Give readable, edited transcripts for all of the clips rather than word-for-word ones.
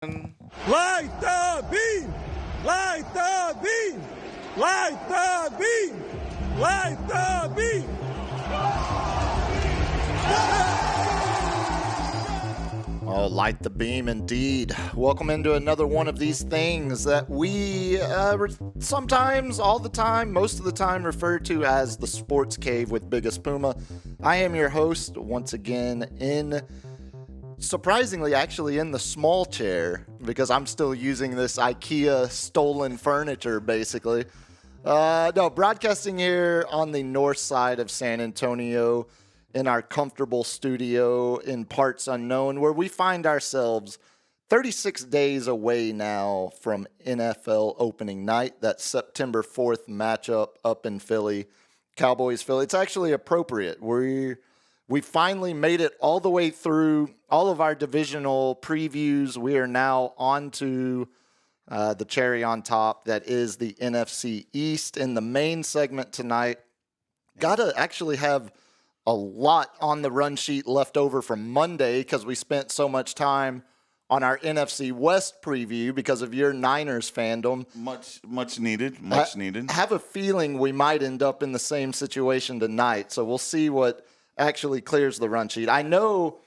Light the beam! Light the beam! Light the beam! Light the beam! Oh, light the beam indeed. Welcome into another one of these things that we sometimes, all the time, most of the time refer to as the Sports Cave with Biggest Puma. I am your host once again surprisingly actually in the small chair because I'm still using this IKEA stolen furniture basically. Broadcasting here on the north side of San Antonio in our comfortable studio in parts unknown, where we find ourselves 36 days away now from NFL opening night, that September 4th matchup up in Philly, Cowboys-Philly. It's actually appropriate. We finally made it all the way through all of our divisional previews. We are now on to the cherry on top, that is the NFC East. In the main segment tonight, got to actually have a lot on the run sheet left over from Monday because we spent so much time on our NFC West preview because of your Niners fandom. Much needed. I have a feeling we might end up in the same situation tonight, so we'll see what actually clears the run sheet. I know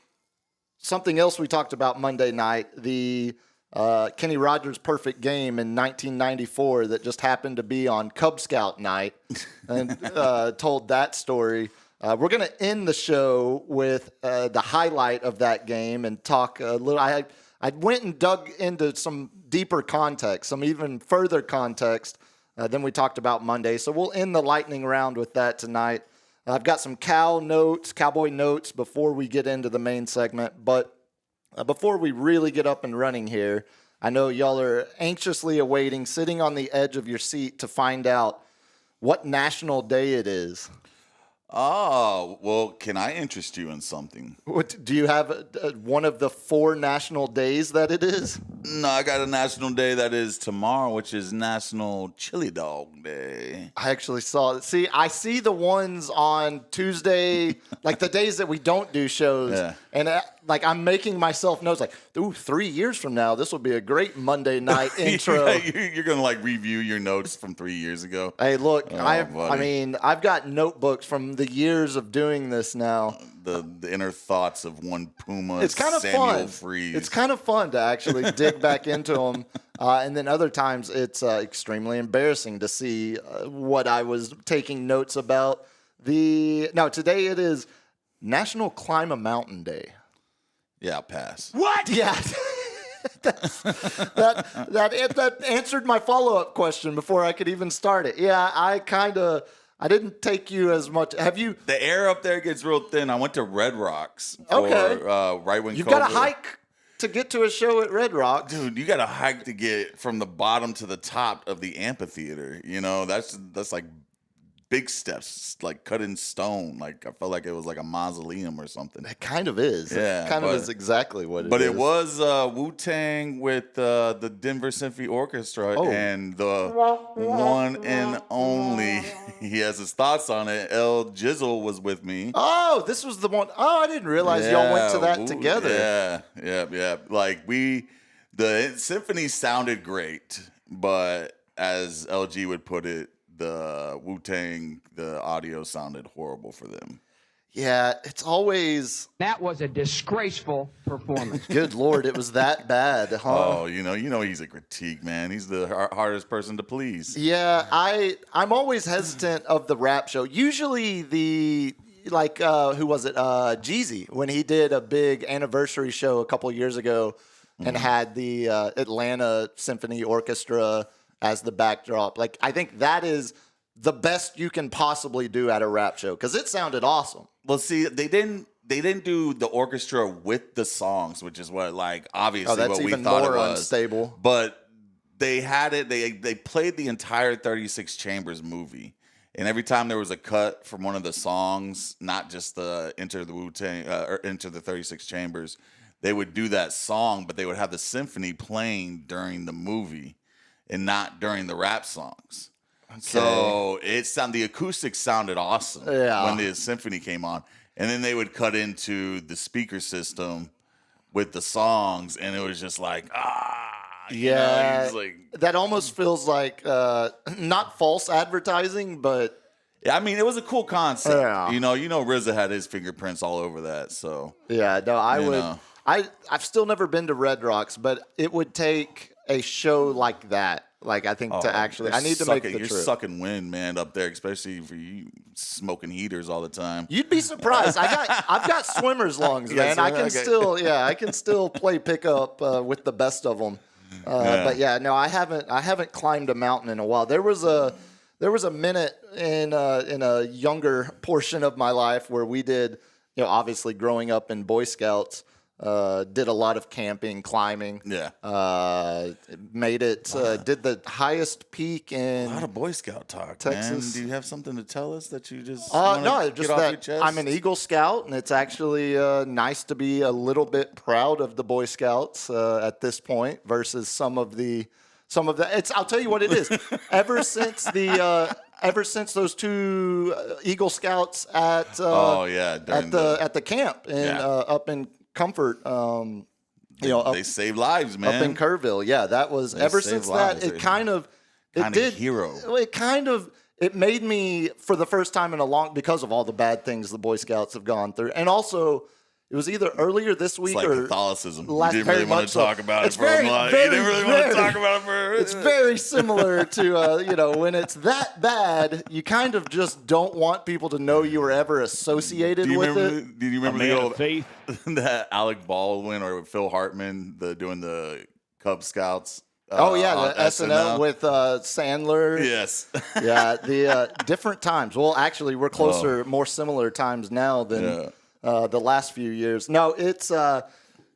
something else we talked about Monday night, the Kenny Rogers perfect game in 1994 that just happened to be on Cub Scout night, and told that story. We're going to end the show with the highlight of that game and talk a little. I went and dug into some deeper context, some even further context than we talked about Monday. So we'll end the lightning round with that tonight. I've got some Cowboy notes before we get into the main segment. But before we really get up and running here, I know y'all are anxiously awaiting, sitting on the edge of your seat to find out what national day it is. Oh, well, can I interest you in something? What, do you have one of the 4 national days that it is? No, I got a national day that is tomorrow, which is National Chili Dog Day. I actually saw it. See, I see the ones on Tuesday, like the days that we don't do shows. Yeah. And I'm making myself notes like, 3 years from now, this will be a great Monday night intro. You're going to review your notes from 3 years ago. Hey, look, I've got notebooks from the years of doing this now. The inner thoughts of one Puma. It's kind of Sam fun. Freas. It's kind of fun to actually dig back into them. And then other times it's extremely embarrassing to see what I was taking notes about. Today it is National Climb a Mountain Day. Yeah, pass. What? Yeah. that answered my follow-up question before I could even start it. Yeah, I didn't take you as much. Have you? The air up there gets real thin. I went to Red Rocks right when You've got to hike to get to a show at Red Rocks. Dude, you got to hike to get from the bottom to the top of the amphitheater. You know, that's like big steps, like cut in stone. I felt like it was like a mausoleum or something. It kind of is. Yeah, it kind of is exactly what it is. But it was Wu-Tang with the Denver Symphony Orchestra and the one and only. He has his thoughts on it. El Jizzle was with me. Oh, this was the one. Oh, I didn't realize y'all went to that together. Yeah. The symphony sounded great, but as LG would put it, the Wu-Tang, the audio sounded horrible for them. Yeah, it's always... That was a disgraceful performance. Good Lord, it was that bad, huh? Oh, you know he's a critique, man. He's the hardest person to please. Yeah, I'm always hesitant of the rap show. Usually who was it? Jeezy, when he did a big anniversary show a couple years ago and had the Atlanta Symphony Orchestra as the backdrop. I think that is the best you can possibly do at a rap show because it sounded awesome. Well, see, they didn't do the orchestra with the songs, which is what obviously what we thought it was. More unstable. But they had it. They played the entire 36 Chambers movie, and every time there was a cut from one of the songs, not just the Enter the Wu-Tang or Enter the 36 Chambers, they would do that song, but they would have the symphony playing during the movie and not during the rap songs. Okay. So the acoustics sounded awesome when the symphony came on. And then they would cut into the speaker system with the songs, and it was just like, Yeah, like, that almost feels like not false advertising, but I mean, it was a cool concept. Yeah. You know, RZA had his fingerprints all over that. So yeah, no, I You would. know. I've still never been to Red Rocks, but it would take a show like that. Like I think to actually, I need to make the You're trip. sucking wind, man, up there, especially for you smoking heaters all the time. You'd be surprised. I've got swimmer's lungs, Yeah, man. I can okay. I can still play pickup with the best of them. But yeah, no, I haven't climbed a mountain in a while. There was a minute in a younger portion of my life where we did, obviously growing up in Boy Scouts, did a lot of camping, climbing. Yeah. Made it, did the highest peak in A lot of Boy Scout talk, Texas. man. Do you have something to tell us that you just no, wanna just get off your that chest? I'm an Eagle Scout, and it's actually nice to be a little bit proud of the Boy Scouts at this point versus some of the. I'll tell you what it is. Ever since those two Eagle Scouts at at the camp and up in Comfort, they saved lives, man. up in Kerrville. Yeah, that was ever saved since lives. that. It kind of hero. It made me for the first time in a long because of all the bad things the Boy Scouts have gone through, and also. It was either earlier this week It's like or Catholicism. last, You didn't really want to talk about it for a month. You didn't really want to talk about it for. It's very similar to when it's that bad, you kind of just don't want people to know you were ever associated with it. Do you remember Man the of old faith. that Alec Baldwin or Phil Hartman doing the Cub Scouts? The on SNL with Sandler. Yes. Yeah, the different times. Well, actually, we're closer, more similar times now than the last few years. No, it's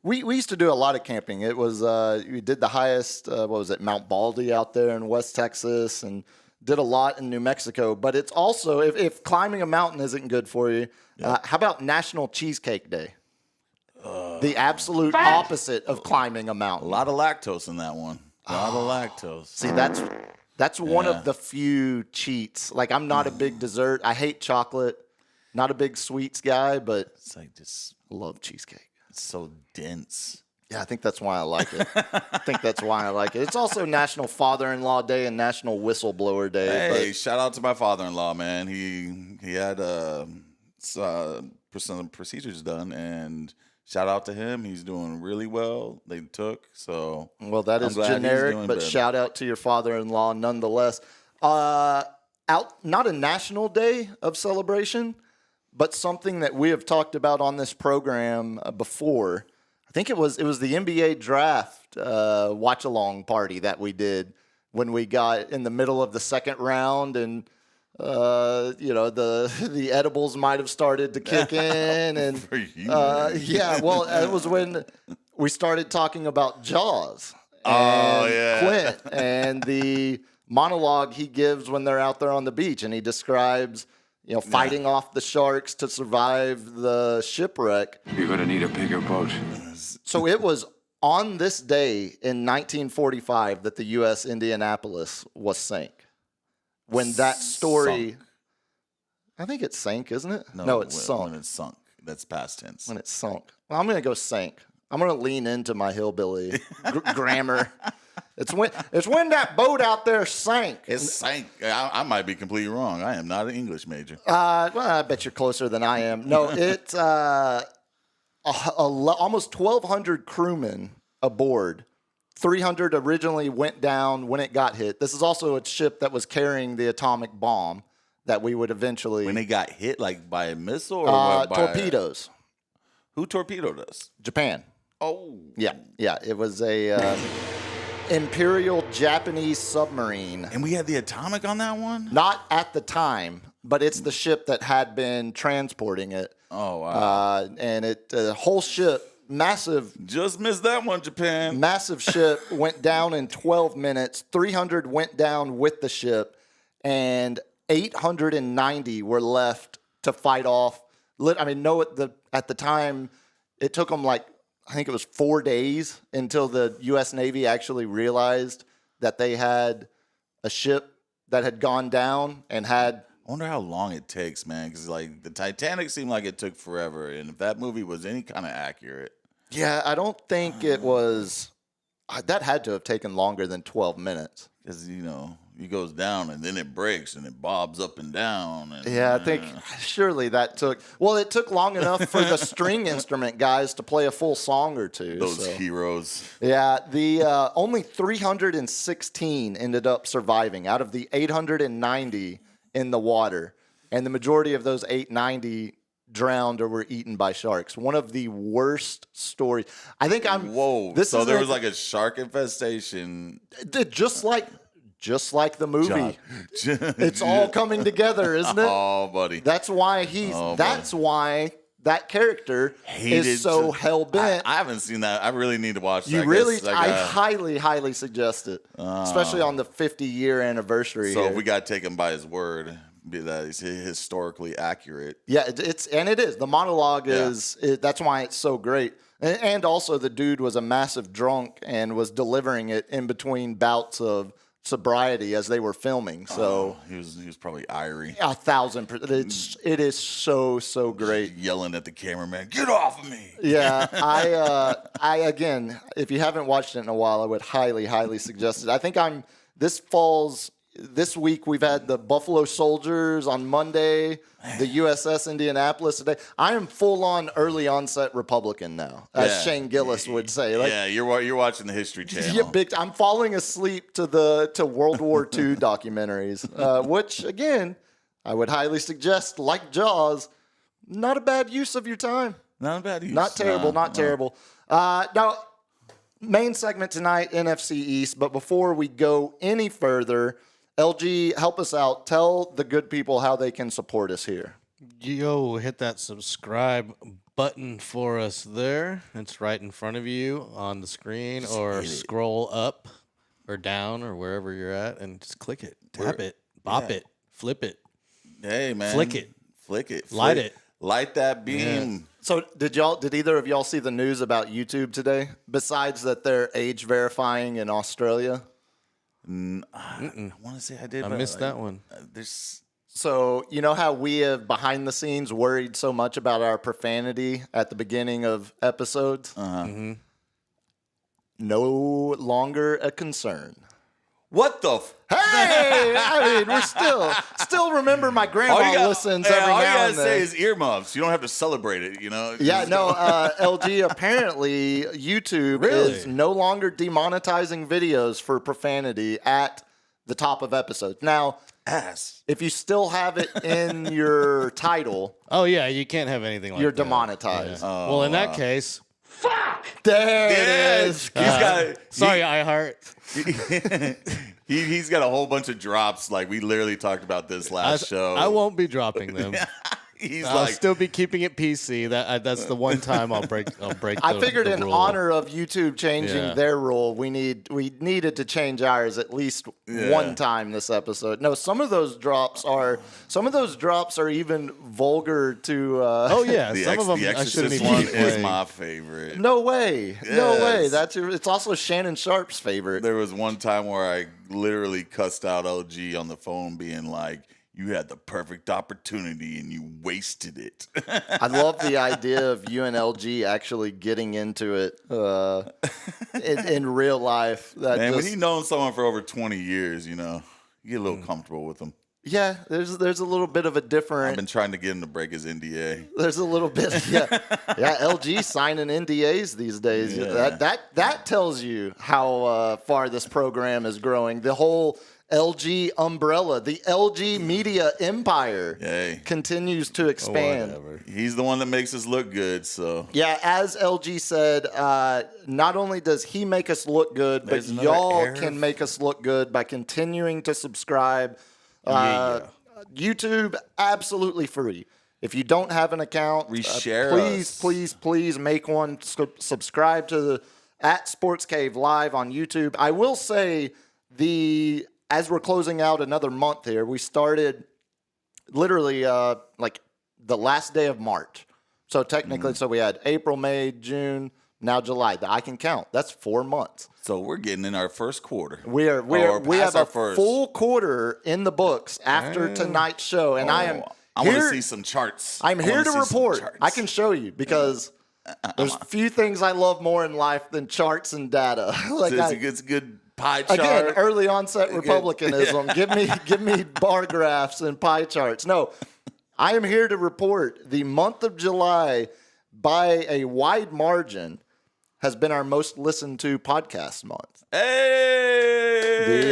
we used to do a lot of camping. It was we did the highest Mount Baldy out there in West Texas, and did a lot in New Mexico. But it's also if climbing a mountain isn't good for you, how about National Cheesecake Day? The absolute opposite of climbing a A mountain. lot of lactose in that one. A lot of lactose. See, that's one of the few cheats. Like I'm not a big dessert. I hate chocolate. Not a big sweets guy, but It's like just love cheesecake. it's so dense. Yeah, I think that's why I like it. It's also National Father-in-Law Day and National Whistleblower Day. Hey, shout out to my father-in-law, man. He had some procedures done, and shout out to him. He's doing really well. They took so. Well, that I'm is glad he's generic, doing but better. shout out to your father-in-law nonetheless. Not a national day of celebration, but something that we have talked about on this program before. I think it was the NBA draft watch-along party that we did when we got in the middle of the second round, and the edibles might have started to kick in, and For you, well, it was when we started talking about Jaws. Oh, and yeah. Clint and the monologue he gives when they're out there on the beach, and he describes fighting off the sharks to survive the shipwreck. You're gonna need a bigger boat. So it was on this day in 1945 that the U.S. Indianapolis was sank. When that story, Sunk. I think it sank, isn't it? No, it's sunk. When it's sunk. That's past tense. When it's sunk. Well, I'm going to go sank. I'm going to lean into my hillbilly grammar. It's when that boat out there sank. It sank. I might be completely wrong. I am not an English major. Well, I bet you're closer than I am. No, it's almost 1,200 crewmen aboard. 300 originally went down when it got hit. This is also a ship that was carrying the atomic bomb that we would eventually... When they got hit, like by a missile or by torpedoes. Who torpedoed us? Japan. Oh, Yeah. It was a Imperial Japanese submarine. and we had the atomic on that one. Not at the time, but it's the ship that had been transporting it. Oh wow! And the whole ship, massive Just missed that one, Japan. massive ship, went down in 12 minutes. 300 went down with the ship, and 890 were left to fight off. I mean, at the time, it took them I think it was 4 days until the U.S. Navy actually realized that they had a ship that had gone down and had... I wonder how long it takes, man. Because the Titanic seemed like it took forever, and if that movie was any kind of accurate, Yeah, I don't think it was. That had to have taken longer than 12 minutes. Because, it goes down and then it breaks and it bobs up and down. And, Yeah, I think surely that took. Well, it took long enough for the string instrument guys to play a full song or two. Those heroes. Yeah, the only 316 ended up surviving out of the 890 in the water, and the majority of those 890 drowned or were eaten by sharks. One of the worst stories. I think I'm. Whoa! So there was like a shark infestation. Just like the movie. It's all coming together, isn't it? Oh, buddy. That's why why that character is so hell bent. I haven't seen that. I really need to watch that. I highly, highly suggest it, especially on the 50-year anniversary. So we got taken by his word. That is historically accurate. Yeah, it is. The monologue is. That's why it's so great. And also, the dude was a massive drunk and was delivering it in between bouts of sobriety as they were filming. So he was probably irie. 1,000%. It is so great. Just yelling at the cameraman, "Get off of me!" Yeah, I again, if you haven't watched it in a while, I would highly, highly suggest it. I think This week we've had the Buffalo Soldiers on Monday, the USS Indianapolis today. I am full-on early onset Republican now, as Shane Gillis would say. You're watching the History Channel. Yeah, I'm falling asleep to World War II documentaries, which again I would highly suggest. Like Jaws, not a bad use of your time. Not a bad use. Not terrible. Not terrible. Now, main segment tonight, NFC East. But before we go any further, LG, help us out. Tell the good people how they can support us here. Yo, hit that subscribe button for us there. It's right in front of you on the screen, or scroll up or down or wherever you're at and just click it, tap it, bop it, flip it. Hey, man. Flick it. Light it. Light that beam. Yeah. So did either of y'all see the news about YouTube today? Besides that they're age verifying in Australia? I want to say I did. I missed that one. So you know how we have behind the scenes worried so much about our profanity at the beginning of episodes? Mm-hmm. No longer a concern. What the? Hey, I mean, we're still remember my grandma listens every now and then. All you gotta say is earmuffs. You don't have to celebrate it, Yeah, no, LG, apparently YouTube is no longer demonetizing videos for profanity at the top of episodes. Now, if you still have it in your title... Oh, yeah, you can't have anything like that. You're demonetized. Yeah. Well, in that case... Fuck! There it is. Sorry, iHeart. He's got a whole bunch of drops. Like, we literally talked about this last show. I won't be dropping them. I'll still be keeping it PC. That's the one time I'll break. I figured in honor of YouTube changing their rule, we needed to change ours at least one time this episode. No, some of those drops are even vulgar to. Oh yeah, some of them. The I shouldn't Exorcist even one be is playing. my favorite. No way. It's also Shannon Sharp's favorite. There was one time where I literally cussed out LG on the phone, being like, "You had the perfect opportunity and you wasted it." I love the idea of you and LG actually getting into it in real life. Man, when you've known someone for over 20 years, you get a little comfortable with them. Yeah, there's a little bit of a different. I've been trying to get him to break his NDA. There's a little bit, LG signing NDAs these days. Yeah. That tells you how far this program is growing. The whole LG umbrella, the LG media empire, continues to expand. He's the one that makes us look good. So as LG said, not only does he make us look good, but y'all can make us look good by continuing to subscribe. YouTube, absolutely free. If you don't have an account, please make one. Subscribe to at Sports Cave Live on YouTube. I will say, as we're closing out another month here, we started literally like the last day of March. So technically, so we had April, May, June, now July. I can count. That's 4 months. So we're getting in our first quarter. We have a full quarter in the books after tonight's show, and I want to see some charts. I'm here to report. I can show you because There's few things I love more in life than charts and data. It's a good pie chart. Again, early onset republicanism. Give me bar graphs and pie charts. No, I am here to report the month of July, by a wide margin, has been our most listened to podcast month. Hey!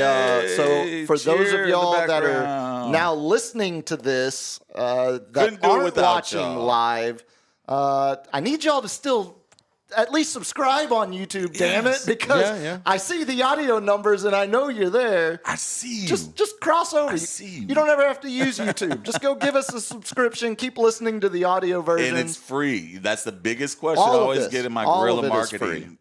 So for those of y'all that are now listening to this that aren't watching live, I need y'all to still at least subscribe on YouTube, damn it, because I see the audio numbers and I know you're there. I see you. Just cross over. I see you. You don't ever have to use YouTube. Just go give us a subscription. Keep listening to the audio version. And it's free. That's the biggest question I always get in my guerrilla marketing.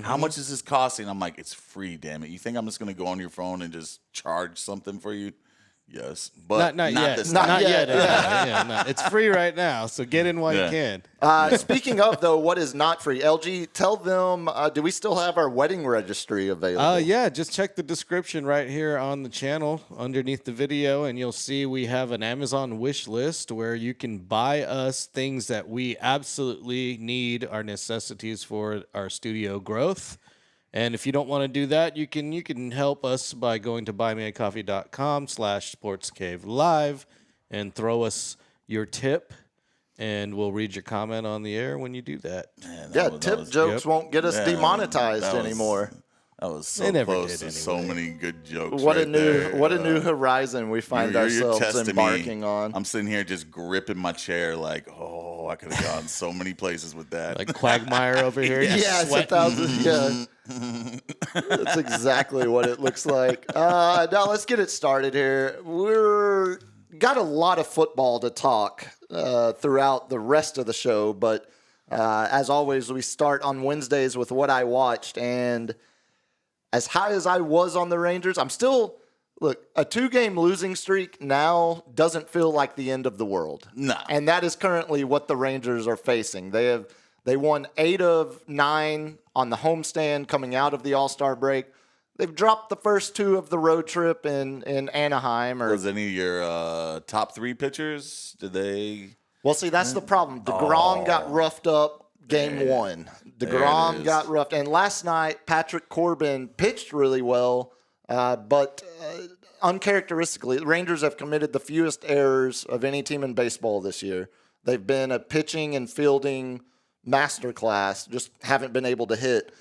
How much is this costing? I'm like, it's free, damn it. You think I'm just going to go on your phone and just charge something for you? Yes, but not yet. This not time. yet. No. It's free right now, so get in while you can. Speaking of, though, what is not free? LG, tell them, do we still have our wedding registry available? Yeah, just check the description right here on the channel underneath the video, and you'll see we have an Amazon wish list where you can buy us things that we absolutely need, our necessities for our studio growth. And if you don't want to do that, you can help us by going to buymeacoffee.com/sportscavelive and throw us your tip, and we'll read your comment on the air when you do that. Man, tip jokes won't get us demonetized anymore. That was so close to so many good jokes. What a new horizon we find ourselves embarking on. I'm sitting here just gripping my chair like, oh, I could have gone so many places with that. Like Quagmire over here. Yeah, it's 1,000. Yeah. That's exactly what it looks like. Now let's get it started here. We're got a lot of football to talk throughout the rest of the show, but as always, we start on Wednesdays with what I watched, and as high as I was on the Rangers, I'm still, look, a 2-game losing streak now doesn't feel like the end of the world. No. And that is currently what the Rangers are facing. They won 8 of 9 on the homestand coming out of the All-Star break. They've dropped the first 2 of the road trip in Anaheim. Was any of your top 3 pitchers, did they? Well, see, that's the problem. DeGrom got roughed up game 1. DeGrom got roughed. And last night, Patrick Corbin pitched really well, but uncharacteristically, the Rangers have committed the fewest errors of any team in baseball this year. They've been a pitching and fielding masterclass, just haven't been able to hit.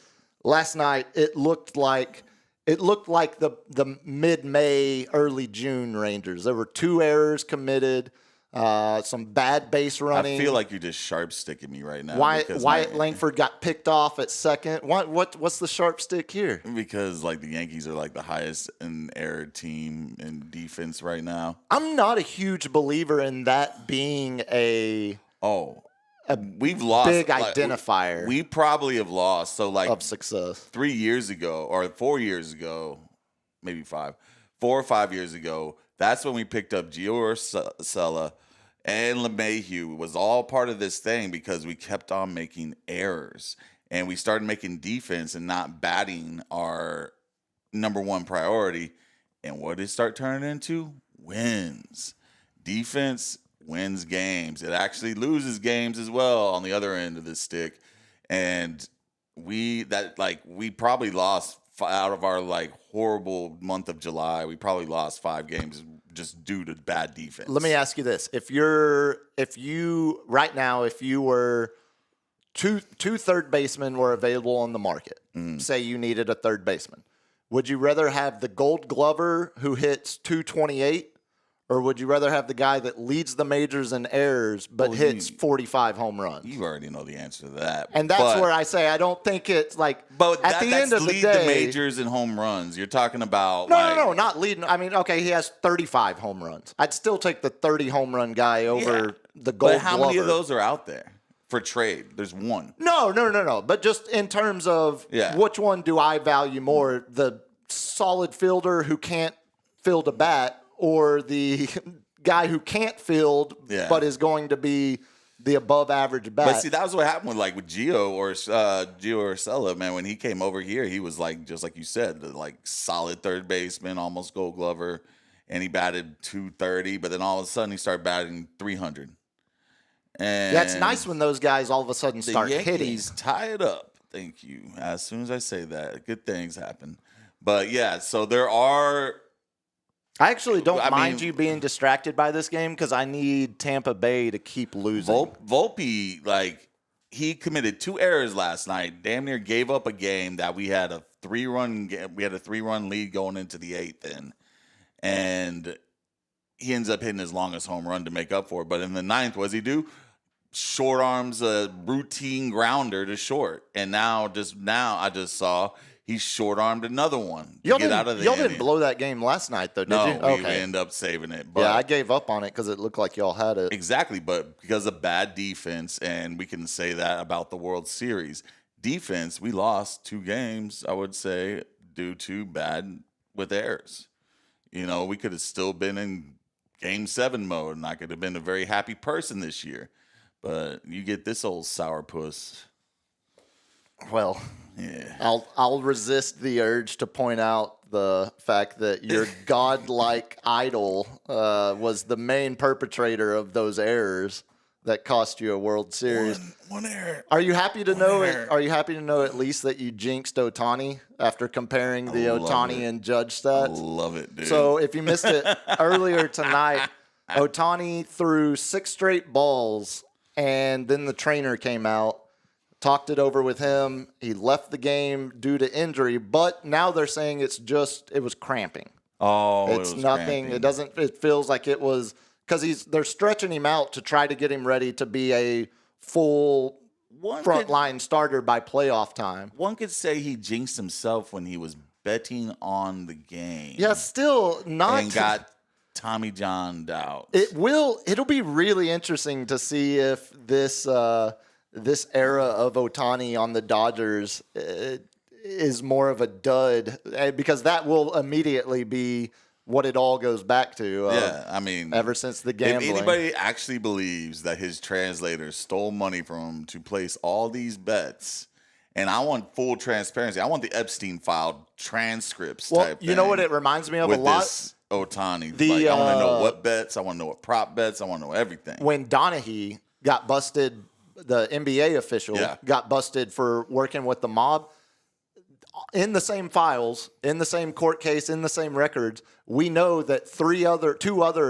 Last night, it looked like the mid-May, early June Rangers. There were 2 errors committed. Some bad base running. I feel like you're just sharp sticking me right now. Wyatt Langford got picked off at second. What's the sharp stick here? Because like the Yankees are like the highest in error team in defense right now. I'm not a huge believer in that being we've lost big identifier. We probably have lost. So like of success 3 years ago or 4 years ago, maybe 4 or 5 years ago. That's when we picked up Gio Urshela and LeMahieu. It was all part of this thing because we kept on making errors. And we started making defense and not batting our number 1 priority. And what did it start turning into? Wins. Defense wins games. It actually loses games as well on the other end of the stick. And we probably lost out of our like horrible month of July. We probably lost 5 games just due to bad defense. Let me ask you this: if you were two third basemen were available on the market, say you needed a third baseman, would you rather have the Gold Glover who hits 228, or would you rather have the guy that leads the majors in errors but hits 45 home runs? You already know the answer to that. And that's where I say I don't think it's like. But at the end of the day, the majors in home runs. You're talking about no, not leading. I mean, okay, he has 35 home runs. I'd still take the 30 home run guy over the Gold Glover. But how many of those are out there for trade? There's 1. No. But just in terms of which one do I value more, the solid fielder who can't field a bat, or the guy who can't field but is going to be the above average bat? But see, that was what happened with Gio Urshela, man. When he came over here, he was like, just like you said, like solid third baseman, almost Gold Glover, and he batted 230. But then all of a sudden, he started batting 300. And Yeah, it's nice when those guys all of a sudden the start Yankees hitting. tie it up. Thank you. As soon as I say that, good things happen. But yeah, so there are. I actually don't I mind mean- you being distracted by this game because I need Tampa Bay to keep losing. Volpe, like, he committed 2 errors last night. Damn near gave up a game that we had a 3-run lead going into the 8th, and he ends up hitting his longest home run to make up for it. But in the 9th, what does he do? Short arms a routine grounder to short, and now I just saw he short armed another one to get out of the Y'all inning. didn't blow that game last night, though, did No, you? we ended up saving it. But Yeah, I gave up on it because it looked like y'all had it. exactly, but because of bad defense, and we can say that about the World Series defense, we lost 2 games, I would say, due to bad with errors. You know, we could have still been in Game 7 mode, and I could have been a very happy person this year. But you get this old sourpuss. Well, Yeah. I'll resist the urge to point out the fact that your godlike idol was the main perpetrator of those errors that cost you a World Series. One error. Are you happy to know error. Are you happy to know at least that you jinxed Ohtani after comparing the love Ohtani it. and Judge I stats? love it, dude. So if you missed it earlier tonight, Ohtani threw 6 straight balls, and then the trainer came out, talked it over with him. He left the game due to injury, but now they're saying it was cramping. It's it was nothing. cramping. It feels like it was because they're stretching him out to try to get him ready to be a full frontline starter by playoff time. One could say he jinxed himself when he was betting on the game. Yeah, still not. And got Tommy John out. It'll be really interesting to see if this era of Ohtani on the Dodgers is more of a dud, because that will immediately be what it all goes back to. Yeah, I mean, ever since the gambling. If anybody actually believes that his translators stole money from him to place all these bets, and I want full transparency, I want the Epstein file transcripts Well, type you know thing what it reminds me of with a lot? this Ohtani. The, I want to know what bets, I want to know what prop bets, I want to know everything. When Donaghy got busted, the NBA official got busted for working with the mob, in the same files, in the same court case, in the same records, we know that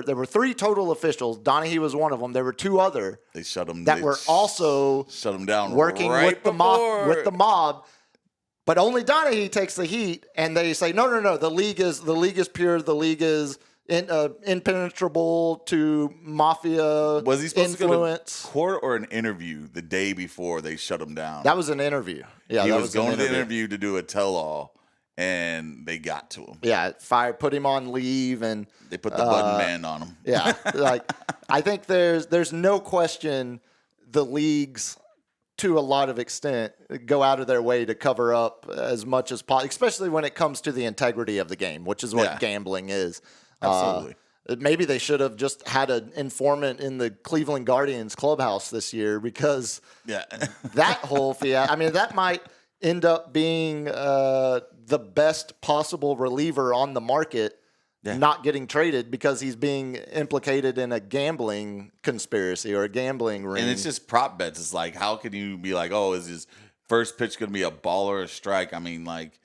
there were 3 total officials. Donaghy was one of them. There were 2 other They shut him that were also shut him down working right with the mob. But only Donaghy takes the heat, and they say, no, the league is pure. The league is impenetrable to mafia Was he supposed influence. to go to court or an interview the day before they shut him down? That was an interview. Yeah, he that was an going to the interview to do a tell-all, and they got to him. Yeah, put him on leave, and They put the button man on him. yeah, like I think there's no question the leagues, to a lot of extent, go out of their way to cover up as much as possible, especially when it comes to the integrity of the game, which is what gambling is. Absolutely. Maybe they should have just had an informant in the Cleveland Guardians clubhouse this year, because that whole fiasco, I mean, that might end up being the best possible reliever on the market not getting traded because he's being implicated in a gambling conspiracy or a gambling ring. And it's just prop bets. It's like, how can you be like, oh, is his first pitch going to be a ball or a strike? I mean, like,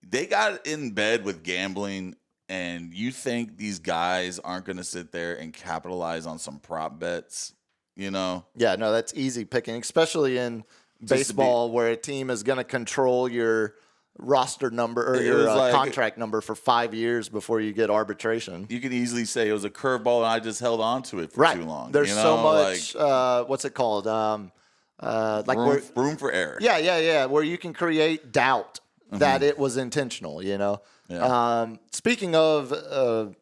they got in bed with gambling, and you think these guys aren't going to sit there and capitalize on some prop bets, you know? Yeah, no, that's easy picking, especially in baseball where a team is going to control your roster number or your contract number for 5 years before you get arbitration. You could easily say it was a curveball and I just held on to it for too long. There's so much, what's it called? Room for error. Yeah. Where you can create doubt that it was intentional, you know? Yeah. Speaking of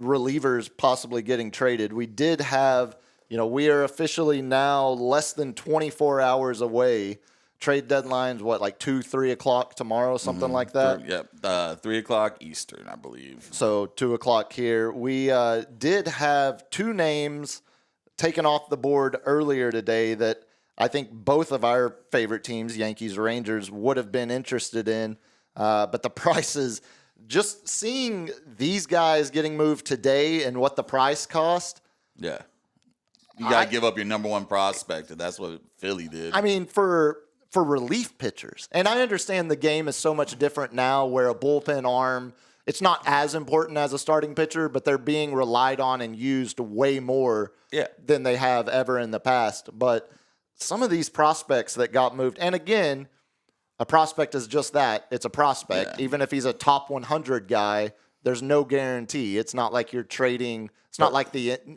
relievers possibly getting traded, we did have, we are officially now less than 24 hours away. Trade deadline's like 2-3 o'clock tomorrow, something like that. Yep, 3 o'clock Eastern, I believe. So 2 o'clock here. We did have 2 names taken off the board earlier today that I think both of our favorite teams, Yankees, Rangers, would have been interested in. But the prices, just seeing these guys getting moved today and what the price cost. Yeah. You got to give up your number one prospect, and that's what Philly did. I mean, for relief pitchers, and I understand the game is so much different now where a bullpen arm, it's not as important as a starting pitcher, but they're being relied on and used way more than they have ever in the past. But some of these prospects that got moved, and again, a prospect is just that. It's a prospect. Even if he's a top 100 guy, there's no guarantee. It's not like you're trading. It's not like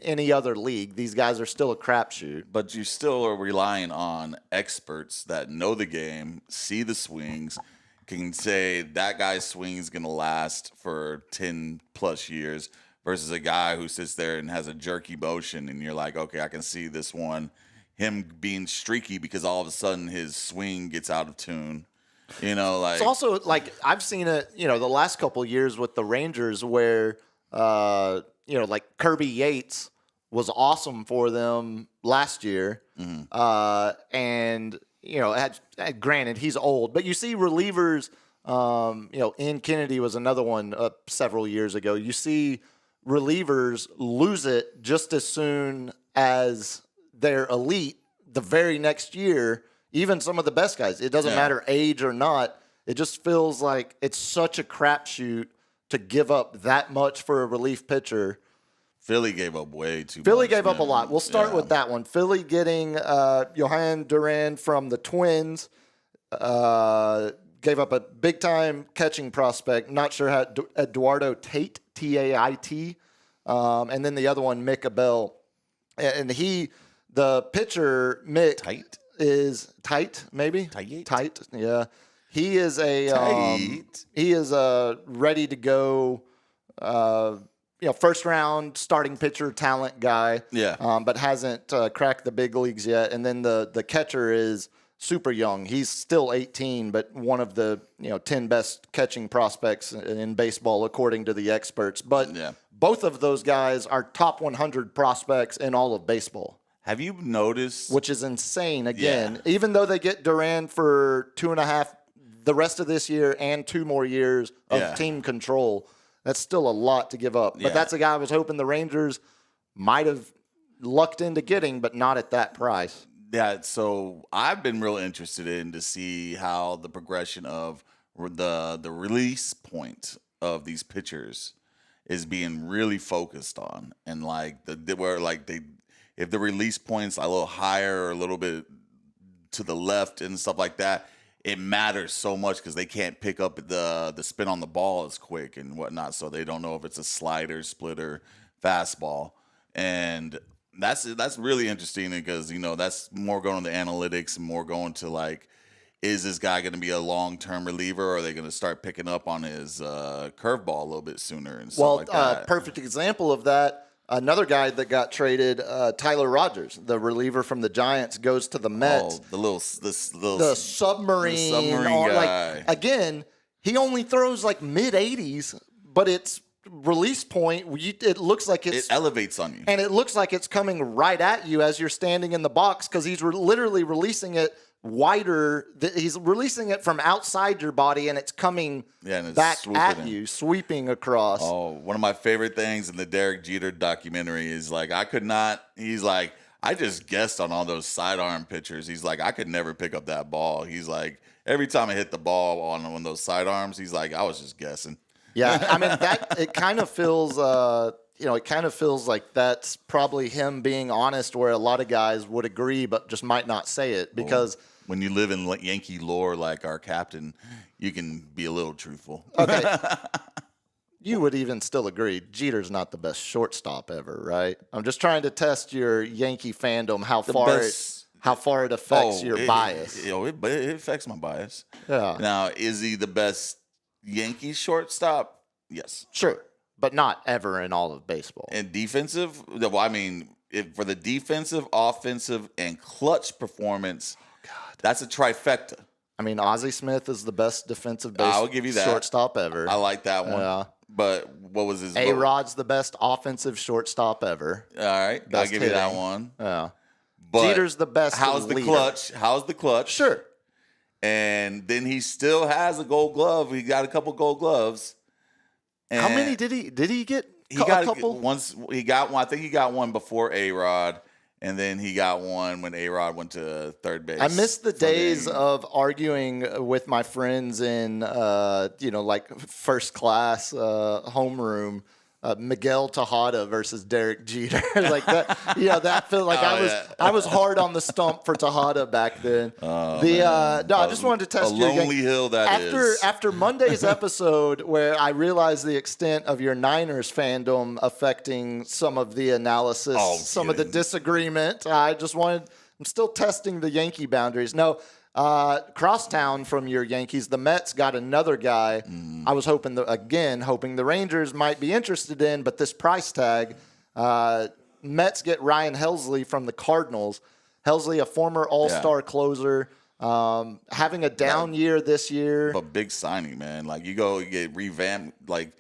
any other league. These guys are still a crapshoot. But you still are relying on experts that know the game, see the swings, can say that guy's swing is going to last for 10 plus years versus a guy who sits there and has a jerky motion and you're like, okay, I can see this one, him being streaky because all of a sudden his swing gets out of tune. You know, like, it's also like I've seen it, the last couple of years with the Rangers where, like Kirby Yates was awesome for them last year. And, granted, he's old, but you see relievers, Ian Kennedy was another one several years ago. You see relievers lose it just as soon as they're elite the very next year. Even some of the best guys, it doesn't matter age or not. It just feels like it's such a crapshoot to give up that much for a relief pitcher. Philly gave up way too much. Philly gave up a lot. We'll start with that one. Philly getting Johan Duran from the Twins. Gave up a big-time catching prospect. Not sure how. Eduardo Tate, T-A-I-T. And then the other one, Mick Abel. And the pitcher, Mick. Tight? Is tight, maybe tight. Yeah, he is ready to go. First round starting pitcher talent guy. Yeah, but hasn't cracked the big leagues yet. And then the catcher is super young. He's still 18, but one of the 10 best catching prospects in baseball according to the experts. But both of those guys are top 100 prospects in all of baseball. Have you noticed? Which is insane, again. Yeah. Even though they get Duran for 2.5 the rest of this year and 2 more years of team control, that's still a lot to give up. But that's a guy I was hoping the Rangers might have lucked into getting, but not at that price. Yeah, so I've been real interested in to see how the progression of the release point of these pitchers is being really focused on. And if the release point's a little higher or a little bit to the left and stuff like that, it matters so much because they can't pick up the spin on the ball as quick and whatnot. So they don't know if it's a slider, splitter, fastball. And that's really interesting because, that's more going to the analytics and more going to is this guy going to be a long-term reliever or are they going to start picking up on his curveball a little bit sooner and stuff like that? Perfect example of that. Another guy that got traded, Tyler Rogers, the reliever from the Giants, goes to the Mets. Oh, the submarine guy. Again, he only throws mid-80s, but it's release point. It looks like it elevates on you, and it looks like it's coming right at you as you're standing in the box because he's literally releasing it wider. He's releasing it from outside your body, and it's coming back at you, sweeping across. Oh, one of my favorite things in the Derek Jeter documentary is he's like, I just guessed on all those sidearm pitchers. He's like, I could never pick up that ball. He's like, every time I hit the ball on one of those sidearms, he's like, I was just guessing. Yeah, I mean, it kind of feels like that's probably him being honest where a lot of guys would agree but just might not say it because when you live in Yankee lore like our captain, you can be a little truthful. Okay. You would even still agree Jeter's not the best shortstop ever, right? I'm just trying to test your Yankee fandom, how far it affects your bias. It affects my bias. Yeah. Now, is he the best Yankee shortstop? Yes. Sure. But not ever in all of baseball. And defensive? Well, I mean, for the defensive, offensive, and clutch performance, that's a trifecta. I mean, Ozzie Smith is the best defensive shortstop ever. I like that one. Yeah. But what was his? A-Rod's the best offensive shortstop ever. All right. I'll give you that one. Yeah. But Jeter's the best How's the clutch? Sure. And then he still has a gold glove. He got a couple gold gloves. And how many did he get? He got a couple. He got one. I think he got one before A-Rod, And then he got one when A-Rod went to third base. I miss the for days the- of arguing with my friends in, like first class homeroom. Miguel Tejada versus Derek Jeter, like that. That felt like I was hard on the stump for Tejada back then. I just wanted to test a your lonely hill that is. After Monday's episode, where I realized the extent of your Niners fandom affecting some of the analysis, some of the disagreement. I'm still testing the Yankee boundaries. No. Crosstown from your Yankees, the Mets got another guy. I was hoping the Rangers might be interested in, but this price tag, Mets get Ryan Helsley from the Cardinals. Helsley, a former all-star closer, having a down year this year. A big signing, man. Like you get revamped, like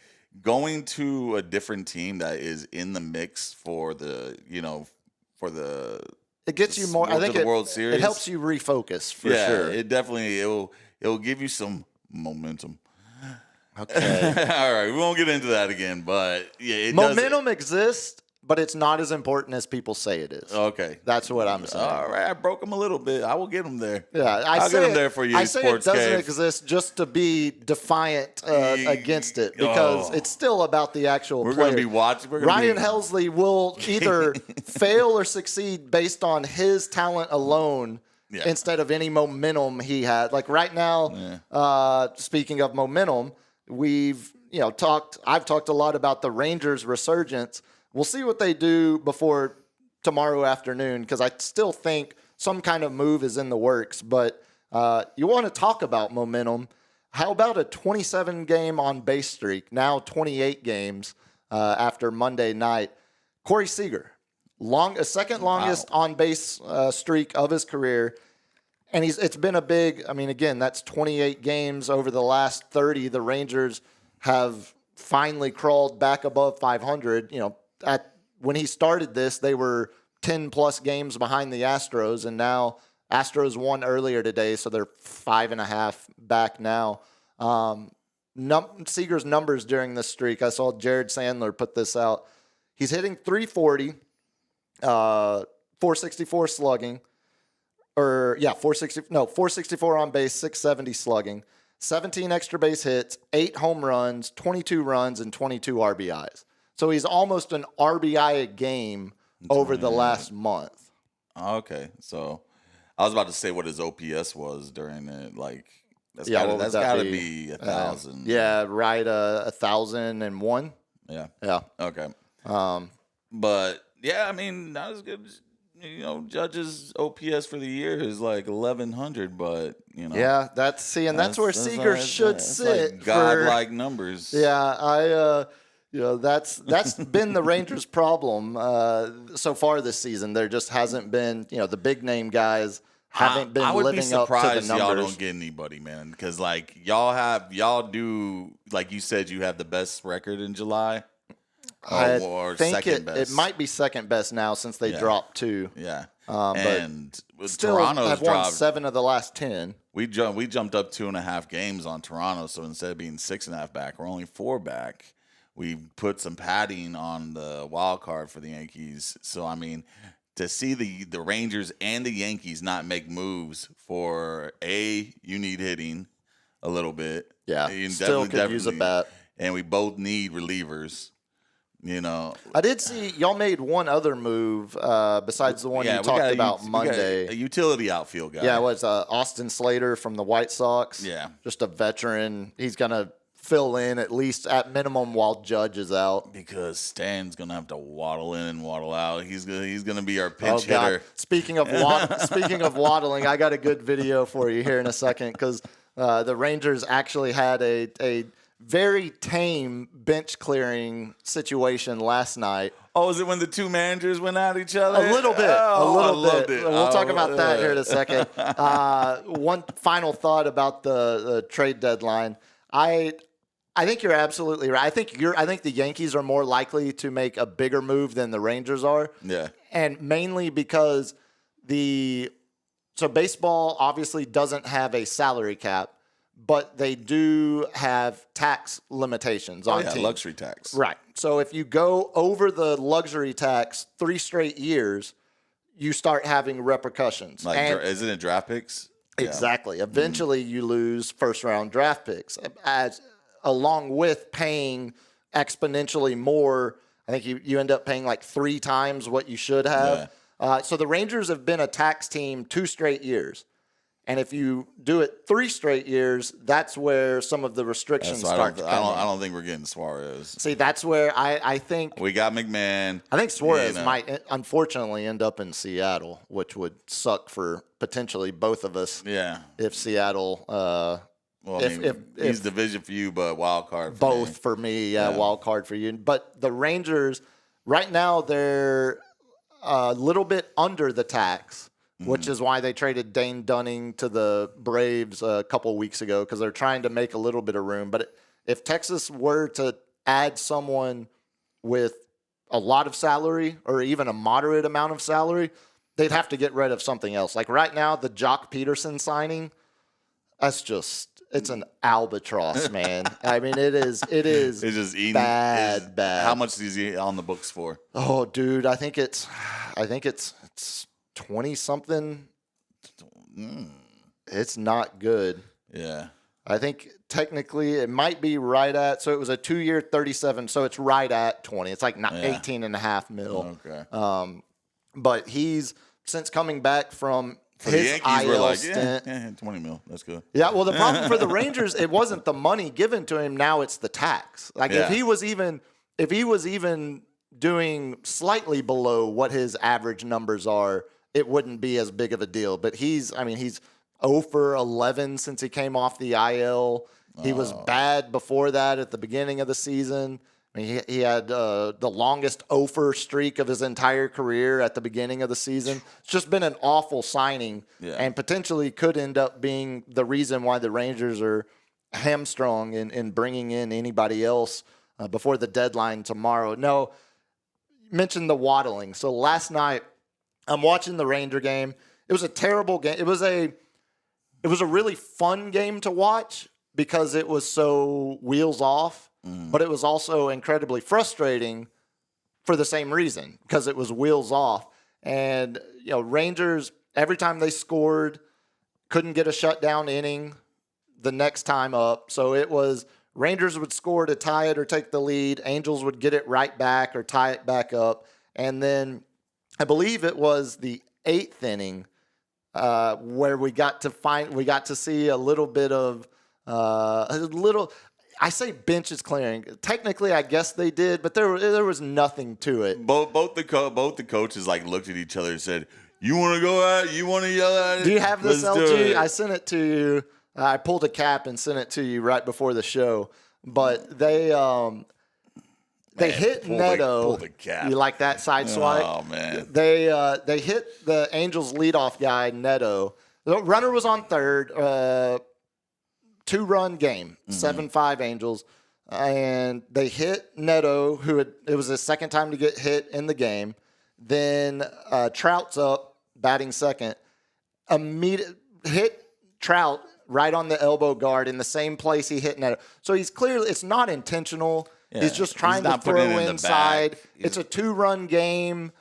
going to a different team that is in the mix for the. It gets you more. I think the World Series. It helps you refocus for sure. It definitely it'll give you some momentum. Okay. All right, we won't get into that again, but yeah, Momentum exists, but it's not as important as people say it is. Okay, that's what I'm saying. All right, I broke them a little bit. I will get them there. Yeah, I'll get them there for you. I say it doesn't exist just to be defiant against it because it's still about the actual player. We're going to be watching. Ryan Helsley will either fail or succeed based on his talent alone instead of any momentum he had. Like right now, speaking of momentum, I've talked a lot about the Rangers' resurgence. We'll see what they do before tomorrow afternoon because I still think some kind of move is in the works. But you want to talk about momentum. How about a 27-game on-base streak, now 28 games after Monday night? Corey Seager, second longest on-base streak of his career. And it's been a big, again, that's 28 games over the last 30. The Rangers have finally crawled back above 500. When he started this, they were 10-plus games behind the Astros, and now Astros won earlier today, so they're 5.5 back now. Seager's numbers during this streak, I saw Jared Sandler put this out. He's hitting 340, 464 slugging, 464 on base, 670 slugging, 17 extra base hits, 8 home runs, 22 runs, and 22 RBIs. So he's almost an RBI a game over the last month. Okay, so I was about to say what his OPS was during it. Like that's that got to be 1,000. Right. 1,001. Yeah. Okay. But yeah, not as good as. Judge's OPS for the year is like 1,100, but Yeah, that's where Seager should sit. Like godlike numbers. Yeah, that's been the Rangers' problem so far this season. There just hasn't been, the big name guys haven't been living up to the numbers. I would be surprised y'all don't get anybody, man, because like y'all do, like you said, you have the best record in July. I think it might be second best now since they dropped 2. Yeah, but still Toronto's have won 7 of the last 10. We jumped up 2.5 games on Toronto, so instead of being 6.5 back, we're only 4 back. We put some padding on the wild card for the Yankees. So to see the Rangers and the Yankees not make moves for you need hitting a little bit. Yeah, you still could use a bat, and we both need relievers. I did see y'all made one other move besides the one you talked about Monday. A utility outfield guy. Yeah, it was Austin Slater from the White Sox. Yeah. Just a veteran. He's going to fill in at least at minimum while Judge is out. Because Stan's going to have to waddle in and waddle out. He's going to be our pinch hitter. Speaking of waddling, I got a good video for you here in a second because the Rangers actually had a very tame bench clearing situation last night. Oh, is it when the two managers went at each other? A little bit. I loved it. We'll talk about that here in a second. One final thought about the trade deadline. I think you're absolutely right. I think the Yankees are more likely to make a bigger move than the Rangers are. Yeah. And mainly because baseball obviously doesn't have a salary cap. But they do have tax limitations on teams. Luxury tax. Right. So if you go over the luxury tax 3 straight years, you start having repercussions. Like, And isn't it draft picks? exactly. Eventually, you lose first-round draft picks, along with paying exponentially more. I think you end up paying like 3 times what you should have. So the Rangers have been a tax team 2 straight years. And if you do it 3 straight years, that's where some of the restrictions start to come in. I don't think we're getting Suarez. See, that's where I think we got McMahon. I think Suarez might unfortunately end up in Seattle, which would suck for potentially both of us. Yeah. If Seattle, well, if he's division for you, but wild card for both me. For me, wild card for you. But the Rangers right now they're a little bit under the tax, which is why they traded Dane Dunning to the Braves a couple weeks ago, because they're trying to make a little bit of room. But if Texas were to add someone with a lot of salary or even a moderate amount of salary, they'd have to get rid of something else. Like right now, the Jock Peterson signing, it's an albatross, man. I mean, it is It's just eating, bad. How much is he on the books for? Oh, dude, I think it's 20 something. It's not good. Yeah. I think technically it might be right at, so it was a 2-year 37, so it's right at 20. It's like 18.5 mil. Okay. But he's, since coming back from For his the Yankees were IL like, stint. 20 mil. That's good. Yeah, well, the problem for the Rangers, it wasn't the money given to him. Now it's the tax. Like if he was even doing slightly below what his average numbers are, it wouldn't be as big of a deal. But he's 0 for 11 since he came off the IL. He was bad before that at the beginning of the season. I mean, he had the longest 0-for streak of his entire career at the beginning of the season. It's just been an awful signing and potentially could end up being the reason why the Rangers are hamstrung in bringing in anybody else before the deadline tomorrow. No, mentioned the waddling. So last night, I'm watching the Ranger game. It was a terrible game. It was a really fun game to watch because it was so wheels off, but it was also incredibly frustrating for the same reason, because it was wheels off. And, Rangers, every time they scored, couldn't get a shutdown inning the next time up. So it was Rangers would score to tie it or take the lead. Angels would get it right back or tie it back up. And then I believe it was the 8th inning where we got to see a little bit of I say benches clearing. Technically, I guess they did, but there was nothing to it. Both the coaches looked at each other and said, "You want to go at it? You want to yell at it? Do you have this, Let's do LG? it." I sent it to you. I pulled a cap and sent it to you right before the show. But they hit Neto. Pull the cap. You like that side swipe? Oh man! They hit the Angels leadoff guy Neto. The runner was on third. 2-run game, 7-5 Angels, and they hit Neto, it was his second time to get hit in the game. Then Trout's up, batting second. Hit Trout right on the elbow guard in the same place he hit Neto. So he's clearly, it's not intentional. Yeah. He's just trying to throw inside. It's a 2-run game.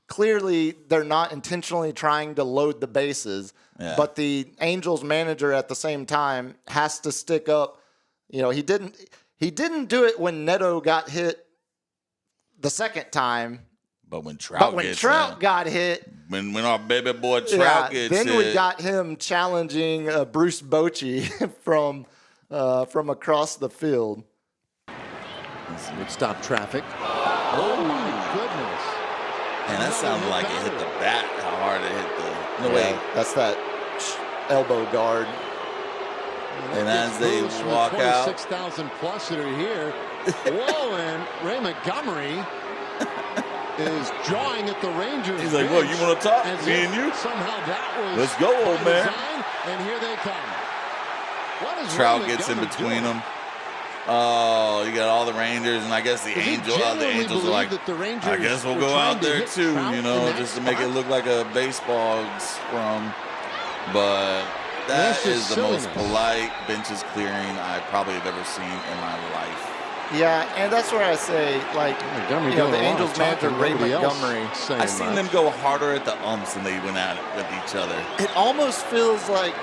Clearly, they're not intentionally trying to load the bases, but the Angels manager at the same time has to stick up. He didn't do it when Neto got hit the second time. But when Trout got hit, when our baby boy Trout gets hit, then we got him challenging Bruce Bochy from across the field. Would stop traffic. Oh my goodness! And that sounded like it hit the bat. How hard it hit the. No way. That's that elbow guard. And as they walk out, 6,000 plus that are here. Whoa! And Ray Montgomery is jawing at the Rangers. He's like, "Well, you want to talk? Me and you? Somehow that was. Let's go, old man." And here they come. What is Trout gets in between them. Oh, you got all the Rangers, and I guess the Angels are like, I guess we'll go out there too, just to make it look like a baseball scrum. But that is the most polite benches clearing I probably have ever seen in my life. Yeah, and that's where I say, like, Montgomery you know, the doing a lot of Angels manager talking, Ray nobody else Montgomery. saying I seen much. them go harder at the umps than they went at it with each other. It almost feels like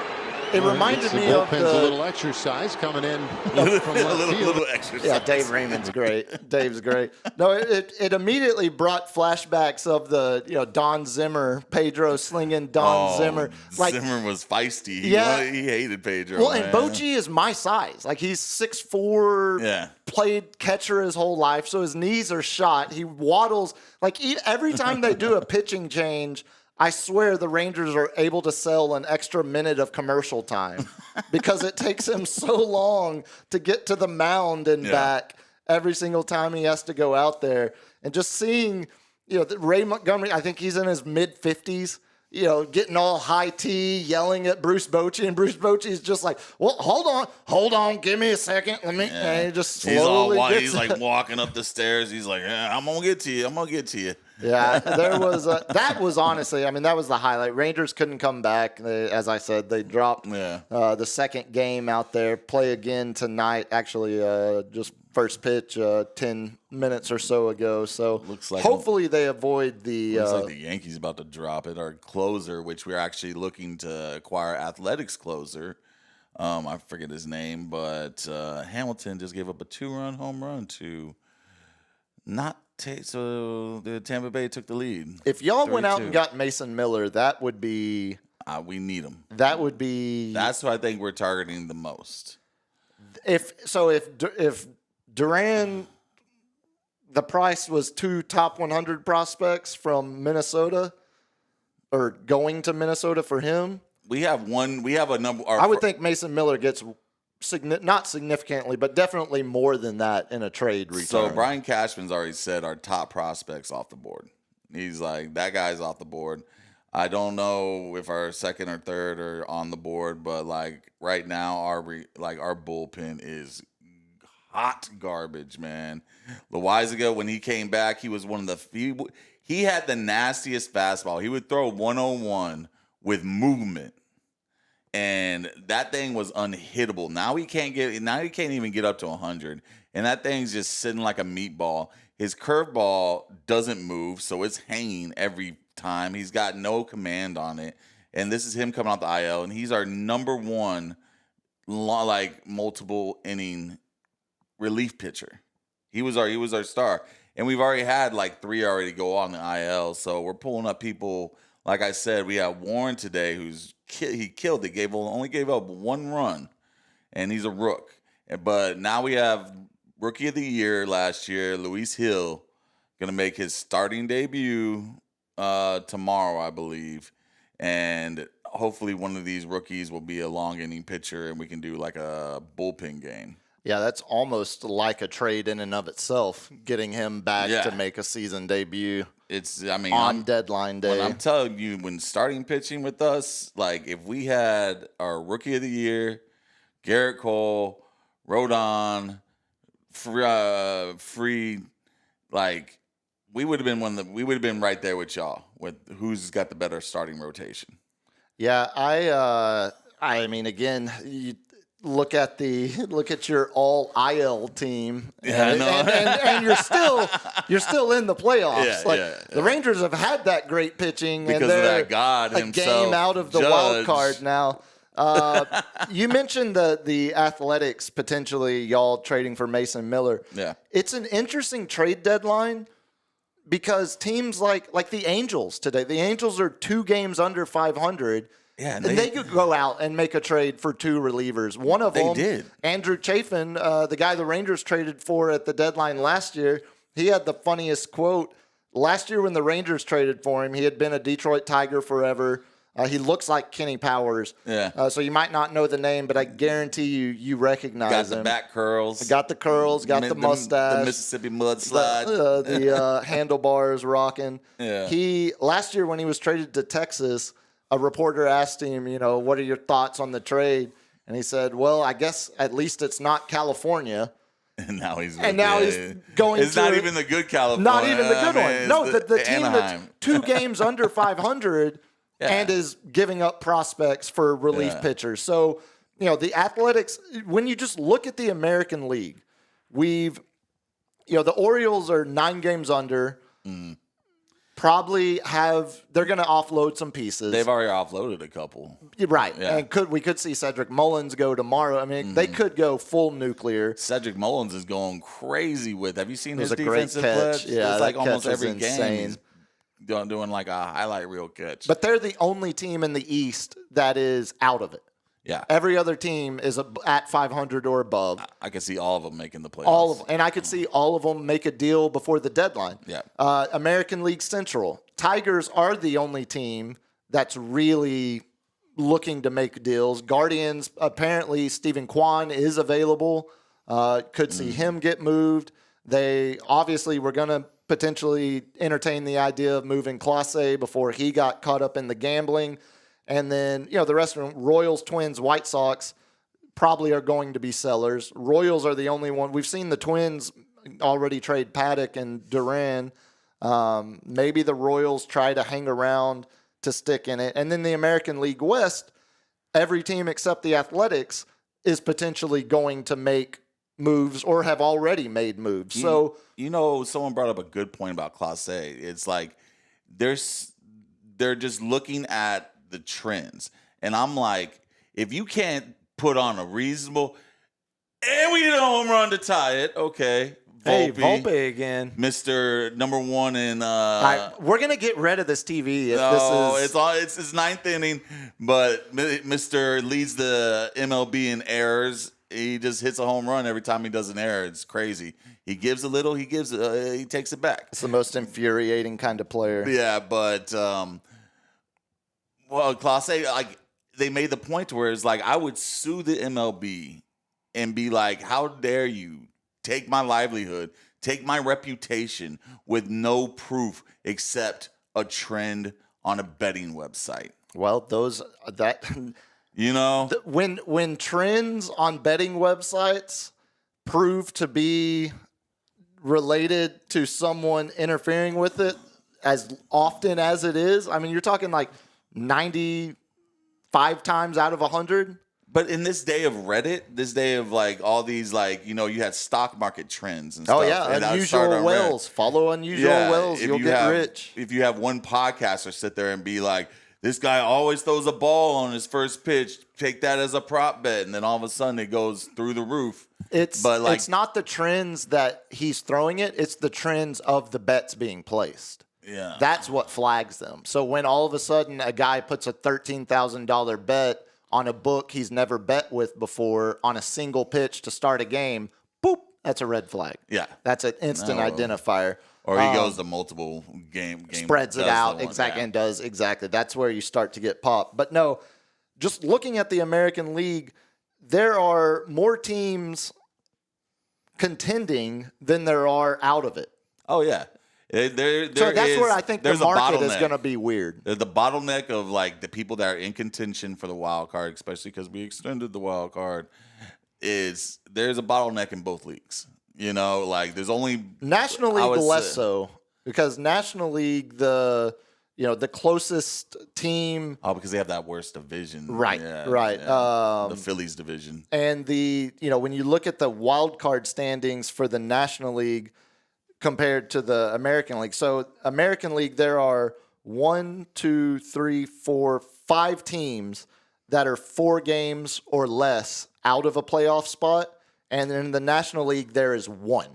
it reminded me the of bullpen's a little exercise coming in from left field. little exercise. Yeah, Dave Raymond's great. Dave's great. No, it immediately brought flashbacks of the, you know, Don Zimmer, Pedro slinging Don Zimmer. Like, Zimmer was feisty. Yeah. He hated Pedro. well, man. and Bochy is my size. Like, he's 6'4", Yeah. played catcher his whole life, so his knees are shot. He waddles. Like, every time they do a pitching change, I swear the Rangers are able to sell an extra minute of commercial time because it takes him so long to get to the mound and back every single time he has to go out there. And just seeing, you know, Ray Montgomery, I think he's in his mid-50s, you know, getting all high tea, yelling at Bruce Bochy, and Bruce Bochy is just like, well, hold on, give me a second. And he just slowly he's like walking up the stairs. He's like, I'm going to get to you. Yeah, there was that was honestly, I mean, that was the highlight. Rangers couldn't come back. As I said, they dropped the second game out there. Play again tonight, actually, just first pitch 10 minutes or so ago. So Looks like hopefully they avoid the... Looks like the Yankees about to drop it. Our closer, which we're actually looking to acquire, Athletics closer. I forget his name, but Hamilton just gave up a 2-run home run to so the Tampa Bay took the lead. If y'all went out 3-2. and got Mason Miller, that would be... we need him. That would be... That's what I think we're targeting the most. If Duran, the price was 2 top 100 prospects from Minnesota, or going to Minnesota for him, We have a number. I would think Mason Miller gets not significantly, but definitely more than that in a trade return. So Brian Cashman's already said our top prospects off the board. He's like, that guy's off the board. I don't know if our second or third are on the board, but like right now, our bullpen is hot garbage, man. Loaizaga, when he came back, he was one of the he had the nastiest fastball. He would throw 101 with movement. And that thing was unhittable. Now he can't even get up to 100. And that thing's just sitting like a meatball. His curveball doesn't move, so it's hanging every time. He's got no command on it. And this is him coming out the IL, and he's our number one multiple inning relief pitcher. He was our star. And we've already had 3 already go on the IL. So we're pulling up people. Like I said, we have Warren today he killed it. Only gave up 1 run, and he's a rook. But now we have Rookie of the Year last year, Luis Hill, going to make his starting debut tomorrow, I believe. And hopefully one of these rookies will be a long inning pitcher, and we can do like a bullpen game. Yeah, that's almost like a trade in and of itself, getting him back to make a season debut. On deadline day. When I'm telling you, when starting pitching with us, if we had our Rookie of the Year, Garrett Cole, Rodon, Freed, we would have been we would have been right there with y'all with who's got the better starting rotation. Yeah, I mean, again, you look at your all IL team, and you're still in the playoffs. The Rangers have had that great pitching because and they're of that God a himself, game out of the Judge. wild card now. You mentioned the Athletics potentially y'all trading for Mason Miller. Yeah, it's an interesting trade deadline because teams like the Angels today. The Angels are 2 games under 500. Yeah, and they could go out and make a trade for 2 relievers. One of them, did. Andrew Chafin, the guy the Rangers traded for at the deadline last year, he had the funniest quote. Last year when the Rangers traded for him, he had been a Detroit Tiger forever. He looks like Kenny Powers. Yeah. So you might not know the name, but I guarantee you recognize him. Got the back curls. Got the curls, got the mustache. The Mississippi mudslide. The handlebars rocking. Yeah. Last year when he was traded to Texas, a reporter asked him, what are your thoughts on the trade? And he said, well, I guess at least it's not California. And now he's going It's not even the good California. Not even the good one. No, the team Anaheim. that's 2 games under 500 and is giving up prospects for relief pitchers. So, the Athletics, when you just look at the American League, we've the Orioles are 9 games under. Probably they're going to offload some pieces. They've already offloaded a couple. Right. Yeah. And we could see Cedric Mullins go tomorrow. I mean, they could go full nuclear. Cedric Mullins is going crazy with. Have you seen his a great defensive catch. pledge? Yeah, it's that like almost catch was every game insane. he's doing like a highlight reel catch. But they're the only team in the East that is out of it. Yeah. Every other team is at 500 or above. I can see all of them making the playoffs. All of them. And I could see all of them make a deal before the deadline. Yeah. American League Central. Tigers are the only team that's really looking to make deals. Guardians, apparently Stephen Kwan is available. Could see him get moved. They obviously were going to potentially entertain the idea of moving Clase before he got caught up in the gambling. And then, the rest of them, Royals, Twins, White Sox, probably are going to be sellers. Royals are the only one. We've seen the Twins already trade Paddock and Duran. Maybe the Royals try to hang around to stick in it. And then the American League West, every team except the Athletics is potentially going to make moves or have already made moves. So, someone brought up a good point about Clase. It's like they're just looking at the trends. And I'm like, if you can't put on a reasonable, and we did a home run to tie it, okay. Volpe again. Mr. Number 1 in we're gonna get rid of this TV if this is it's his 9th inning, but Mr. leads the MLB in errors. He just hits a home run every time he does an error. It's crazy. He gives a little, he takes it back. It's the most infuriating kind of player. Yeah, but Clase, like, they made the point where it's like, I would sue the MLB and be like, how dare you take my livelihood, take my reputation with no proof except a trend on a betting website. Well, when trends on betting websites prove to be related to someone interfering with it as often as it is, I mean, you're talking like 95 times out of 100. But in this day of Reddit, this day of like all these you had stock market trends and stuff. Oh yeah, unusual whales. Follow unusual whales, you'll get rich. If you have one podcaster sit there and be like, this guy always throws a ball on his first pitch, take that as a prop bet, and then all of a sudden it goes through the roof. It's not the trends that he's throwing it, it's the trends of the bets being placed. Yeah. That's what flags them. So when all of a sudden a guy puts a $13,000 bet on a book he's never bet with before on a single pitch to start a game, boop, that's a red flag. Yeah. That's an instant identifier. Or he goes to multiple game spreads it out, exactly, and does exactly. That's where you start to get popped. But no, just looking at the American League, there are more teams contending than there are out of it. Oh, yeah. So that's where I think the market is going to be weird. There's the bottleneck of like the people that are in contention for the wild card, especially because we extended the wild card. There's a bottleneck in both leagues. There's only National League less so, because National League the closest team. Oh, because they have that worst division. Right, yeah, right. Yeah. The Phillies division. And when you look at the wild card standings for the National League compared to the American League. So American League, there are 5 teams that are 4 games or less out of a playoff spot. And in the National League, there is 1.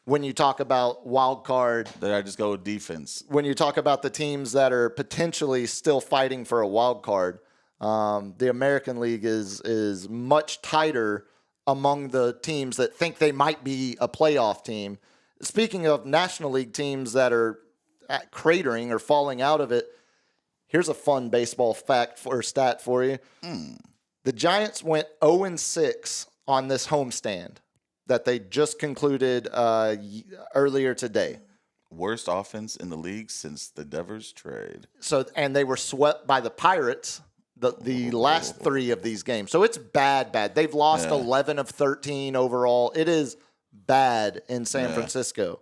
When you talk about wild card, then I just go with defense. When you talk about the teams that are potentially still fighting for a wild card, the American League is much tighter among the teams that think they might be a playoff team. Speaking of National League teams that are cratering or falling out of it, here's a fun baseball stat for you. The Giants went 0-6 on this homestand that they just concluded earlier today. Worst offense in the league since the Devers trade. And they were swept by the Pirates the last 3 of these games. So it's bad. They've lost 11 of 13 overall. It is bad in San Francisco.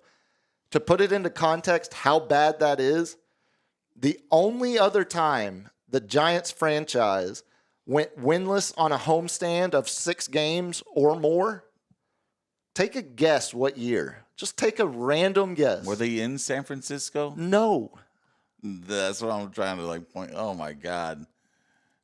To put it into context how bad that is, the only other time the Giants franchise went winless on a homestand of 6 games or more, Take a guess what year. Just take a random guess. Were they in San Francisco? No. That's what I'm trying to like point. Oh my God.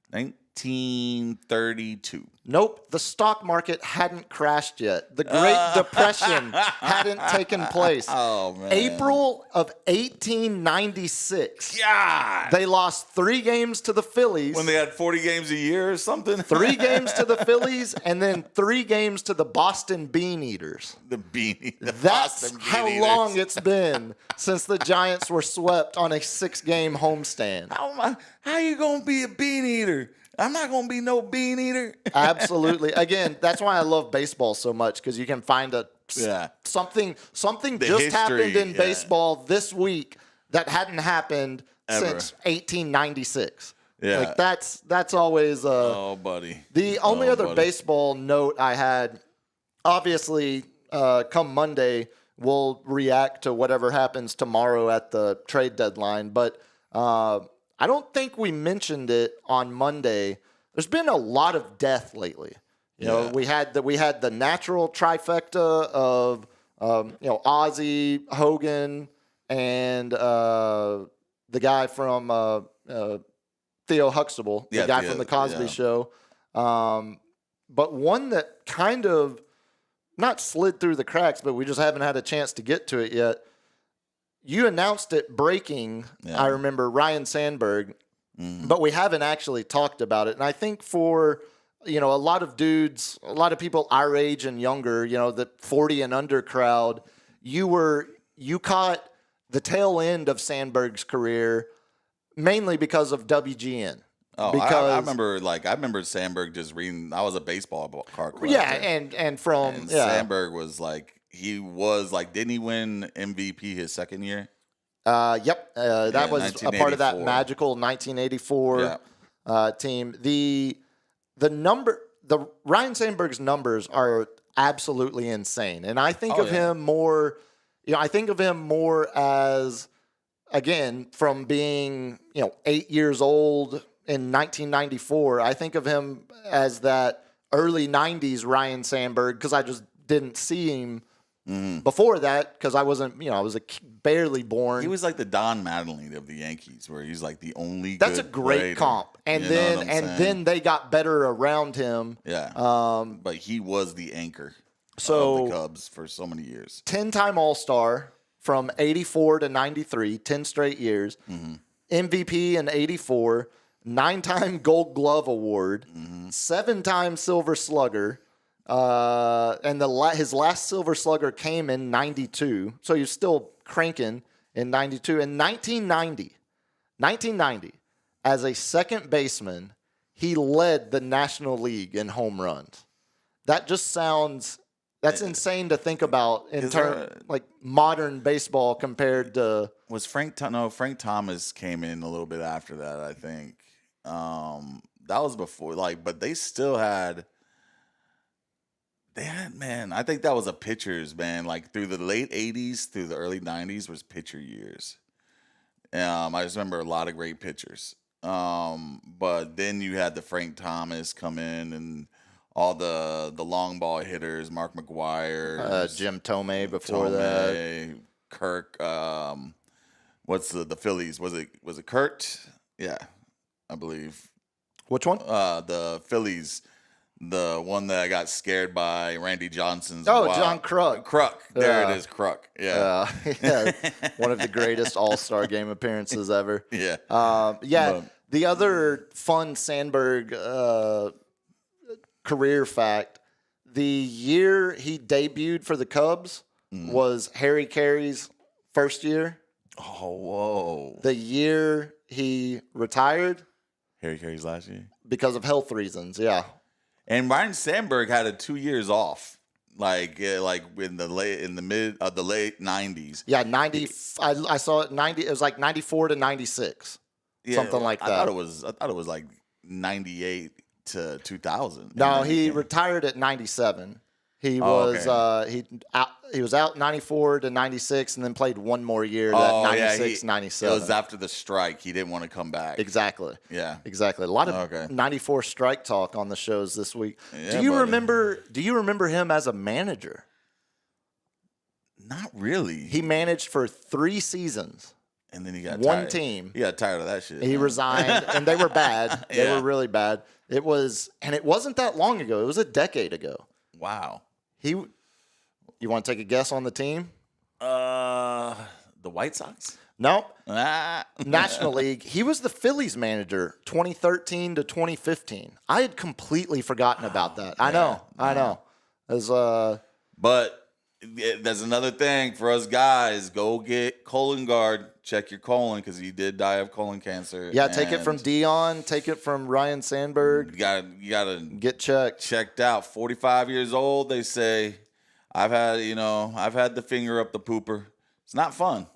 1932. Nope. The stock market hadn't crashed yet. The Great Depression hadn't taken place. Oh, man. April of 1896. God. They lost 3 games to the Phillies. When they had 40 games a year or something? 3 games to the Phillies and then 3 games to the Boston Bean Eaters. The That's Boston how Bean long Eaters. it's been since the Giants were swept on a 6-game homestand. How you going to be a bean eater? I'm not going to be no bean eater. Absolutely. Again, that's why I love baseball so much, because you can find something The just history, happened in yeah. baseball this week that hadn't happened Ever. since 1896. Yeah. Like that's always Oh, buddy. the only other baseball note I had. Obviously, come Monday, we'll react to whatever happens tomorrow at the trade deadline. But I don't think we mentioned it on Monday. There's been a lot of death lately. You know, we had the natural trifecta of Ozzy, Hogan, and the guy from Theo Huxtable, the guy from the Cosby Show. But one that kind of not slid through the cracks, but we just haven't had a chance to get to it yet. You announced it breaking, I remember, Ryan Sandberg, but we haven't actually talked about it. And I think for, a lot of dudes, a lot of people our age and younger, the 40 and under crowd, you caught the tail end of Sandberg's career mainly because of WGN. Oh, because I remember Sandberg just reading. I was a baseball card collector. Yeah, and Sandberg was like, didn't he win MVP his second year? Yep. That was a part of that 1984. magical 1984 team. The Ryan Sandberg's numbers are absolutely insane, and I think of him more. I think of him more as, again, from being 8 years old in 1994. I think of him as that early 90s Ryan Sandberg, because I just didn't see him before that, because I wasn't, I was barely born. He was like the Don Mattingly of the Yankees, where he's like the only. That's a good great player. comp, and then they got better around him. Yeah, but he was the anchor of the Cubs for so many years. 10-time All-Star from 84 to 93, 10 straight years. MVP in 84, 9-time Gold Glove Award, 7-time Silver Slugger. And his last Silver Slugger came in 92, so you're still cranking in 92. In 1990, as a second baseman, he led the National League in home runs. That just sounds, that's insane to think about in terms like modern baseball compared to. Was Frank Thomas came in a little bit after that, I think. That was before, but they still had. Man, I think that was a pitcher's, man. Like through the late 80s, through the early 90s was pitcher years. I just remember a lot of great pitchers. But then you had the Frank Thomas come in and all the long ball hitters, Mark McGuire, Jim Tomei before that. Kirk. What's the Phillies? Was it Kurt? Yeah, I believe. Which one? The Phillies. The one that I got scared by Randy Johnson's. John Kruk. Kruk. There it is, Kruk. Yeah. One of the greatest All-Star game appearances ever. Yeah. The other fun Sandberg career fact, the year he debuted for the Cubs was Harry Carey's first year. Oh, whoa. The year he retired. Harry Carey's last year? Because of health reasons, yeah. And Ryan Sandberg had 2 years off, like in the late 90s. Yeah, 90. I saw it 90. It was like 94 to 96, something like that. I thought it was like 98 to 2000. No, he retired at 97. He was he was out 94 to 96 and then played one more year, that 96, 97. It was after the strike. He didn't want to come back. Exactly. Yeah. Exactly. A lot of 94 strike talk on the shows this week. Yeah, do you remember him as a manager? Not really. He managed for 3 seasons. And then he got one tired. team. He got tired of that shit. He resigned, and they were bad. They Yeah. were really bad. It wasn't that long ago. It was a decade ago. Wow. You want to take a guess on the team? The White Sox? Nope. Ah. National League. He was the Phillies manager 2013 to 2015. I had completely forgotten about that. I know. But there's another thing for us guys. Go get colon guard. Check your colon because he did die of colon cancer. Yeah, take it from Dion. Take it from Ryan Sandberg. You gotta Get checked out. 45 years old. They say, I've had the finger up the pooper. It's not fun.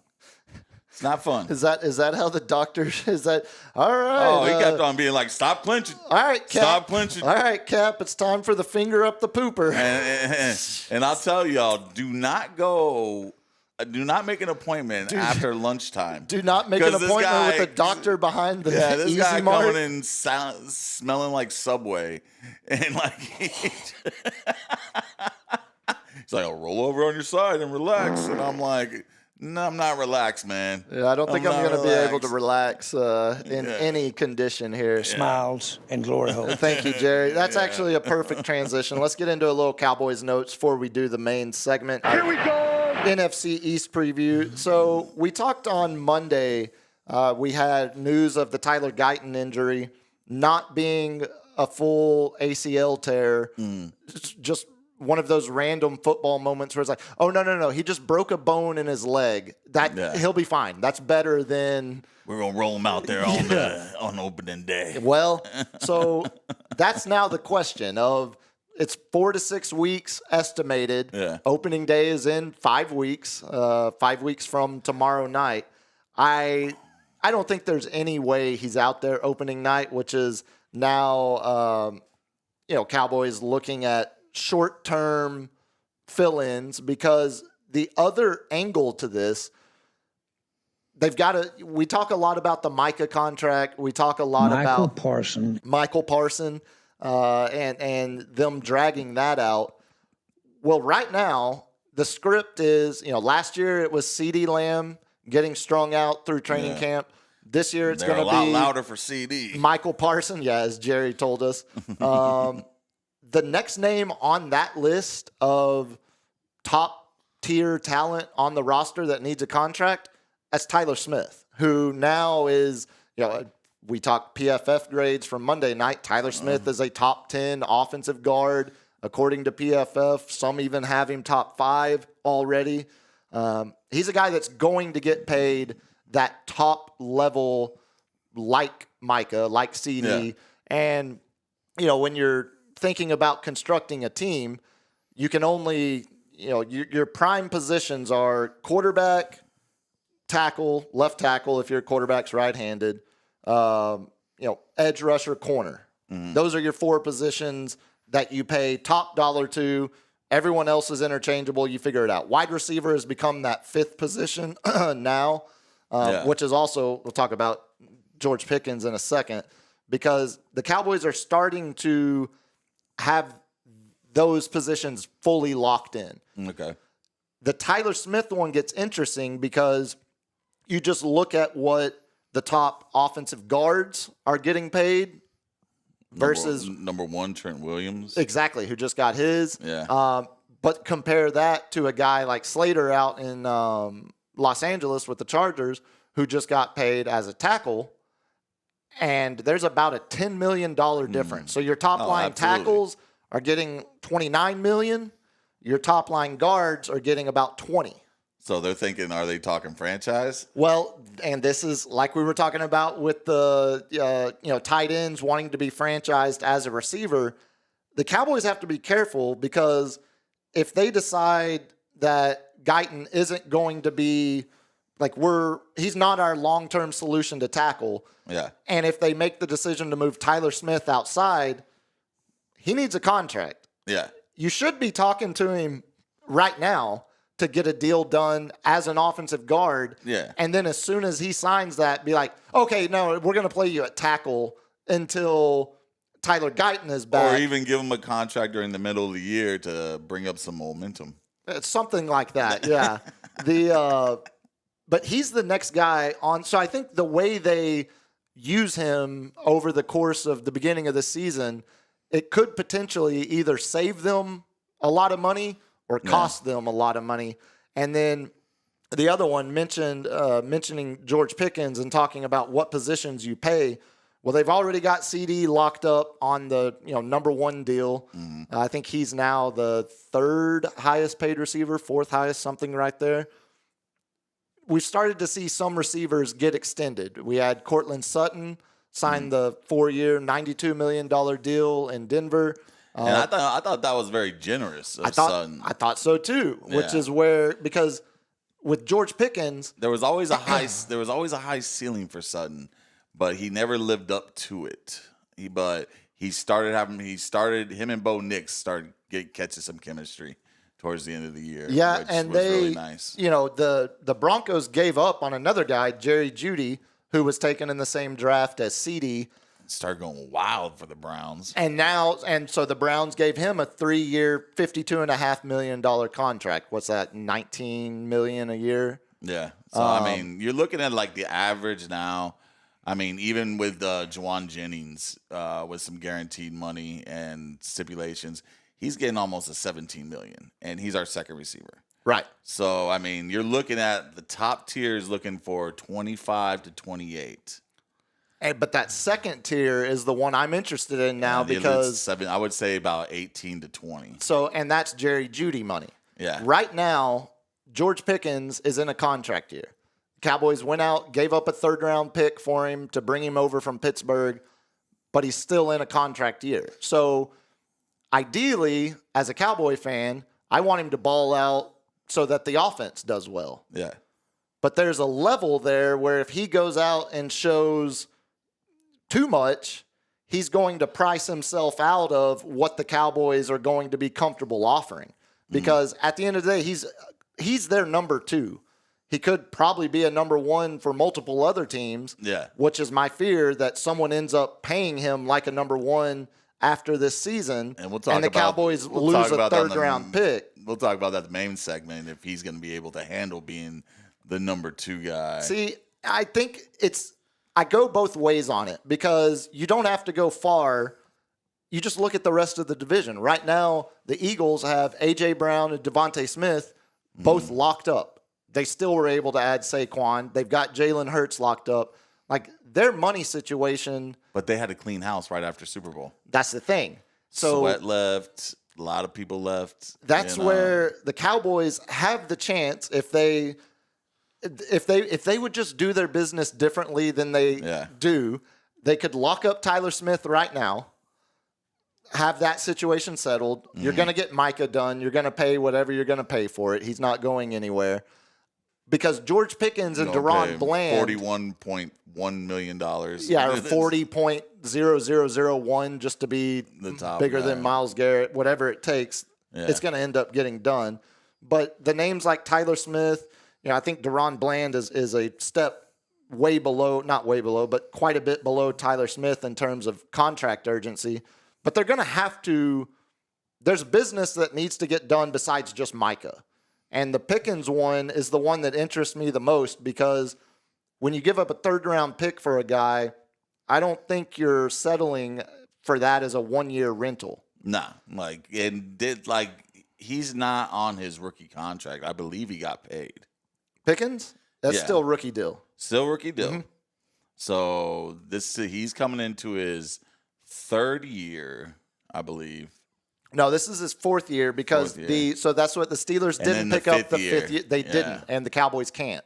It's not fun. Is that how the doctors? Is that all right? Oh, he kept on being like, "Stop clenching." All right, Cap. Stop clenching. All right, Cap. It's time for the finger up the pooper. And I'll tell y'all, do not make an appointment after lunchtime. Do not make an appointment with the doctor behind the this Easy guy Mart. coming in smelling like Subway, and like he's like, "I'll roll over on your side and relax," and I'm like, "No, I'm not relaxed, man." Yeah, I don't think I'm not going to be able to relaxed. relax in any condition here. Smiles and glory hole. Thank you, Jerry. That's actually a perfect transition. Let's get into a little Cowboys notes before we do the main segment. Here we go. NFC East Preview. So we talked on Monday. We had news of the Tyler Guyton injury not being a full ACL tear. Just one of those random football moments where it's like, oh, no. He just broke a bone in his leg. He'll be fine. That's better than... We're going to roll him out there on opening day. Well, so that's now the question of it's 4 to 6 weeks estimated. Yeah. Opening day is in 5 weeks, 5 weeks from tomorrow night. I don't think there's any way he's out there opening night, which is now, Cowboys looking at short-term fill-ins, because the other angle to this, we talk a lot about the Micah contract. We talk a lot about Michael Parson and them dragging that out. Well, right now, the script is, last year it was CeeDee Lamb getting strung out through training camp. This year it's going to be a lot louder for CD. Michael Parson, as Jerry told us. The next name on that list of top-tier talent on the roster that needs a contract, that's Tyler Smith, who now is, we talked PFF grades from Monday night. Tyler Smith is a top 10 offensive guard, according to PFF. Some even have him top 5 already. He's a guy that's going to get paid that top level like Micah, like CD. Yeah. And, when you're thinking about constructing a team, you can only, your prime positions are quarterback, tackle, left tackle if your quarterback's right-handed, edge rusher, corner. Mm-hmm. Those are your 4 positions that you pay top dollar to. Everyone else is interchangeable. You figure it out. Wide receiver has become that 5th position now, which is also, we'll talk about George Pickens in a second, because the Cowboys are starting to have those positions fully locked in. Okay. The Tyler Smith one gets interesting because you just look at what the top offensive guards are getting paid versus number 1, Trent Williams. Exactly, who just got his. Yeah. But compare that to a guy like Slater out in Los Angeles with the Chargers, who just got paid as a tackle, and there's about a $10 million difference. So your top line tackles are getting $29 million. Your top line guards are getting about 20. So they're thinking, are they talking franchise? Well, and this is like we were talking about with the tight ends wanting to be franchised as a receiver. The Cowboys have to be careful, because if they decide that Guyton isn't going to be he's not our long-term solution to tackle. Yeah. And if they make the decision to move Tyler Smith outside, he needs a contract. Yeah. You should be talking to him right now to get a deal done as an offensive guard. Yeah. And then as soon as he signs that, be like, okay, no, we're going to play you at tackle until Tyler Guyton is back. Or even give him a contract during the middle of the year to bring up some momentum. It's something like that, yeah. But he's the next guy on. So I think the way they use him over the course of the beginning of the season, it could potentially either save them a lot of money or cost them a lot of money. And then the other one mentioning George Pickens and talking about what positions you pay. Well, they've already got CD locked up on the number one deal. I think he's now the third highest paid receiver, fourth highest, something right there. We've started to see some receivers get extended. We had Cortland Sutton sign the 4-year, $92 million deal in Denver. And I thought that was very generous of Sutton. I thought so too, which is where, because with George Pickens, there was always a high ceiling for Sutton, but he never lived up to it. Him and Bo Nix started catching some chemistry towards the end of the year. Yeah, which and was they, really nice. The Broncos gave up on another guy, Jerry Jeudy, who was taken in the same draft as CD. Started going wild for the Browns. And so the Browns gave him a 3-year, $52.5 million contract. What's that, $19 million a year? Yeah. So, you're looking at like the average now. Even with Juwan Jennings with some guaranteed money and stipulations, he's getting almost a $17 million, and he's our second receiver. Right. So, you're looking at the top tiers looking for 25 to 28. But that second tier is the one I'm interested in now because I would say about 18 to 20. So, and that's Jerry Jeudy money. Yeah. Right now, George Pickens is in a contract year. Cowboys went out, gave up a 3rd-round pick for him to bring him over from Pittsburgh, but he's still in a contract year. So, ideally, as a Cowboy fan, I want him to ball out so that the offense does well. Yeah. But there's a level there where if he goes out and shows too much, he's going to price himself out of what the Cowboys are going to be comfortable offering. Because at the end of the day, he's their number 2. He could probably be a number 1 for multiple other teams, which is my fear, that someone ends up paying him like a number 1 after this season, and the Cowboys lose a 3rd-round pick. We'll talk about that in the main segment, if he's going to be able to handle being the number 2 guy. See, I think I go both ways on it, because you don't have to go far. You just look at the rest of the division. Right now, the Eagles have A.J. Brown and Devontae Smith both locked up. They still were able to add Saquon. They've got Jalen Hurts locked up. Like, their money situation. But they had a clean house right after Super Bowl. That's the thing. So Sweat left. A lot of people left. That's where the Cowboys have the chance, if they would just do their business differently than they do, they could lock up Tyler Smith right now, have that situation settled. You're going to get Micah done. You're going to pay whatever you're going to pay for it. He's not going anywhere. Because George Pickens and Deron Bland, $41.1 million. Yeah, or 40.0001 just to be the top bigger than Myles Garrett, whatever it takes. It's going to end up getting done. But the names like Tyler Smith, I think Deron Bland is a step way below, not way below, but quite a bit below Tyler Smith in terms of contract urgency. But they're going to have to, there's business that needs to get done besides just Micah. And the Pickens one is the one that interests me the most, because when you give up a 3rd-round pick for a guy, I don't think you're settling for that as a 1-year rental. Nah, he's not on his rookie contract. I believe he got paid. Pickens? That's still a rookie deal. Still rookie deal. Mm-hmm. So he's coming into his 3rd year, I believe. No, this is his 4th year, because so that's what the Steelers didn't pick up the 5th year. They didn't, and the Cowboys can't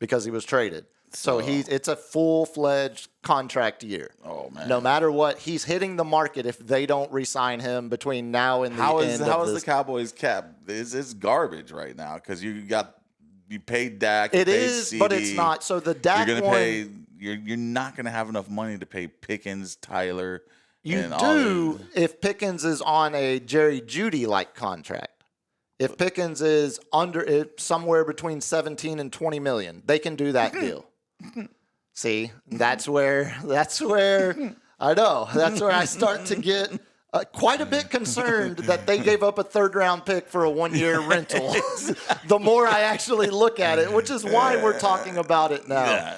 because he was traded. So it's a full-fledged contract year. Oh man! No matter what, he's hitting the market if they don't re-sign him between now and the end. How is the Cowboys cap? It's garbage right now, because you paid Dak. It is, CD. But it's not. So the Dak you're not going to have enough money to pay Pickens, Tyler. You do if Pickens is on a Jerry Jeudy-like contract. If Pickens is somewhere between 17 and 20 million, they can do that deal. See, that's where I know. That's where I start to get quite a bit concerned that they gave up a third-round pick for a one-year rental. The more I actually look at it, which is why we're talking about it now.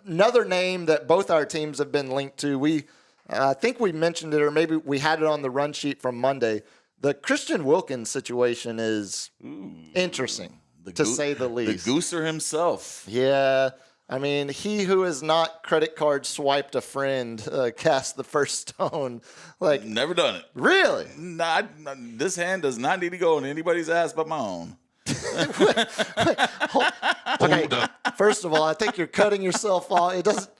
Another name that both our teams have been linked to, I think we mentioned it, or maybe we had it on the run sheet from Monday. The Christian Wilkins situation is interesting, to say the least. The Gooser himself. Yeah. I mean, he who has not credit card swiped a friend cast the first stone. Like, never done it. Really? This hand does not need to go in anybody's ass but my own. Okay. First of all, I think you're cutting yourself off. It doesn't.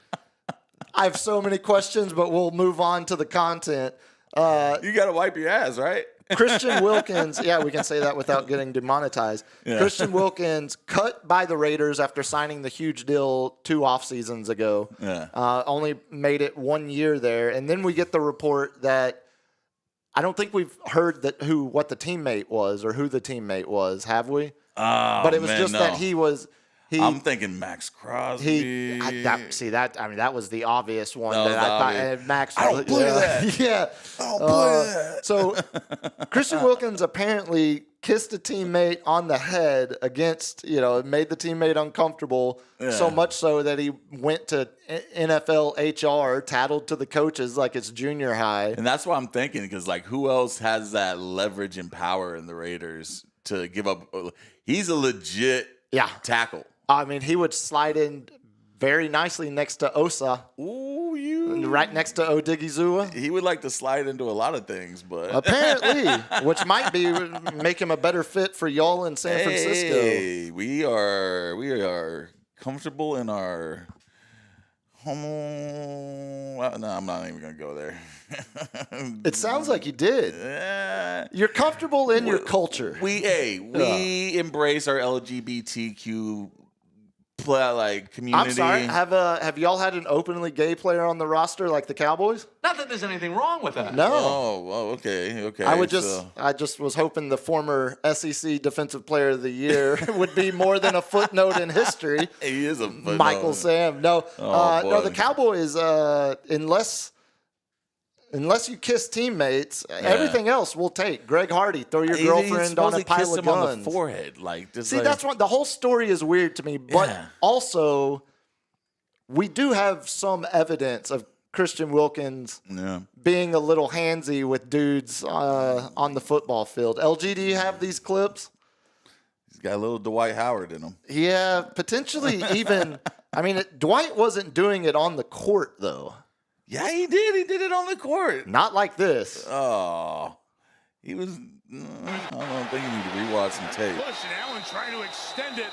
I have so many questions, but we'll move on to the content. You got to wipe your ass, right? Christian Wilkins, yeah, we can say that without getting demonetized. Yeah. Christian Wilkins cut by the Raiders after signing the huge deal 2 off seasons ago. Yeah. Only made it 1 year there. And then we get the report that I don't think we've heard what the teammate was or who the teammate was, have we? But it was just that he was... I'm thinking Max Crosby. That was the obvious one. I thought Max. I don't play that. Yeah. I don't play that. So Christian Wilkins apparently kissed a teammate on the head against, it made the teammate uncomfortable, so much so that he went to NFL HR, tattled to the coaches like it's junior high. And that's what I'm thinking, because, who else has that leverage and power in the Raiders to give up? He's a legit tackle. I mean, he would slide in very nicely next to Osa. Ooh, right next to Odigizua. He would like to slide into a lot of things, but apparently, which might make him a better fit for y'all in San Francisco. Hey, we are comfortable in our home. No, I'm not even gonna go there. It sounds like you did. You're comfortable in your culture. We embrace our LGBTQ community. I'm sorry. Have y'all had an openly gay player on the roster like the Cowboys? Not that there's anything wrong with that. No. Oh, okay. I just was hoping the former SEC Defensive Player of the Year would be more than a footnote in history. He is a footnote. Michael Sam. No, the Cowboys, unless you kiss teammates, everything else we'll take. Greg Hardy, throw your girlfriend on a pile of guns. On the forehead, that's what the whole story is weird to me. But also, we do have some evidence of Christian Wilkins being a little handsy with dudes on the football field. LG, do you have these clips? He's got a little Dwight Howard in him. Yeah, potentially even. I mean, Dwight wasn't doing it on the court though. Yeah, he did. He did it on the court. Not like this. Oh. He was... I think you need to rewatch some tape. Push, and Allen trying to extend it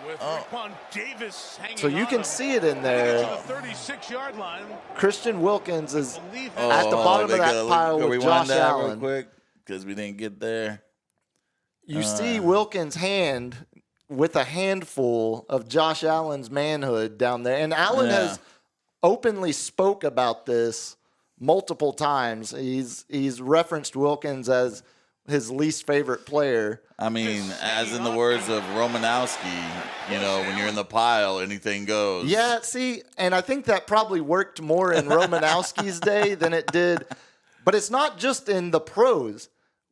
with Raekwon Davis hanging so you can see it in there. To the 36-yard line. Christian Wilkins is at the bottom of that pile with Josh Allen. Real quick, because we didn't get there. You see Wilkins' hand with a handful of Josh Allen's manhood down there. And Allen has openly spoke about this multiple times. He's referenced Wilkins as his least favorite player. I mean, as in the words of Romanowski, when you're in the pile, anything goes. Yeah, see, and I think that probably worked more in Romanowski's day than it did. But it's not just in the pros.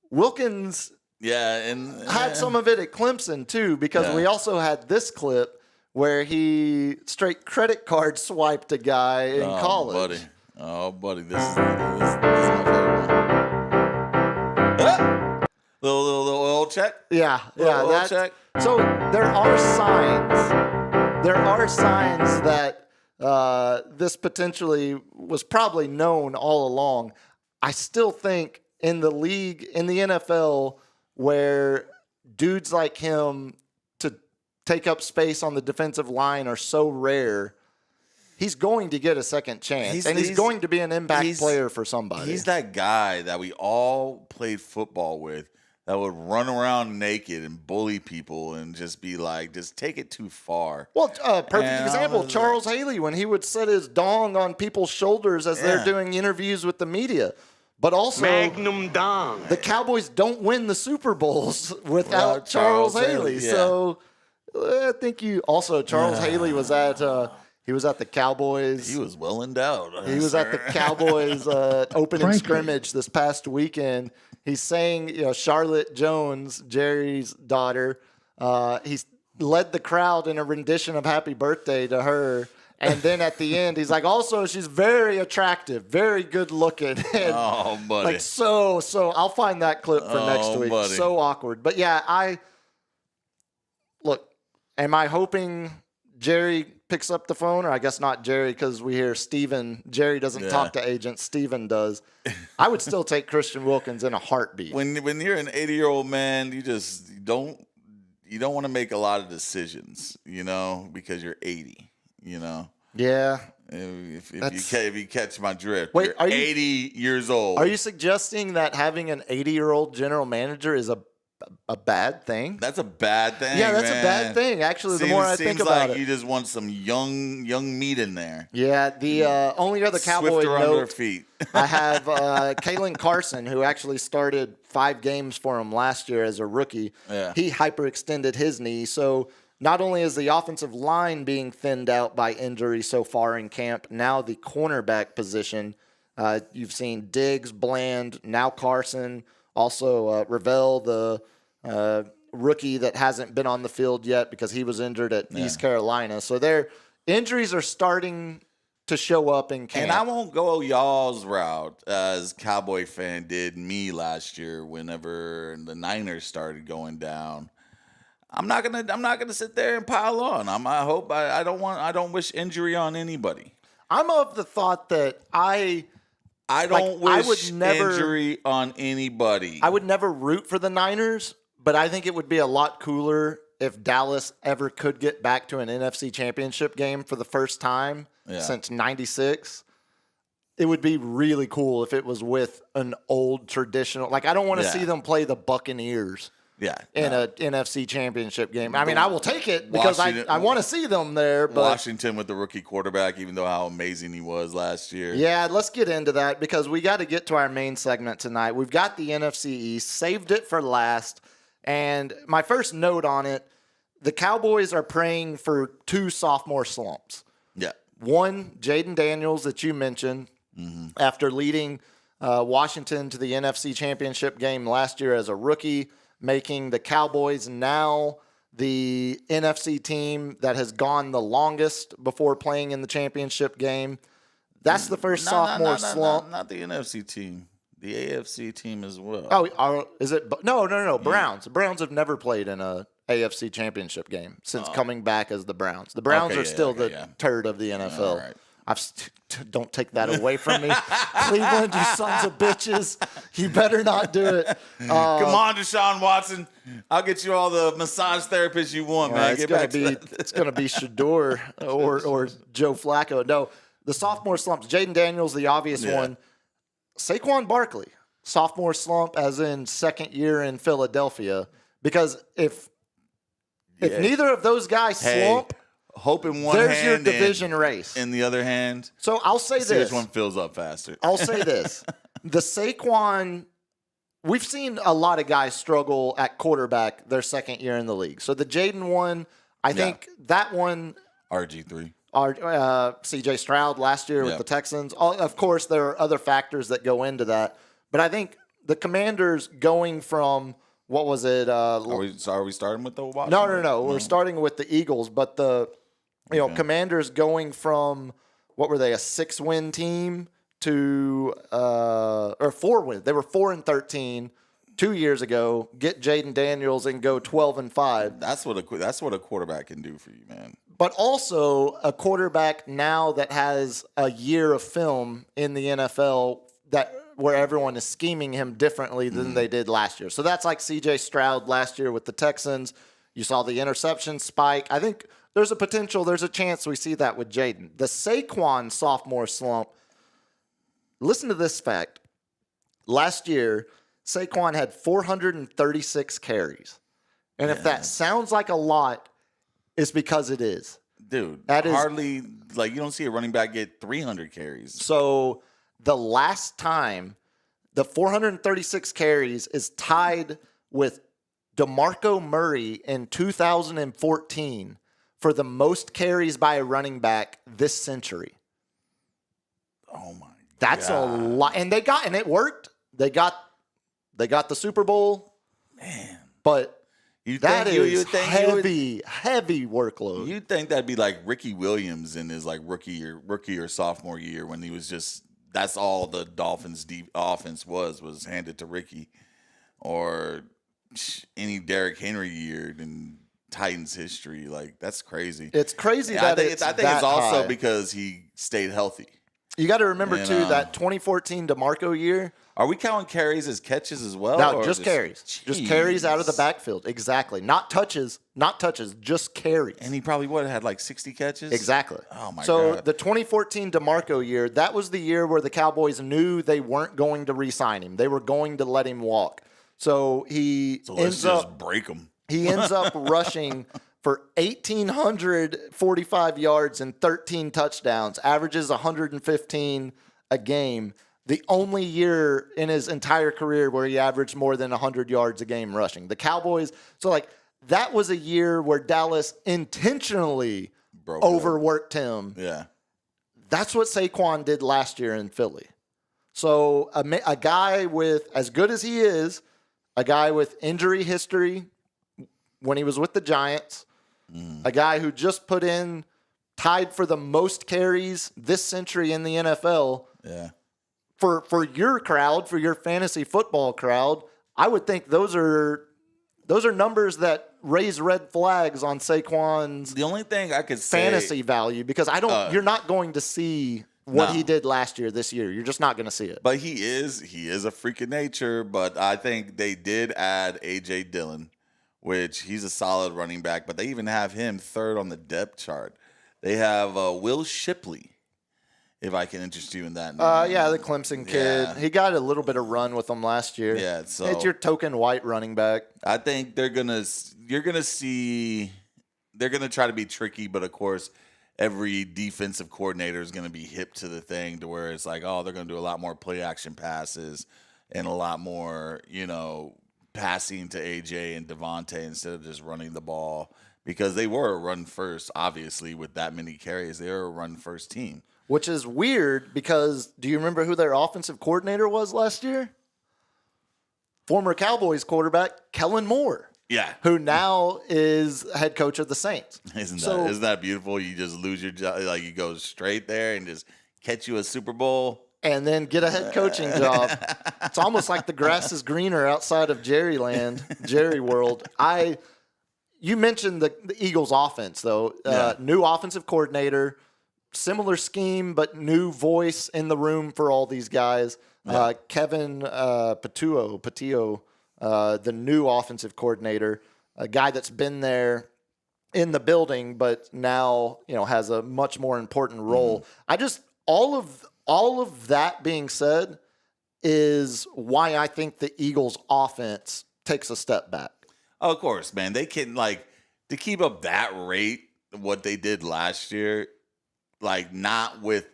Wilkins had some of it at Clemson, too, because we also had this clip where he straight credit card swiped a guy in college. Buddy, this is my favorite one. Little oil check. Yeah. Oil check. So there are signs that this potentially was probably known all along. I still think in the league, in the NFL, where dudes like him take up space on the defensive line are so rare, he's going to get a second chance. He's going to be an impact player for somebody. He's that guy that we all played football with that would run around naked and bully people and just be like, just take it too far. Well, perfect example, Charles Haley, when he would set his dong on people's shoulders as they're doing interviews with the media. But also, Magnum Dong. The Cowboys don't win the Super Bowls without Charles Haley. Yeah. So... I think Charles Haley was at, He was at the Cowboys. He was well endowed. He was at the Cowboys opening scrimmage this past weekend. He's saying, Charlotte Jones, Jerry's daughter, he's led the crowd in a rendition of Happy Birthday to her. And then at the end, he's like, also, she's very attractive, very good looking. And oh, buddy. Like, so I'll find that clip for next week. Buddy. So awkward. But yeah, look, am I hoping Jerry picks up the phone? Or I guess not Jerry, because we hear Steven. Jerry doesn't talk to agents. Steven does. I would still take Christian Wilkins in a heartbeat. When you're an 80-year-old man, you don't want to make a lot of decisions, because you're 80. Yeah. If you catch my drift, wait, you're 80 years old. Are you suggesting that having an 80-year-old general manager is a bad thing? That's a bad thing. Yeah, that's a bad thing. Actually, the more I think about it, you just want some young meat in there. Yeah, the only other Cowboy Swifter under note their feet. I have Kalen Carson, who actually started 5 games for him last year as a rookie. Yeah. He hyperextended his knee, so not only is the offensive line being thinned out by injury so far in camp, now the cornerback position, you've seen Diggs, Bland, now Carson, also Ravel, the rookie that hasn't been on the field yet because he was injured at East Carolina. So their injuries are starting to show up in camp. And I won't go y'all's route as Cowboy fan did me last year whenever the Niners started going down. I'm not gonna sit there and pile on. I don't wish injury on anybody. I'm of the thought that I wish injury on anybody. I would never root for the Niners, but I think it would be a lot cooler if Dallas ever could get back to an NFC Championship game for the first time since '96. It would be really cool if it was with an old traditional. Like, I don't want to see them play the Buccaneers. In an NFC Championship game. I mean, I will take it because I want to see them there. But Washington with the rookie quarterback, even though how amazing he was last year. Yeah, let's get into that because we got to get to our main segment tonight. We've got the NFC East, saved it for last. And my first note on it, the Cowboys are praying for 2 sophomore slumps. Yeah. One, Jayden Daniels that you mentioned after leading Washington to the NFC Championship game last year as a rookie, making the Cowboys now the NFC team that has gone the longest before playing in the championship game. That's the first sophomore slump. Not the NFC team. The AFC team as well. Oh, is it? No. Browns. The Browns have never played in a AFC championship game since coming back as the Browns. The Browns are still the turd of the NFL. All right. Don't take that away from me. Cleveland, you sons of bitches. You better not do it. Come on, Deshaun Watson. I'll get you all the massage therapists you want, man. It's going to be Shador or Joe Flacco. No, the sophomore slumps. Jayden Daniels, the obvious one. Saquon Barkley, sophomore slump as in second year in Philadelphia. Because if neither of those guys slump, hope in one there's hand, your division race. In the other hand, so I'll say see this: which one fills up faster. I'll say this: the Saquon, we've seen a lot of guys struggle at quarterback their second year in the league. So the Jayden one, I think that one, RG3, C.J. Stroud last year with the Texans. Of course, there are other factors that go into that, but I think the Commanders going from. What was it? Are we starting with the Washington? No. We're starting with the Eagles, but the Commanders going from what were they, a 6-win team to or 4-win. They were 4-13 2 years ago. Get Jayden Daniels and go 12-5. That's what a quarterback can do for you, man. But also a quarterback now that has a year of film in the NFL where everyone is scheming him differently than they did last year. So that's like C.J. Stroud last year with the Texans. You saw the interception spike. I think there's a chance we see that with Jayden. The Saquon sophomore slump, listen to this fact. Last year, Saquon had 436 carries. And if that sounds like a lot, it's because it is. Dude, that is hardly, you don't see a running back get 300 carries. So the last time the 436 carries is tied with DeMarco Murray in 2014 for the most carries by a running back this century. Oh my! That's God. a lot, and it worked. They got the Super Bowl, Man. but You that think is you think you would- heavy workload. You'd think that'd be like Ricky Williams in his like rookie or sophomore year when he was just that's all the Dolphins' deep offense was handed to Ricky, or any Derrick Henry year in Titans history. Like that's crazy. It's crazy I that think it's it's also high. because he stayed healthy. You got to remember too that 2014 DeMarco year. Are we counting carries as catches as well? No, or just carries. Just carries out of the backfield. Exactly. Not touches, just carries. And he probably had like 60 catches? Exactly. Oh, my so God. the 2014 DeMarco year, that was the year where the Cowboys knew they weren't going to re-sign him. They were going to let him walk. So let's just break him. He ends up rushing for 1,845 yards and 13 touchdowns, averages 115 a game. The only year in his entire career where he averaged more than 100 yards a game rushing. The Cowboys, that was a year where Dallas intentionally overworked him. Yeah. That's what Saquon did last year in Philly. So a guy with, as good as he is, a guy with injury history when he was with the Giants, a guy who just tied for the most carries this century in the NFL. Yeah. For your crowd, for your fantasy football crowd, I would think those are numbers that raise red flags on Saquon's The only thing I could say fantasy value, because you're not going to see what he did last year this year. You're just not going to see it. But he is a freak of nature, but I think they did add A.J. Dillon, which he's a solid running back, but they even have him third on the depth chart. They have Will Shipley, if I can interest you in that. Yeah, the Clemson kid. Yeah. He got a little bit of run with them last year. Yeah, so it's your token white running back. I think they're gonna try to be tricky, but of course, every defensive coordinator is gonna be hip to the thing to where it's like, oh, they're gonna do a lot more play action passes and a lot more, passing to AJ and Devontae instead of just running the ball, because they were a run first, obviously, with that many carries. They were a run first team. Which is weird because do you remember who their offensive coordinator was last year? Former Cowboys quarterback Kellen Moore. Yeah. Who now is head coach of the Saints. Isn't that beautiful? You just lose your job. Like you go straight there and just catch you a Super Bowl. And then get a head coaching job. It's almost like the grass is greener outside of Jerry World. You mentioned the Eagles offense, though. New offensive coordinator, similar scheme, but new voice in the room for all these guys. Yeah. Kevin Patillo, the new offensive coordinator, a guy that's been there in the building, but now has a much more important role. All of that being said is why I think the Eagles offense takes a step back. Oh, of course, man. They can to keep up that rate, what they did last year, not with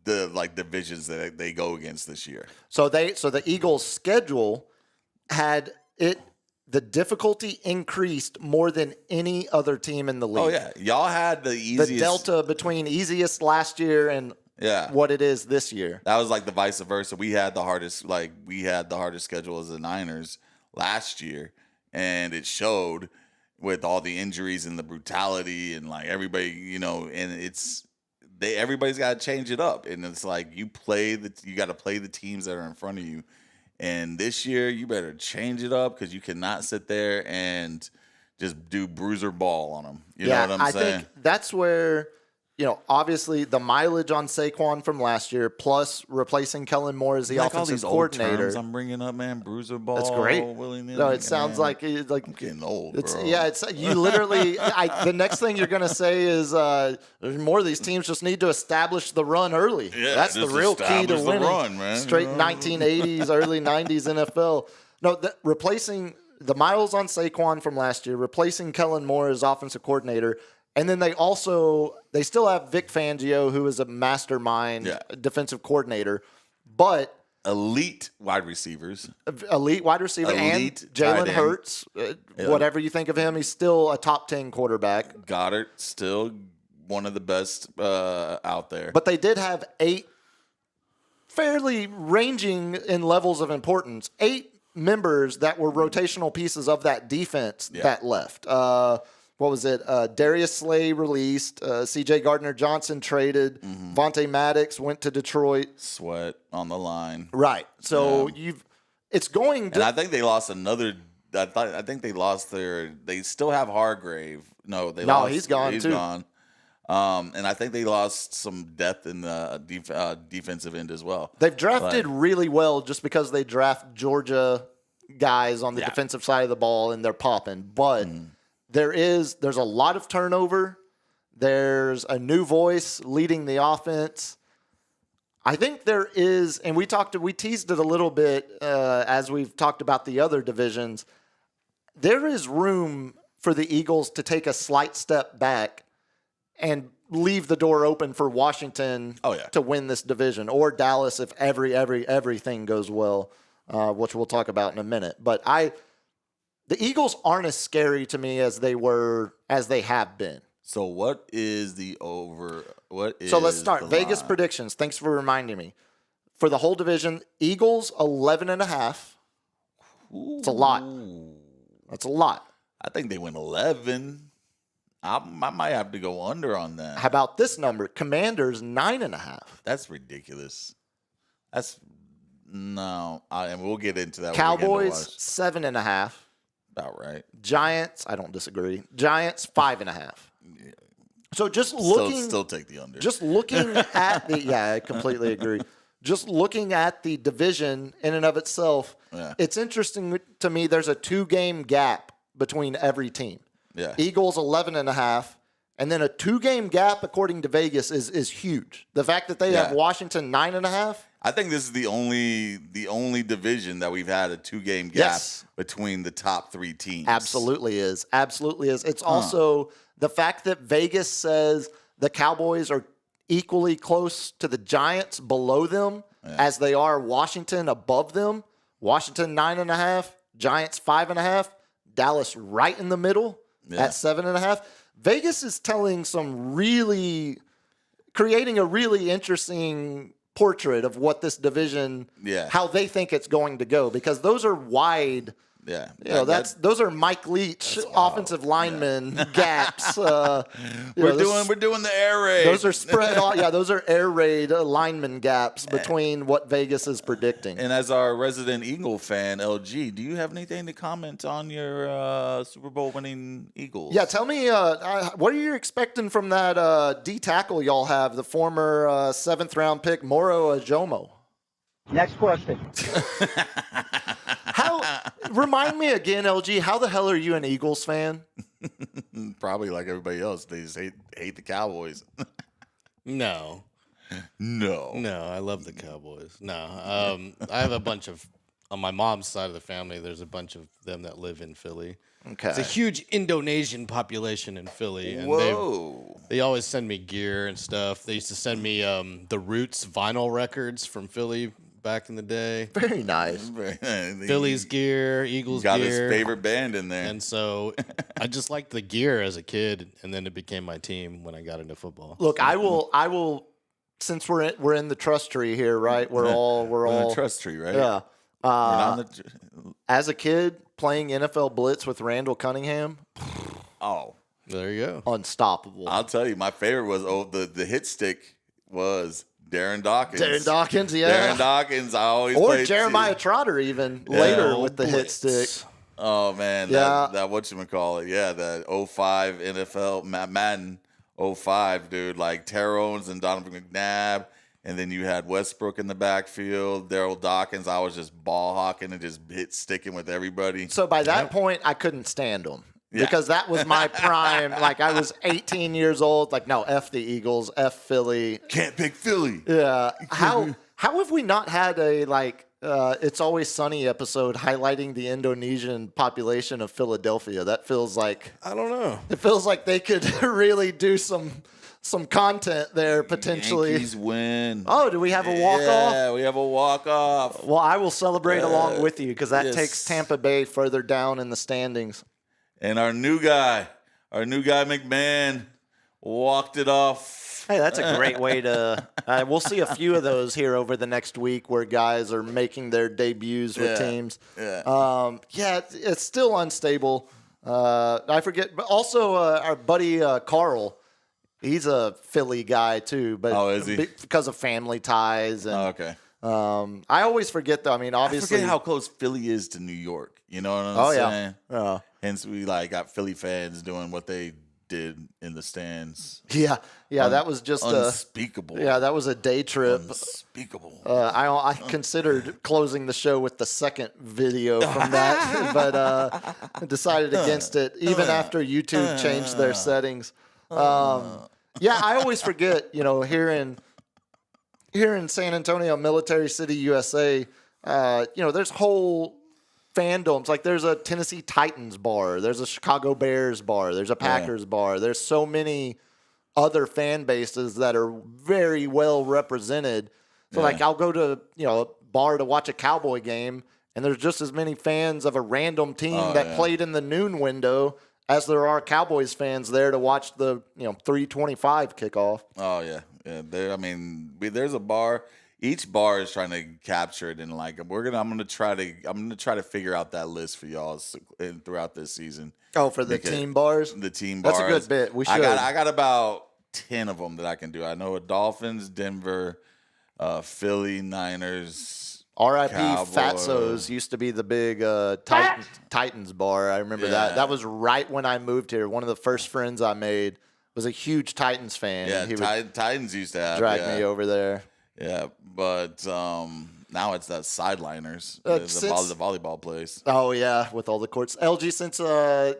the divisions that they go against this year. So the Eagles' schedule had the difficulty increased more than any other team in the league. Oh yeah, y'all had the easiest. The delta between easiest last year and what it is this year. That was the vice versa. We had the hardest schedule as the Niners last year, and it showed with all the injuries and the brutality and everybody, and everybody's got to change it up, and it's you got to play the teams that are in front of you, and this year you better change it up because you cannot sit there and just do bruiser ball on them. You know what I'm saying? I think that's where. Obviously the mileage on Saquon from last year, plus replacing Kellen Moore as the offensive coordinator. Old terms I'm bringing up, man. Bruiser ball. That's great. No, it sounds like I'm getting old. Bro. It's you literally. The next thing you're gonna say is more of these teams just need to establish the run early. Yeah, that's the real key to winning. Run, man. Straight 1980s, early 90s NFL. No, replacing the miles on Saquon from last year, replacing Kellen Moore as offensive coordinator. And then they still have Vic Fangio, who is a mastermind defensive coordinator. But elite wide receivers. Elite wide receiver Elite and tight Jalen end. Hurts. Whatever you think of him, he's still a top 10 quarterback. Goddard still one of the best out there. But they did have 8 fairly ranging in levels of importance. 8 members that were rotational pieces of that defense that left. What was it? Darius Slay released. C.J. Gardner-Johnson traded. Vontae Maddox went to Detroit. Sweat on the line. Right. So it's going to. And I think they lost another. I think they lost their. They still have Hargrave. No, he's gone He's too. gone. And I think they lost some depth in the defensive end as well. They've drafted really well just because they draft Georgia guys on the defensive side of the ball and they're popping. But there's a lot of turnover. There's a new voice leading the offense. I think there is, and we teased it a little bit as we've talked about the other divisions. There is room for the Eagles to take a slight step back and leave the door open for Washington to win this division, or Dallas if everything goes well, which we'll talk about in a minute. But the Eagles aren't as scary to me as they have been. So what is the over? So let's start. Vegas predictions. Thanks for reminding me. For the whole division, Eagles 11.5. It's a lot. That's a lot. I think they win 11. I might have to go under on that. How about this number? Commanders 9.5. That's ridiculous. And we'll get into that. Cowboys 7.5. About right. Giants, I don't disagree. Giants 5.5. So just looking, still take the under. Just looking at the, I completely agree. Just looking at the division in and of itself, it's interesting to me. There's a 2-game gap between every team. Yeah. Eagles 11.5, and then a 2-game gap according to Vegas is huge. The fact that they have Washington 9.5. I think this is the only division that we've had a 2-game gap between the top 3 teams. Absolutely is. It's also the fact that Vegas says the Cowboys are equally close to the Giants below them as they are Washington above them. Washington 9.5, Giants 5.5, Dallas right in the middle at 7.5. Vegas is creating a really interesting portrait of what this division, how they think it's going to go, because those are wide. Yeah, those are Mike Leach offensive lineman gaps. We're doing the air raid. Those are spread. Those are air raid lineman gaps between what Vegas is predicting. And as our resident Eagle fan, LG, do you have anything to comment on your Super Bowl winning Eagles? Yeah, tell me what are you expecting from that D tackle y'all have, the former 7th round pick Moro Ajomo? Next question. Remind me again, LG, how the hell are you an Eagles fan? Probably like everybody else. They just hate the Cowboys. No, I love the Cowboys. No, I have a bunch of, on my mom's side of the family, there's a bunch of them that live in Philly. Okay. It's a huge Indonesian population in Philly. And they always send me gear and stuff. They used to send me the Roots vinyl records from Philly back in the day. Very nice. Phillies gear, Eagles gear. Got his favorite band in there. And so I just liked the gear as a kid, and then it became my team when I got into football. Look, I will. Since we're in the trust tree here, right? We're all in the trust tree, right? Yeah. As a kid, playing NFL Blitz with Randall Cunningham. Oh, there you go. Unstoppable. I'll tell you, my favorite was the hit stick was Darren Dawkins. Darren Dawkins, yeah. Darren Dawkins, I always or played Jeremiah Trotter even later with the hit stick. Oh man, that whatchamacallit, that 05 NFL Madden 05, dude, like Terrell Owens and Donovan McNabb, and then you had Westbrook in the backfield, Daryl Dawkins. I was just ball hawking and just hit sticking with everybody. So by that point, I couldn't stand them. Because that was my prime. Like, I was 18 years old. Like, no, F the Eagles, F Philly. Can't pick Philly. Yeah. How have we not had a, It's Always Sunny episode highlighting the Indonesian population of Philadelphia? That feels like... I don't know. It feels like they could really do some some content there potentially. Yankees win. Oh, do we have a walk-off? Yeah, we have a walk-off. Well, I will celebrate along with you because that yes. takes Tampa Bay further down in the standings. And our new guy McMahon, walked it off. Hey, that's a great way to we'll see a few of those here over the next week where guys are making their debuts with teams. Yeah. It's still unstable. I forget, but also our buddy Carl, he's a Philly guy too, but is he? Because of family ties. And, Okay. I always forget though. I mean, obviously, I forget how close Philly is to New York. You know what I'm saying? Yeah. Hence, we got Philly fans doing what they did in the stands. Yeah. That was just unspeakable. that was a day trip. Unspeakable. I considered closing the show with the second video from that, but decided against it even after YouTube changed their settings. I always forget, here in San Antonio, Military City, USA, there's whole fandoms. Like there's a Tennessee Titans bar, there's a Chicago Bears bar, there's a Packers bar. There's so many other fan bases that are very well represented. So like I'll go to, a bar to watch a Cowboy game and there's just as many fans of a random team that played in the noon window as there are Cowboys fans there to watch the 3:25 kickoff. Oh yeah. There's a bar. Each bar is trying to capture it, and I'm gonna try to figure out that list for y'all throughout this season. Oh, for the team bars. The team bars. That's a good bit. We should. I got about 10 of them that I can do. I know Dolphins, Denver, Philly, Niners. R.I.P. Cowboys. Fatso's used to be the big Titans bar. I remember that. That was right when I moved here. One of the first friends I made was a huge Titans fan. Yeah, Titans used to have drag me over there. Yeah, but now it's that sideliners, the volleyball place. Oh, yeah, with all the courts. LG, since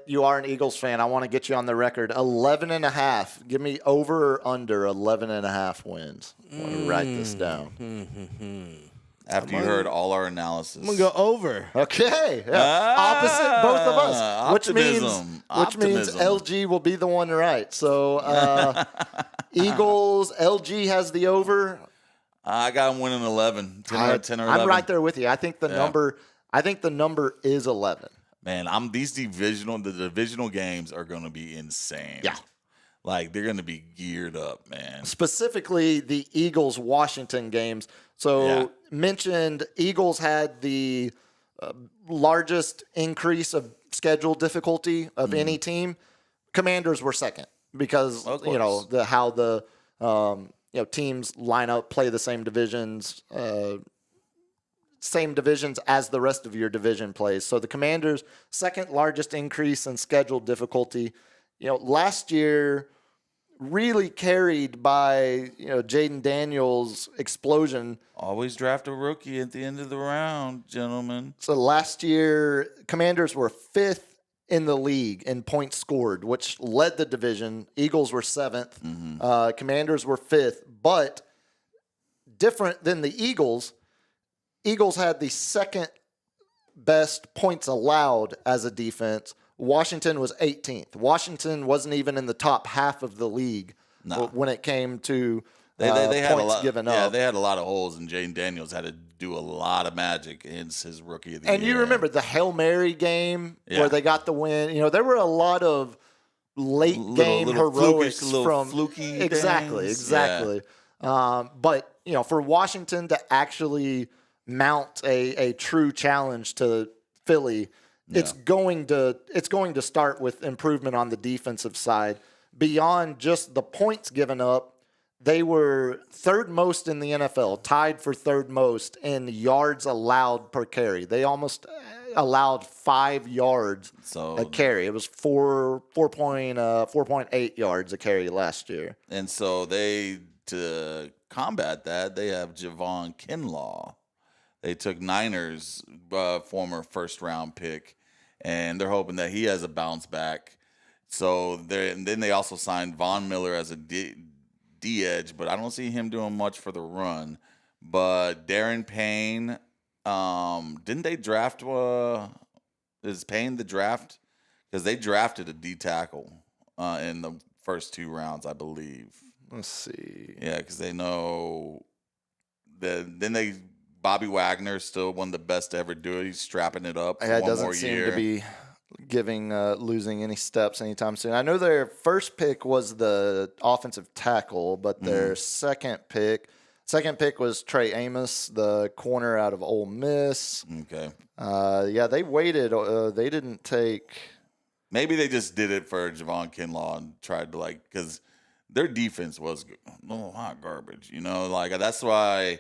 you are an Eagles fan, I want to get you on the record. 11.5. Give me over or under 11.5 wins. I want to write this down. After you heard all our analysis. I'm going to go over. Okay. Yeah. Opposite both of us. Which means LG will be the one right. So Eagles, LG has the over. I got him winning 11. 10 or 11. I'm right there with you. I think the number is 11. Man, the divisional games are going to be insane. Yeah. Like they're going to be geared up, man. Specifically the Eagles Washington games. So mentioned Eagles had the largest increase of schedule difficulty of any team. Commanders were second because how the teams line up, play the same divisions as the rest of your division plays. So the Commanders second largest increase in schedule difficulty. Last year really carried by Jayden Daniels' explosion. Always draft a rookie at the end of the round, gentlemen. So last year, Commanders were fifth in the league in points scored, which led the division. Eagles were seventh. Commanders were fifth. But different than the Eagles had the second best points allowed as a defense. Washington was 18th. Washington wasn't even in the top half of the league when it came to they had points given up. Yeah, they had a lot of holes, and Jayden Daniels had to do a lot of magic in his rookie of the year. And you remember the Hail Mary game where they got the win. There were a lot of late game heroics from fluky exactly. But for Washington to actually mount a true challenge to Philly. It's going to start with improvement on the defensive side. Beyond just the points given up, they were third most in the NFL, tied for third most in yards allowed per carry. They almost allowed 5 yards a carry. It was 4.8 yards a carry last year. And so to combat that, they have Javon Kinlaw. They took Niners' former first-round pick, and they're hoping that he has a bounce back. So then they also signed Von Miller as a D-edge, but I don't see him doing much for the run. But Darren Payne, didn't they draft? Is Payne the draft? Because they drafted a D tackle in the first 2 rounds, I believe. Let's see. Yeah, because they know that then Bobby Wagner still one of the best to ever do it. He's strapping it up for Yeah, it one doesn't more seem year. to be losing any steps anytime soon. I know their first pick was the offensive tackle, but their second pick was Trey Amos, the corner out of Ole Miss. Okay. Yeah, they waited. They didn't take. Maybe they just did it for Javon Kinlaw and tried to because their defense was hot garbage. That's why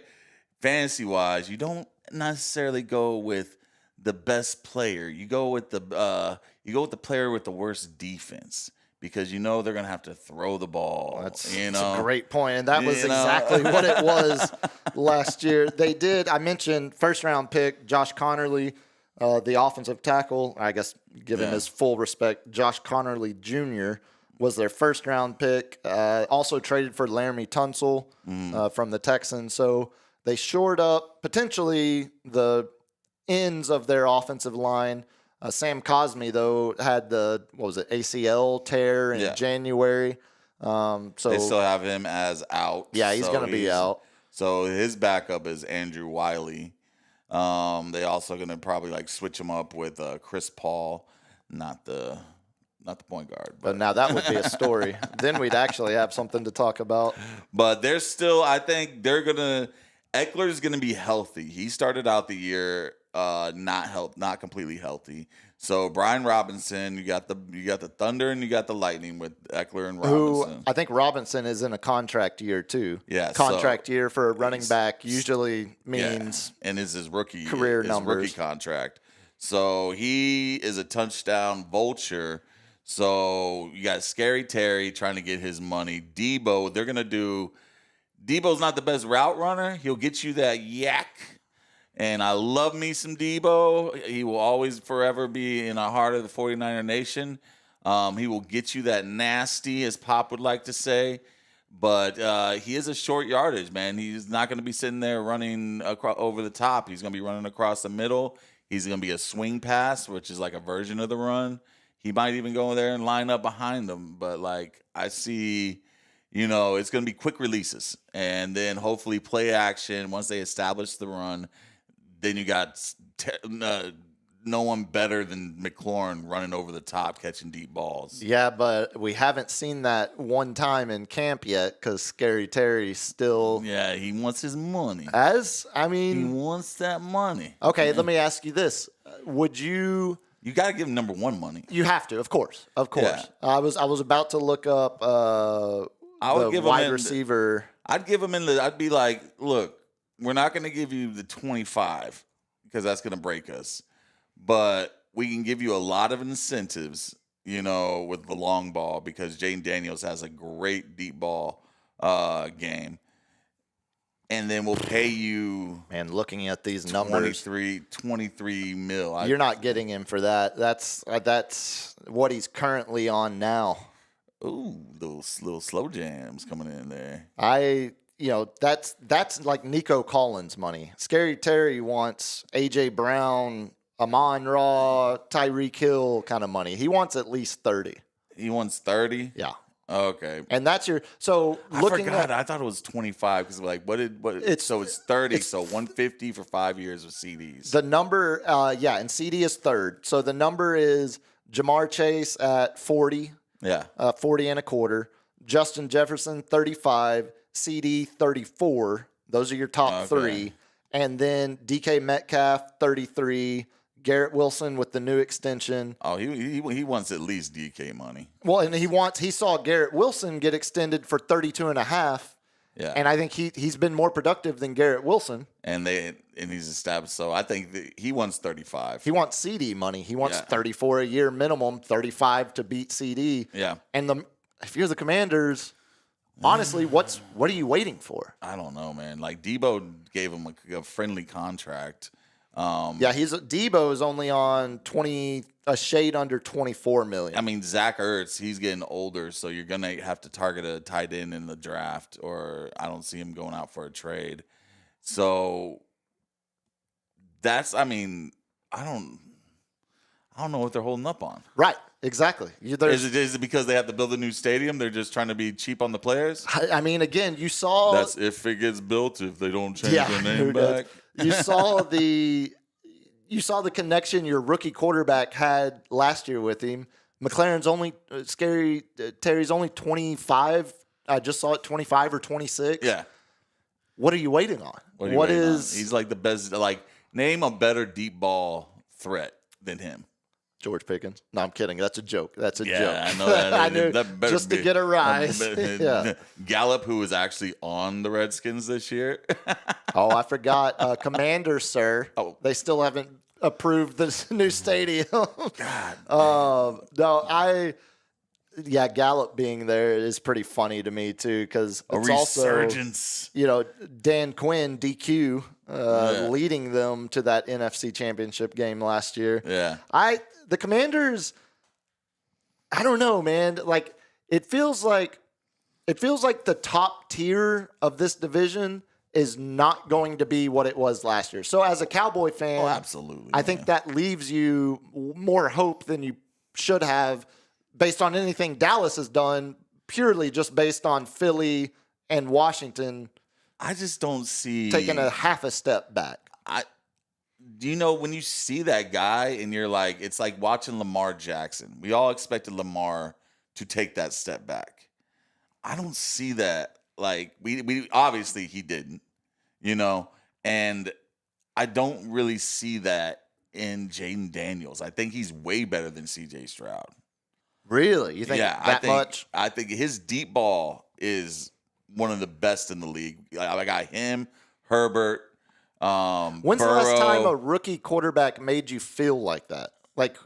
fantasy-wise, you don't necessarily go with the best player. You go with the player with the worst defense because they're gonna have to throw the ball. That's a great point, and that was exactly what it was last year. They did. I mentioned first-round pick Josh Connerly, the offensive tackle. I guess give him his full respect. Josh Connerly Jr. was their first-round pick. Also traded for Laramie Tunsil from the Texans. So they shored up potentially the ends of their offensive line. Sam Cosmi, though, had the ACL tear in January. So they still have him as out. Yeah, he's going to be out. So his backup is Andrew Wiley. They also going to probably switch him up with Chris Paul, not the point guard. But now that would be a story. Then we'd actually have something to talk about. But they're still, I think Eckler's going to be healthy. He started out the year not completely healthy. So Brian Robinson, you got the Thunder and you got the Lightning with Eckler and Robinson. Who I think Robinson is in a contract year too. Yeah, contract year for a running back usually means and is his rookie career numbers. Rookie contract. So he is a touchdown vulture. So you got Scary Terry trying to get his money. Debo, Debo's not the best route runner. He'll get you that yak. And I love me some Debo. He will always forever be in the heart of the 49er nation. He will get you that nasty, as Pop would like to say. But he is a short yardage, man. He's not going to be sitting there running over the top. He's going to be running across the middle. He's going to be a swing pass, which is like a version of the run. He might even go there and line up behind them. But, I see, it's going to be quick releases. And then hopefully play action once they establish the run. Then you got no one better than McLaurin running over the top, catching deep balls. Yeah, but we haven't seen that one time in camp yet because Scary Terry still. Yeah, he wants his money. He wants that money. Okay, let me ask you this: would you? You got to give him number one money. You have to, of course. Yeah. I was about to look up I would give wide him receiver. I'd give him I'd be like, look. We're not going to give you the 25 because that's going to break us. But we can give you a lot of incentives, with the long ball because Jayden Daniels has a great deep ball game. And then we'll pay you. Man, looking at these numbers. 23 mil. You're not getting him for that. That's what he's currently on now. Ooh, those little slow jams coming in there. That's like Nico Collins money. Scary Terry wants A.J. Brown, Amon-Ra, Tyreek Hill kind of money. He wants at least 30. He wants 30? Yeah. Okay. And that's your – so looking at – I thought it was 25 because so it's 30, so 150 for 5 years of CDs. The number and CD is third. So the number is Jamar Chase at 40. Yeah. 40 and a quarter. Justin Jefferson, 35. CD 34. Those are your top three. And then DK Metcalf 33. Garrett Wilson with the new extension. Oh, he wants at least DK money. Well, and he saw Garrett Wilson get extended for 32 and a half. Yeah. And I think he's been more productive than Garrett Wilson. And he's established. So I think he wants 35. He wants CD money. He wants 34 a year minimum, 35 to beat CD. Yeah. And if you're the Commanders, honestly, what are you waiting for? I don't know, man. Debo gave him a friendly contract. Debo is only on a shade under 24 million. I mean, Zach Ertz, he's getting older, so you're gonna have to target a tight end in the draft, or I don't see him going out for a trade. So I don't know what they're holding up on. Right. exactly. Is it because they have to build a new stadium? They're just trying to be cheap on the players? I mean, again, you saw. That's if it gets built, if they don't change their name back. You saw the connection your rookie quarterback had last year with him. McLaren's only Terry's only 25. I just saw it 25 or 26. Yeah. What are you waiting on? What is? He's like the best. Like, name a better deep ball threat than him. George Pickens. No, I'm kidding. That's a joke. That's a joke. Yeah, I know that. I knew, that better just to get a rise. Yeah. Gallup, who was actually on the Redskins this year. Oh, I forgot. Commander, sir. Oh. They still haven't approved this new stadium. God. No, Gallup being there is pretty funny to me too, because it's resurgence. Also, Dan Quinn, DQ, leading them to that NFC Championship game last year. Yeah. The Commanders, I don't know, man. Like it feels like the top tier of this division is not going to be what it was last year. So as a Cowboy fan, absolutely, I think that leaves you more hope than you should have based on anything Dallas has done, purely just based on Philly and Washington. I just don't see taking a half a step back. When you see that guy and you're like, it's like watching Lamar Jackson. We all expected Lamar to take that step back. I don't see that. Like we obviously he didn't, and I don't really see that in Jayden Daniels. I think he's way better than CJ Stroud. Really? You think much? I think his deep ball is one of the best in the league. I got him, Herbert. When's Burrow. the last time a rookie quarterback made you feel like that? Like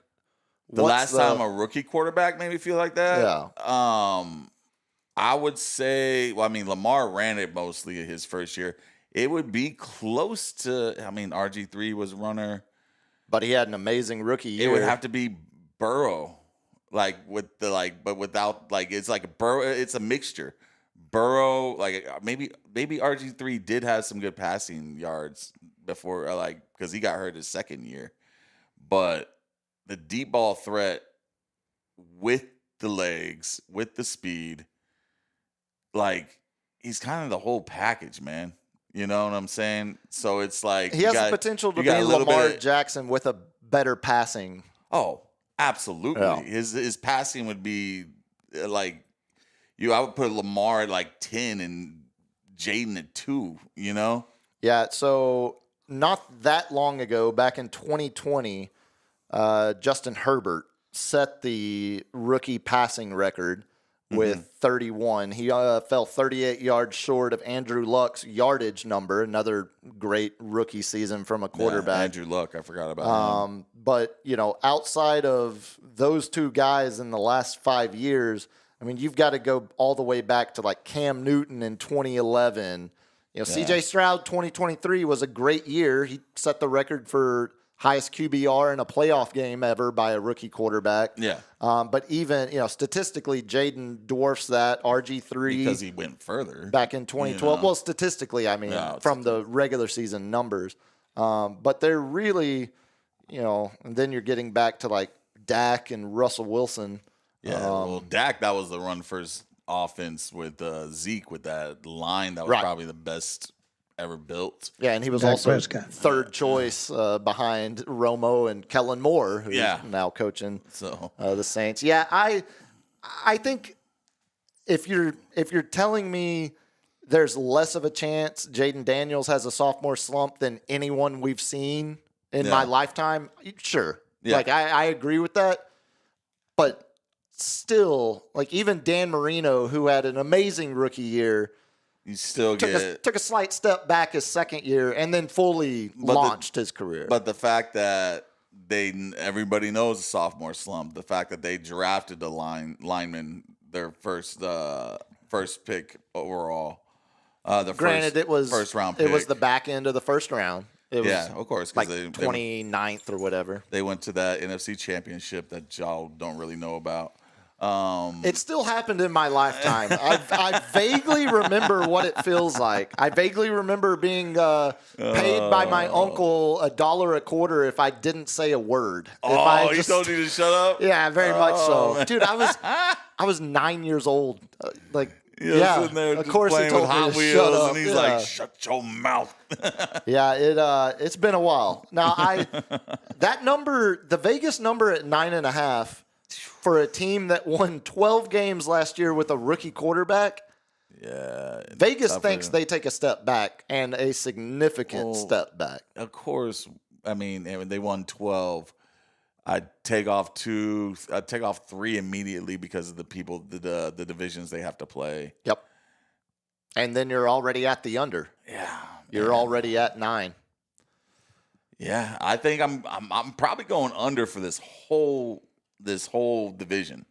the last time a rookie quarterback made me feel like that? Yeah. I would say, Lamar ran it mostly his first year. It would be close to, RG3 was runner. But he had an amazing rookie year. It would have to be Burrow. But without, it's like Burrow, it's a mixture. Burrow, maybe RG3 did have some good passing yards before, because he got hurt his second year. But the deep ball threat with the legs, with the speed, he's kind of the whole package, man. You know what I'm saying? So it's like he has the potential to be Lamar Jackson with a better passing. Oh, absolutely. Yeah. His passing would be I would put Lamar at 10 and Jayden at 2, Yeah, so not that long ago, back in 2020, Justin Herbert set the rookie passing record with 31. He fell 38 yards short of Andrew Luck's yardage number, another great rookie season from a quarterback. Yeah, Andrew Luck, I forgot about him. But, outside of those two guys in the last 5 years, you've got to go all the way back to Cam Newton in 2011. CJ Stroud 2023 was a great year. He set the record for highest QBR in a playoff game ever by a rookie quarterback. Yeah. But even, statistically, Jayden dwarfs that. RG3. Because he went further. Back in 2012. Well, statistically, from the regular season numbers. But they're really, and then you're getting back to Dak and Russell Wilson. Yeah, Dak, that was the run first offense with Zeke with that line that was probably the best ever built. Yeah, and he was also third choice behind Romo and Kellen Moore, who's now coaching the Saints. Yeah, I think if you're telling me there's less of a chance Jayden Daniels has a sophomore slump than anyone we've seen in my lifetime, sure. Yeah. I agree with that. But still, even Dan Marino, who had an amazing rookie year, you still took a slight step back his second year and then fully launched his career. But the fact that everybody knows a sophomore slump, the fact that they drafted the lineman their first pick overall. It was first round pick. It was the back end of the first round. It was of course, because they 29th or whatever. They went to that NFC Championship that y'all don't really know about. It still happened in my lifetime. I vaguely remember what it feels like. I vaguely remember being paid by my uncle $1 a quarter if I didn't say a word. He told you to shut up? Yeah, very much so. Man. Dude, I was 9 years old. Sitting there of course he playing told with me Hot to Wheels, shut up. and he's like, shut your mouth. It's been a while. Now, that number, the Vegas number at 9.5, for a team that won 12 games last year with a rookie quarterback, Vegas thinks they take a step back and a significant step back. Of course, I mean, they won 12. I'd take off 2. I'd take off 3 immediately because of the divisions they have to play. Yep. And then you're already at the under. Yeah. You're already at 9. Yeah, I think I'm probably going under for this whole division.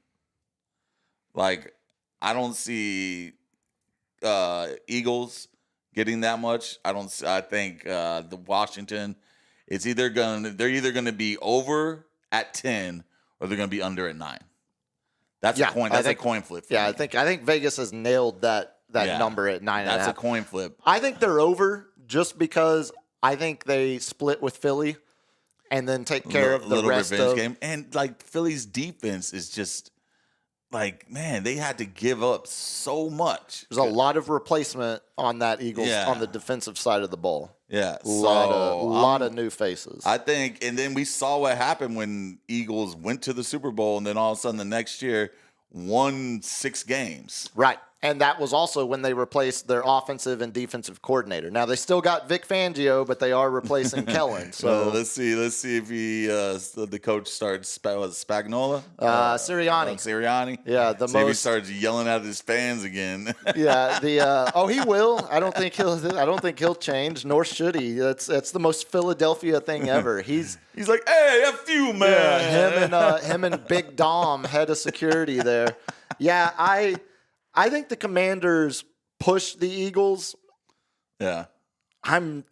Like, I don't see Eagles getting that much. I think the Washington, they're either gonna be over at 10 or they're gonna be under at 9. That's a coin flip. For me. I think Vegas has nailed that number at 9.5. That's a coin flip. I think they're over just because I think they split with Philly and then take care of the rest of game. And like Philly's defense is just like, man, they had to give up so much. There's a lot of replacement on that Eagles on the defensive side of the ball. Yeah, a lot of new faces. I think, and then we saw what happened when Eagles went to the Super Bowl, and then all of a sudden the next year won 6 games. Right. And that was also when they replaced their offensive and defensive coordinator. Now, they still got Vic Fangio, but they are replacing Kellen. So let's see if the coach starts Spagnuolo? Sirianni. Sirianni? Yeah, if he starts yelling at his fans again. Yeah, he will. I don't think he'll change, nor should he. That's the most Philadelphia thing ever. He's like, hey, F you, man. Yeah, him and Big Dom, head of security there. Yeah, I think the Commanders push the Eagles. Yeah. I've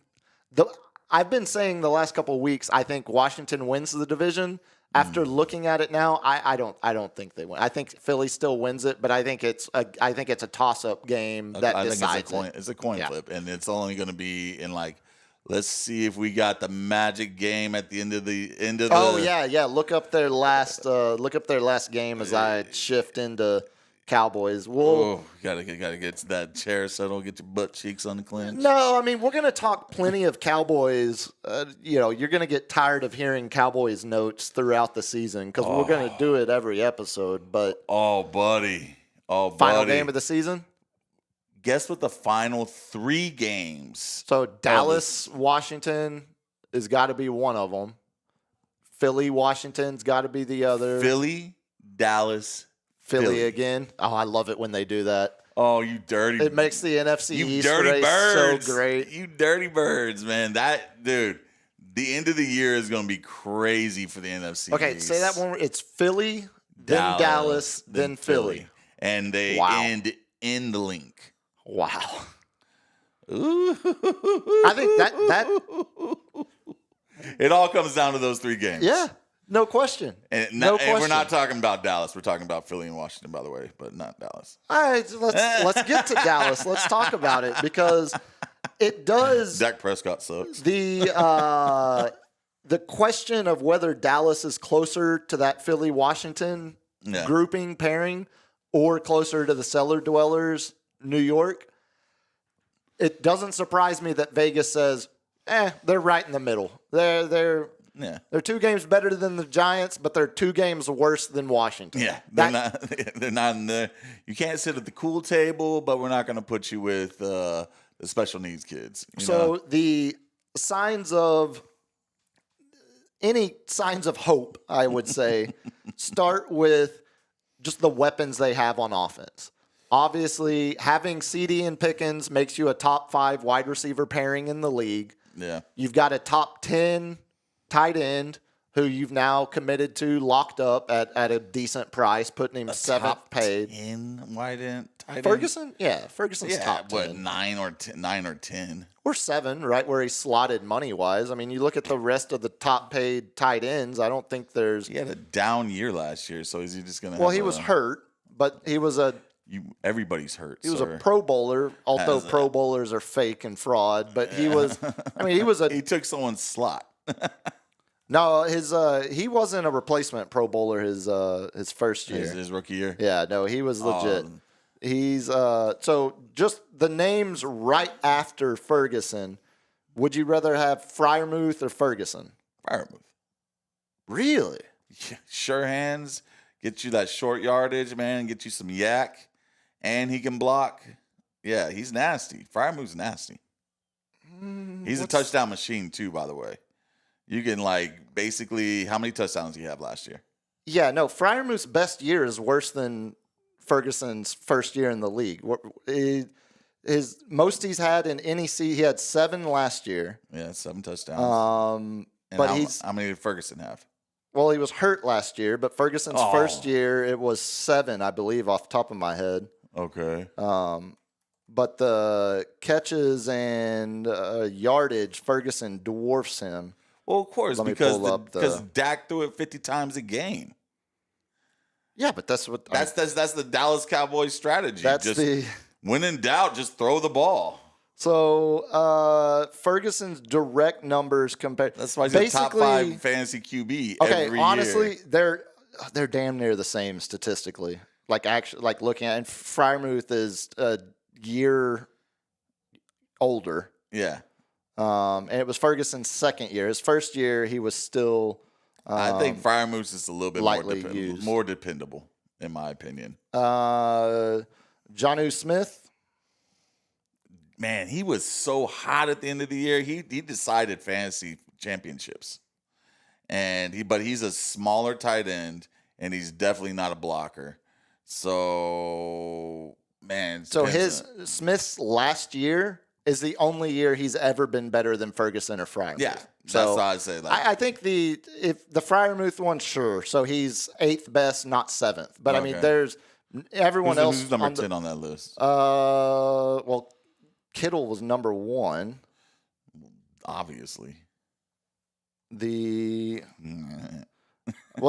been saying the last couple of weeks, I think Washington wins the division. After looking at it now, I don't think they win. I think Philly still wins it, but I think it's a toss-up game that decides it. It's a coin flip, and it's only going to be in like, let's see if we got the magic game at the end of the. Oh yeah. Look up their last game as I shift into Cowboys. Whoa, gotta get to that chair settled. Get your butt cheeks on the clinch. No, I mean we're gonna talk plenty of Cowboys. You're gonna get tired of hearing Cowboys notes throughout the season because we're gonna do it every episode. But final game of the season. Guess what the final 3 games? So Dallas, Washington has got to be one of them. Philly, Washington's got to be the other. Philly, Dallas. Philly again. Oh, I love it when they do that. Oh, you dirty. It makes the NFC East race so great. You dirty birds, man. That, dude, the end of the year is going to be crazy for the NFC Okay, East. say that one more. It's Philly, then Dallas, then Philly. And they end in the link. Wow. Ooh. I think that it all comes down to those 3 games. Yeah. No question. And we're not talking about Dallas. We're talking about Philly and Washington, by the way, but not Dallas. All right, let's get to Dallas. Let's talk about it because it does. Dak Prescott sucks. The question of whether Dallas is closer to that Philly-Washington grouping pairing or closer to the cellar dwellers, New York, it doesn't surprise me that Vegas says, they're right in the middle. They're 2 games better than the Giants, but they're 2 games worse than Washington. Yeah, they're not in the. You can't sit at the cool table, but we're not going to put you with the special needs kids. The signs of hope, I would say, start with just the weapons they have on offense. Obviously, having CD and Pickens makes you a top 5 wide receiver pairing in the league. Yeah, you've got a top 10 tight end who you've now committed to, locked up at a decent price, putting him seventh paid. 10? Why didn't Ferguson? Yeah, Ferguson's top 10. What, 9 or 10? Or 7, right, where he's slotted money-wise. I mean, you look at the rest of the top-paid tight ends, I don't think there's... He had a down year last year, so is he just going to... Well, he was hurt, but he was a... Everybody's hurt. He was a Pro Bowler, although Pro Bowlers are fake and fraud, but he was... I mean, he was a... He took someone's slot. No, he wasn't a replacement Pro Bowler his first year. His rookie year? Yeah, no, he was legit. He's so just the names right after Ferguson. Would you rather have Freiermuth or Ferguson? Freiermuth. Really? Yeah, sure hands, get you that short yardage, man, get you some yak, and he can block. Yeah, he's nasty. Freiermuth's nasty. He's a touchdown machine too, by the way. You can basically, how many touchdowns did he have last year? Yeah, no, Freiermuth's best year is worse than Ferguson's first year in the league. His most he's had in NEC, he had 7 last year. Yeah, 7 touchdowns. But how many did Ferguson have? Well, he was hurt last year, but Ferguson's first year it was 7, I believe, off the top of my head. Okay. But the catches and yardage, Ferguson dwarfs him. Well, of course, because Dak threw it 50 times a game. Yeah, but that's what that's the Dallas Cowboys strategy. That's when in doubt, just throw the ball. So Ferguson's direct numbers compared. That's why he's a top 5 fantasy QB. Okay, honestly, year. they're damn near the same statistically. Looking at, and Freiermuth is a year older. Yeah. And it was Ferguson's second year. His first year, he was still. I think Freiermuth is a little bit more dependable, in my opinion. Jonnu Smith. Man, he was so hot at the end of the year. He decided fantasy championships, but he's a smaller tight end, and he's definitely not a blocker. So, man. So Smith's last year is the only year he's ever been better than Ferguson or Freiermuth. Yeah, that's how I'd say that. I think if the Freiermuth one, sure. So he's 8th best, not 7th. But I mean, there's everyone else. Who's number 10 on that list? Well, Kittle was number 1. Obviously. Well,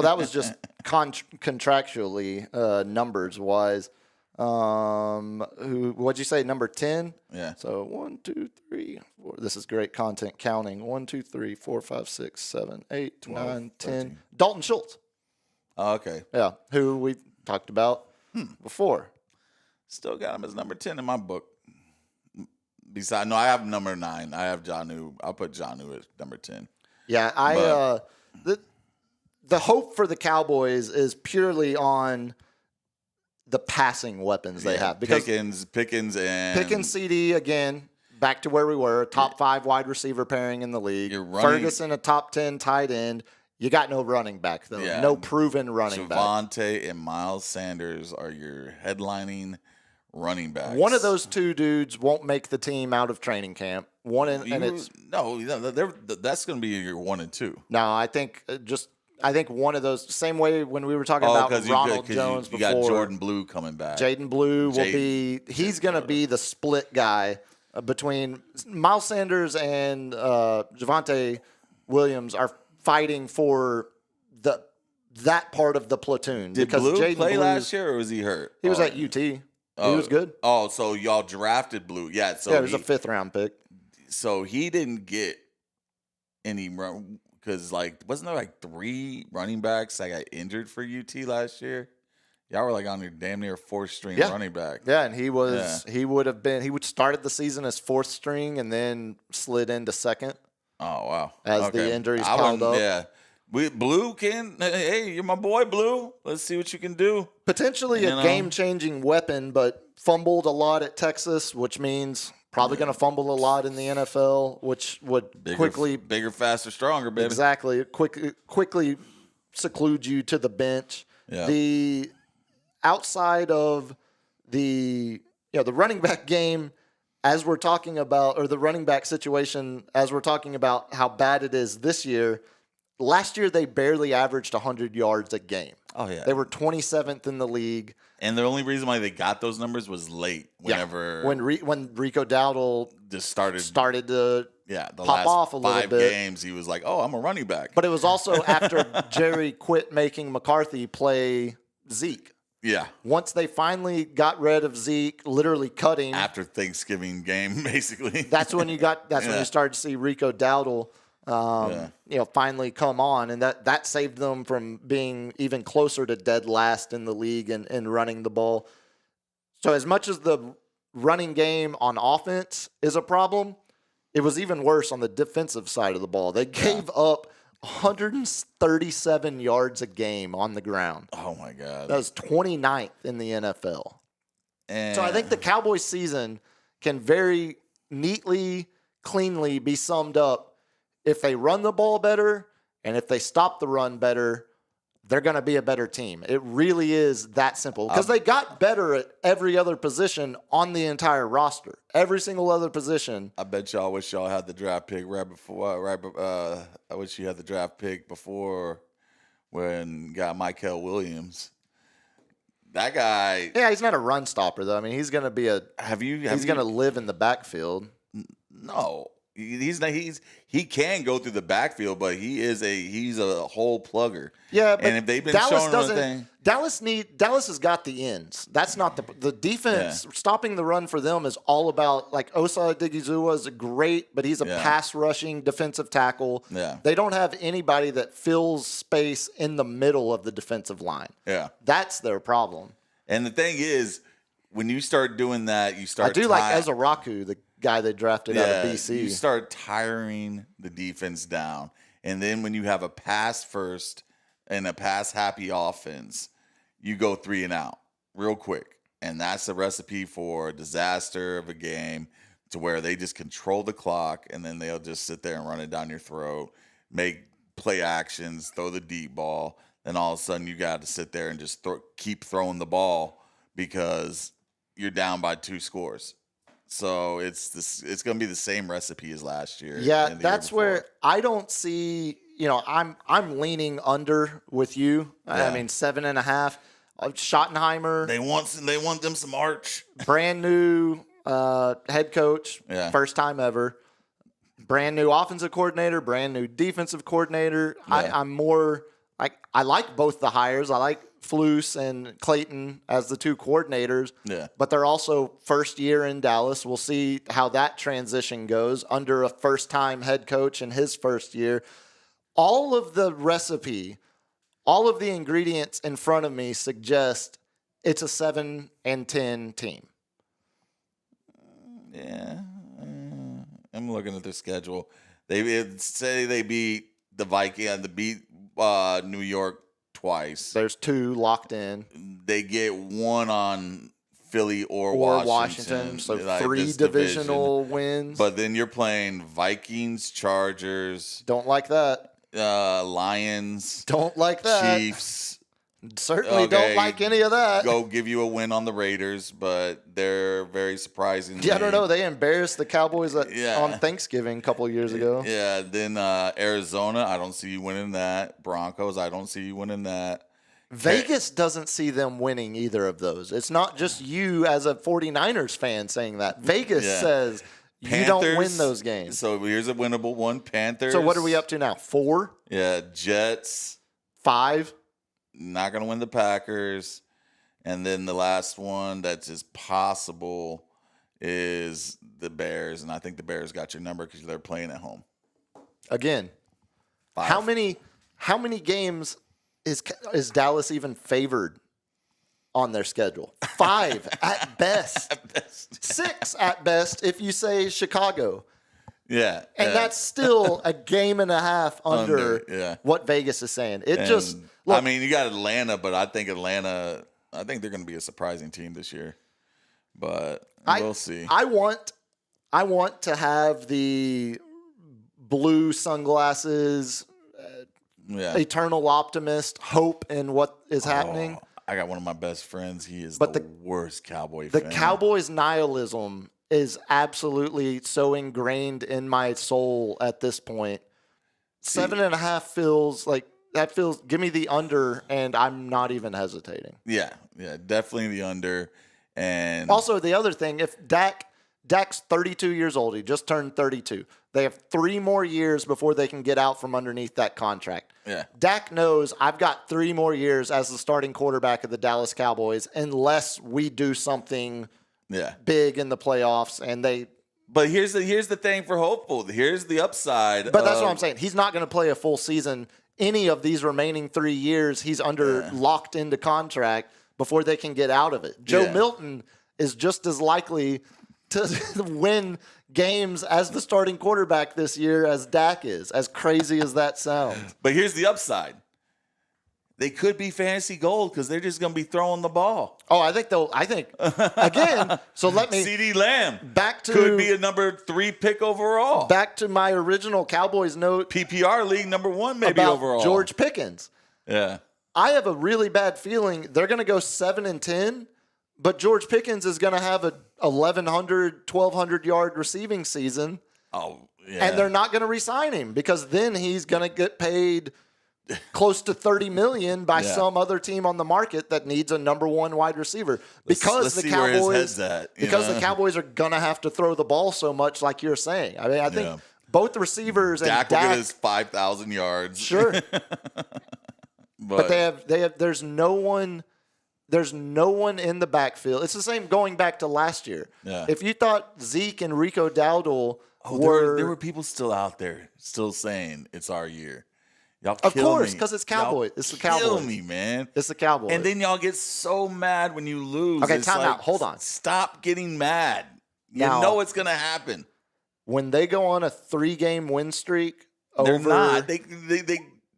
that was just contractually, numbers wise. What'd you say? Number 10? Yeah. So 1, 2, 3, 4. This is great content counting. 1, 2, 3, 4, 5, 6, 7, 8, 9, 10. Dalton Schultz. Oh, okay. Yeah. Who we talked about before. Still got him as number 10 in my book. I have number 9. I have Jonnu. I'll put Jonnu at number 10. Yeah. The hope for the Cowboys is purely on the passing weapons they have. Because Pickens, CD again, back to where we were, top 5 wide receiver pairing in the league. Ferguson, a top 10 tight end. You got no running back though. Yeah. No proven running back. Javonte and Miles Sanders are your headlining running backs. One of those 2 dudes won't make the team out of training camp. That's going to be your 1 and 2. No, I think one of those, same way when we were talking about Ronald Jones before. You got Jordan Blue coming back. Jayden Blue he's going to be the split guy between Miles Sanders and Javonte Williams are fighting for that part of the platoon. Did Blue play last year or was he hurt? He was at UT. He was good. Oh, so y'all drafted Blue. Yeah. So it was a 5th round pick. So he didn't get any run. Because, wasn't there 3 running backs that got injured for UT last year? Y'all were on your damn near 4th string running back. Yeah, and he would started the season as 4th string and then slid into 2nd. Oh, wow. As the injuries piled up. Yeah. Blue hey, you're my boy, Blue. Let's see what you can do. Potentially a game-changing weapon, but fumbled a lot at Texas, which means probably going to fumble a lot in the NFL, which would bigger, faster, stronger, baby. Exactly. Quickly seclude you to the bench. Yeah. The outside of the running back game, as we're talking about, or the running back situation, as we're talking about how bad it is this year, last year they barely averaged 100 yards a game. Oh, yeah. They were 27th in the league. And the only reason why they got those numbers was late. Whenever when Rico Dowdle just started to the pop last off a little 5 bit. games, he was like, "Oh, I'm a running back." But it was also after Jerry quit making McCarthy play Zeke. Yeah. Once they finally got rid of Zeke, literally cutting After Thanksgiving game, basically. That's when you started to see Rico Dowdle, finally come on, and that saved them from being even closer to dead last in the league and running the ball. So as much as the running game on offense is a problem, it was even worse on the defensive side of the ball. They gave up 137 yards a game on the ground. Oh, my God. That was 29th in the NFL. So I think the Cowboys season can very neatly, cleanly be summed up. If they run the ball better and if they stop the run better, they're going to be a better team. It really is that simple because they got better at every other position on the entire roster. Every single other position. I bet y'all wish y'all had the draft pick right before. I wish you had the draft pick before when got Michael Williams. That guy. Yeah, he's not a run stopper though. I mean, he's going to be he's going to live in the backfield. No. He can go through the backfield, but he's a hole plugger. Yeah, but and if they've been Dallas showing doesn't. anything, Dallas has got the ends. That's not the defense. Yeah. Stopping the run for them is all about like Osa Odigizua is great, but he's a pass rushing defensive tackle. Yeah. They don't have anybody that fills space in the middle of the defensive line. Yeah, that's their problem. And the thing is, when you start doing that, you start. I do like Ezaraku, the guy they drafted out of BC. You start tiring the defense down. And then when you have a pass first and a pass happy offense, you go 3 and out real quick. And that's a recipe for a disaster of a game to where they just control the clock and then they'll just sit there and run it down your throat, make play actions, throw the deep ball. Then all of a sudden you got to sit there and just keep throwing the ball because you're down by 2 scores. So it's going to be the same recipe as last year. Yeah, that's where I don't see. I'm leaning under with you. Yeah. I mean 7.5. Schottenheimer. They want them some arch. Brand new head coach, first time ever. Brand new offensive coordinator, brand new defensive coordinator. Yeah. I'm more like I like both the hires. I like Flus and Clayton as the 2 coordinators. Yeah. But they're also first year in Dallas. We'll see how that transition goes under a first-time head coach in his first year. All of the recipe, all of the ingredients in front of me suggest it's a 7-10 team. Yeah. I'm looking at their schedule. They say they beat the Vikings, beat New York twice. There's 2 locked in. They get 1 on Philly or Washington. So like 3 divisional wins. But then you're playing Vikings, Chargers. Don't like that. Lions. Don't like that. Chiefs. Certainly don't like any of that. Go give you a win on the Raiders, but they're very surprising. Yeah, I don't know. They embarrassed the Cowboys on Thanksgiving a couple of years ago. Yeah, then Arizona, I don't see you winning that. Broncos, I don't see you winning that. Vegas doesn't see them winning either of those. It's not just you as a 49ers fan saying that. Vegas says you don't win those games. So here's a winnable one. Panthers. So what are we up to now? 4? Yeah, Jets. 5? Not going to win the Packers. And then the last one that's just possible is the Bears. And I think the Bears got your number because they're playing at home. Again, 5. How many games is Dallas even favored on their schedule? 5 at best. 6 at best if you say Chicago. Yeah. And that's still a game and a half under what Vegas is saying. I mean, you got Atlanta, but I think they're going to be a surprising team this year. But we'll see. I want to have the blue sunglasses, eternal optimist, hope in what is happening. I got one of my best friends. He is the worst Cowboy fan. The Cowboys nihilism is absolutely so ingrained in my soul at this point. 7.5 feels like that feels. Give me the under, and I'm not even hesitating. Yeah, definitely the under. And also the other thing, if Dak's 32 years old, he just turned 32. They have 3 more years before they can get out from underneath that contract. Yeah. Dak knows I've got 3 more years as the starting quarterback of the Dallas Cowboys unless we do something big in the playoffs and they. But here's the thing for hopeful. Here's the upside. But that's what I'm saying. He's not going to play a full season any of these remaining 3 years. He's locked into contract before they can get out of it. Joe Milton is just as likely to win games as the starting quarterback this year as Dak is, as crazy as that sounds. But here's the upside. They could be fantasy gold because they're just going to be throwing the ball. Oh, I think, again, so let me. CeeDee Lamb could be a number 3 pick overall. Back to my original Cowboys note. PPR league number 1 maybe about overall. George Pickens. Yeah. I have a really bad feeling they're going to go 7-10, but George Pickens is going to have a 1,100, 1,200 yard receiving season. Oh, yeah. And they're not going to re-sign him because then he's going to get paid close to $30 million by some other team on the market that needs a number 1 wide receiver because the Cowboys are going to have to throw the ball so much, like you're saying. I mean, I think both the receivers and Dak will get his 5,000 yards. Sure. But they have. There's no one in the backfield. It's the same going back to last year. Yeah. If you thought Zeke and Rico Dowdle there were people still out there still saying it's our year. Y'all kill me. Of course, because it's Cowboys. It's the Cowboys. Kill me, man. It's the Cowboys. And then y'all get so mad when you lose. Okay, it's time out. Hold on. Stop getting mad. You Now, know it's gonna happen. When they go on a 3-game win streak, they're not. They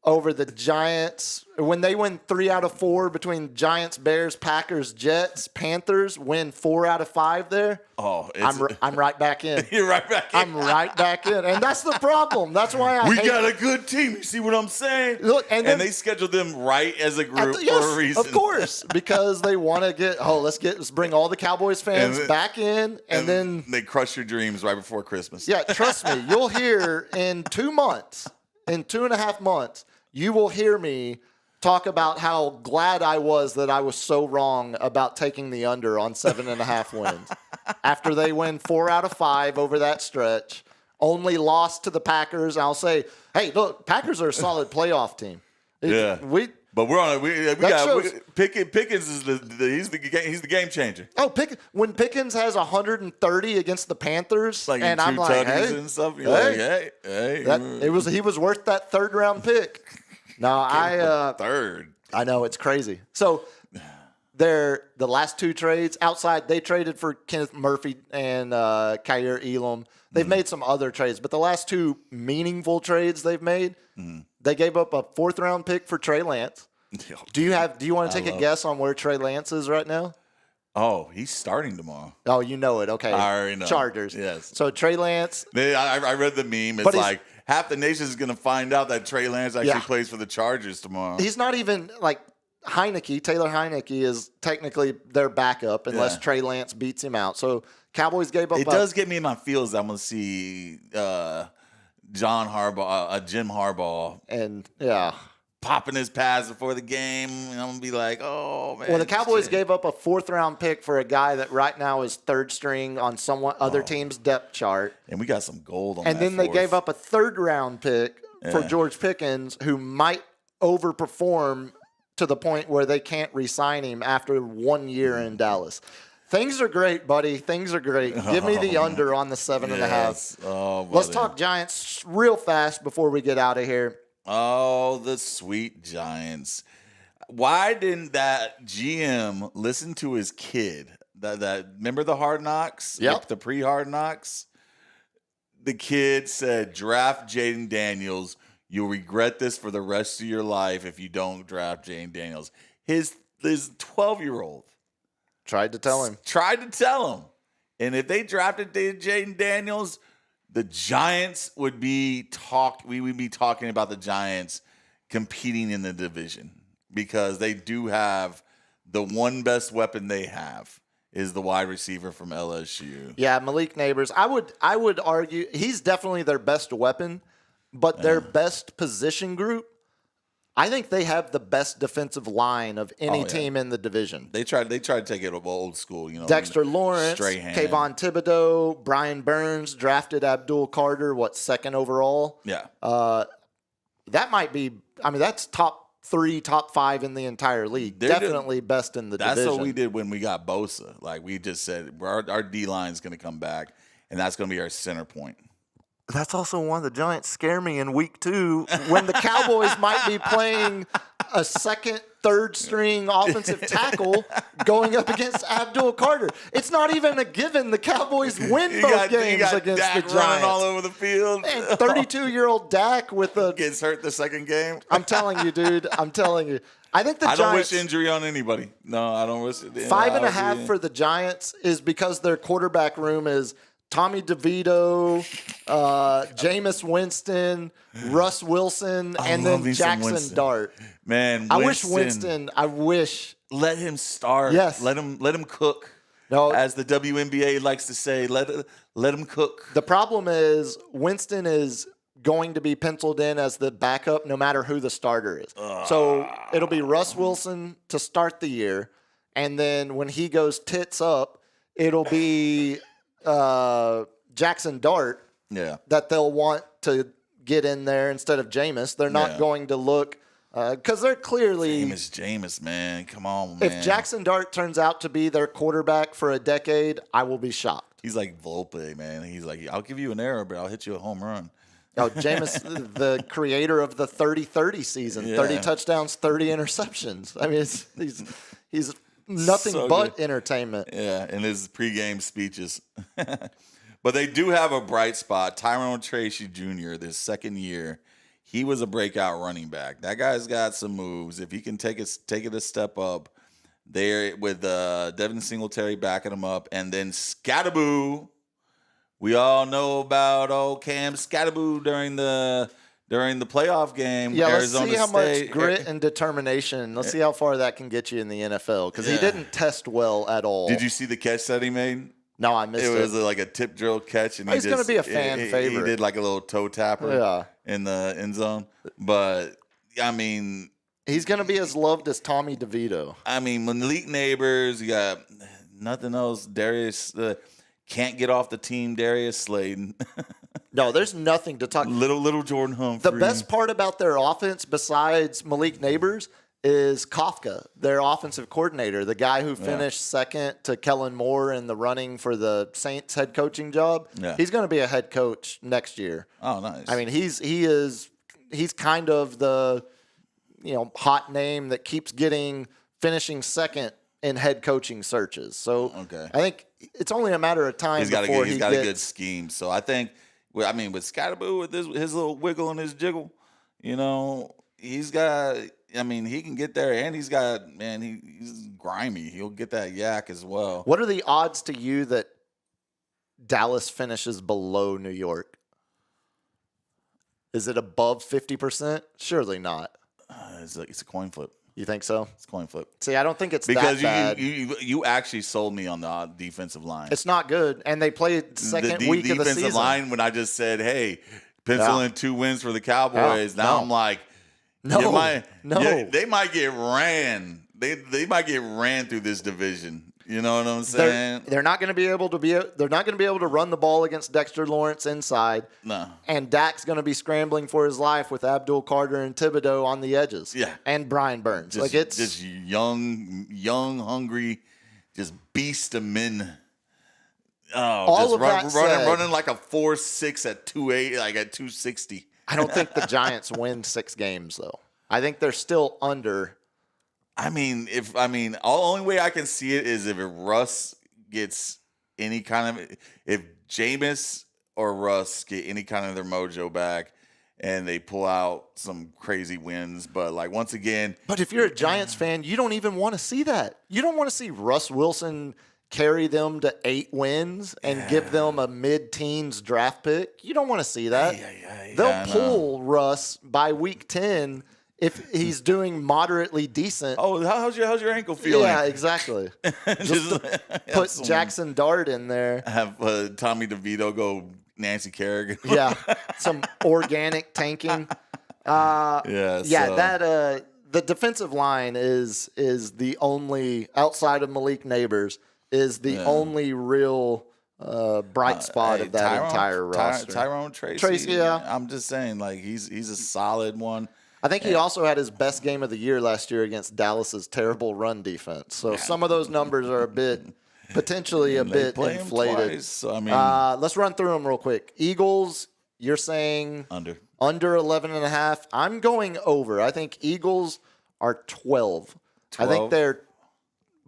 over the Giants. When they win 3 out of 4 between Giants, Bears, Packers, Jets, Panthers, win 4 out of 5 there. Oh, I'm right back in. You're right back in. I'm right back in. And that's the problem. That's why we got a good team. You see what I'm saying? Look, and they scheduled them right as a group for a reason. Of course, because they want to get let's bring all the Cowboys fans back in and then they crush your dreams right before Christmas. Yeah, trust me, you'll hear in 2 months, in 2.5 months, you will hear me talk about how glad I was that I was so wrong about taking the under on 7.5 wins. After they win 4 out of 5 over that stretch, only lost to the Packers. I'll say, hey, look, Packers are a solid playoff team. But we're on. Pickens is he's the game changer. Oh, when Pickens has 130 against the Panthers, and I'm like, hey, and stuff, you're like, hey. He was worth that 3rd round pick. No, third. I know it's crazy. So the last 2 trades outside, they traded for Kenneth Murphy and Kyer Elam. They've made some other trades, but the last 2 meaningful trades they've made, they gave up a 4th round pick for Trey Lance. Do you want to take a guess on where Trey Lance is right now? Oh, he's starting tomorrow. Oh, you know it. Okay. I already know. Chargers. Yes. So Trey Lance. I read the meme. It's like half the nation is going to find out that Trey Lance actually plays for the Chargers tomorrow. He's not even like Taylor Heineke is technically their backup unless Trey Lance beats him out. So Cowboys gave up. It does get me in my feels that I'm going to see Jim Harbaugh. And popping his pads before the game, and I'm going to be like, oh, man. Well, the Cowboys gave up a 4th round pick for a guy that right now is 3rd string on other team's depth chart. And we got some gold on and that. And then they gave up a 3rd round pick for George Pickens, who might overperform to the point where they can't re-sign him after 1 year in Dallas. Things are great, buddy. Things are great. Give me the under on the 7.5. Yes. Oh, let's talk Giants real fast before we get out of here. Oh, the sweet Giants. Why didn't that GM listen to his kid? Remember the Hard Knocks? Yep. The pre-Hard Knocks? The kid said, draft Jayden Daniels. You'll regret this for the rest of your life if you don't draft Jayden Daniels. His 12-year-old. Tried to tell him. And if they drafted Jayden Daniels, the Giants would be we would be talking about the Giants competing in the division because they do have the one best weapon they have is the wide receiver from LSU. Yeah, Malik Neighbors. I would argue he's definitely their best weapon. but their best position group, I think they have the best defensive line of any team in the division. They tried to take it old school, Dexter Lawrence, Strahan. Kayvon Thibodeau, Brian Burns drafted Abdul Carter, second overall? Yeah. That might be, that's top 3, top 5 in the entire league. Definitely best in the division. That's what we did when we got Bosa. Like, we just said, our D-line is going to come back, and that's going to be our center point. That's also one of the Giants scare me in week 2 when the Cowboys might be playing a second, third string offensive tackle going up against Abdul Carter. It's not even a given the Cowboys win both games against Dak the Giants. running all over the field. And 32-year-old Dak gets hurt the second game. I'm telling you, dude. I think the Giants. I don't wish injury on anybody. No, I don't wish it. 5.5 for the Giants is because their quarterback room is Tommy DeVito, Jameis Winston, Russ Wilson, and then Jackson Dart. Man, I wish. Let him start. Yes. Let him cook. No, as the WNBA likes to say, let him cook. The problem is Winston is going to be penciled in as the backup no matter who the starter is. So it'll be Russ Wilson to start the year, and then when he goes tits up, it'll be Jackson Dart that they'll want to get in there instead of Jameis. They're not going to look because they're clearly Jameis, man. Come on, man. If Jackson Dart turns out to be their quarterback for a decade, I will be shocked. He's like Volpe, man. He's like, I'll give you an error, but I'll hit you a home run. Oh, Jameis, the creator of the 30-30 season, 30 touchdowns, 30 interceptions. I mean, he's nothing but entertainment. Yeah, in his pregame speeches. But they do have a bright spot. Tyrone Tracy Jr., this second year, he was a breakout running back. That guy's got some moves. If he can take it a step up, there with Devin Singletary backing him up, and then Scatterboo. We all know about old Cam Scatterboo during the playoff game. Yeah, Arizona let's see how State. much grit and determination. Let's see how far that can get you in the NFL because he didn't test well at all. Did you see the catch that he made? No, I missed it. It was like a tip drill catch, and he's going to be a fan favorite. He did like a little toe tapper in the end zone. But, I mean... He's going to be as loved as Tommy DeVito. I mean, Malik Neighbors, you got nothing else. Darius... can't get off the team, Darius Slayton. No, there's nothing to talk. Little Jordan Humphrey. The best part about their offense, besides Malik Neighbors, is Kafka, their offensive coordinator, the guy who finished second to Kellen Moore in the running for the Saints head coaching job. Yeah. He's going to be a head coach next year. Oh, nice. I mean, he's kind of the hot name that keeps finishing second in head coaching searches. So I think it's only a matter of time before he's got a good scheme. So I think, with Scatterboo, with his little wiggle and his jiggle, he's got. I mean, he can get there, and he's grimy. He'll get that yak as well. What are the odds to you that Dallas finishes below New York? Is it above 50%? Surely not. It's a coin flip. You think so? It's a coin flip. See, I don't think it's because that bad. you actually sold me on the defensive line. It's not good, and they played second week of the season. Defensive line, when I just said, hey, pencil in 2 wins for the Cowboys, I'm like, they might get ran. They might get ran through this division. You know what I'm saying? They're not going to be able to They're not going to be able to run the ball against Dexter Lawrence inside. No. And Dak's going to be scrambling for his life with Abdul Carter and Thibodeau on the edges. Yeah. And Brian Burns. It's just young, hungry, just beast of men. All just running like a 4.6 at 2.8, like at 260. I don't think the Giants win 6 games though. I think they're still under. The only way I can see it is if Russ gets any kind of, if Jameis or Russ get any kind of their mojo back and they pull out some crazy wins. But once again. But if you're a Giants fan, you don't even want to see that. You don't want to see Russ Wilson carry them to 8 wins and give them a mid-teens draft pick. You don't want to see that. They'll pull Russ by week 10 if he's doing moderately decent. Oh, how's your ankle feeling? Yeah, exactly. Just put Jackson Dart in there. Have Tommy DeVito go Nancy Kerrigan. Yeah, some organic tanking. Yeah. The defensive line is the only, outside of Malik Neighbors, is the only real bright spot of that entire roster. Tyrone Tracy. Yeah. I'm just saying, like, he's a solid one. I think he also had his best game of the year last year against Dallas's terrible run defense. So some of those numbers are potentially a bit inflated. Twice, so, I mean, let's run through them real quick. Eagles, you're saying under 11.5. I'm going over. I think Eagles are 12. I think they're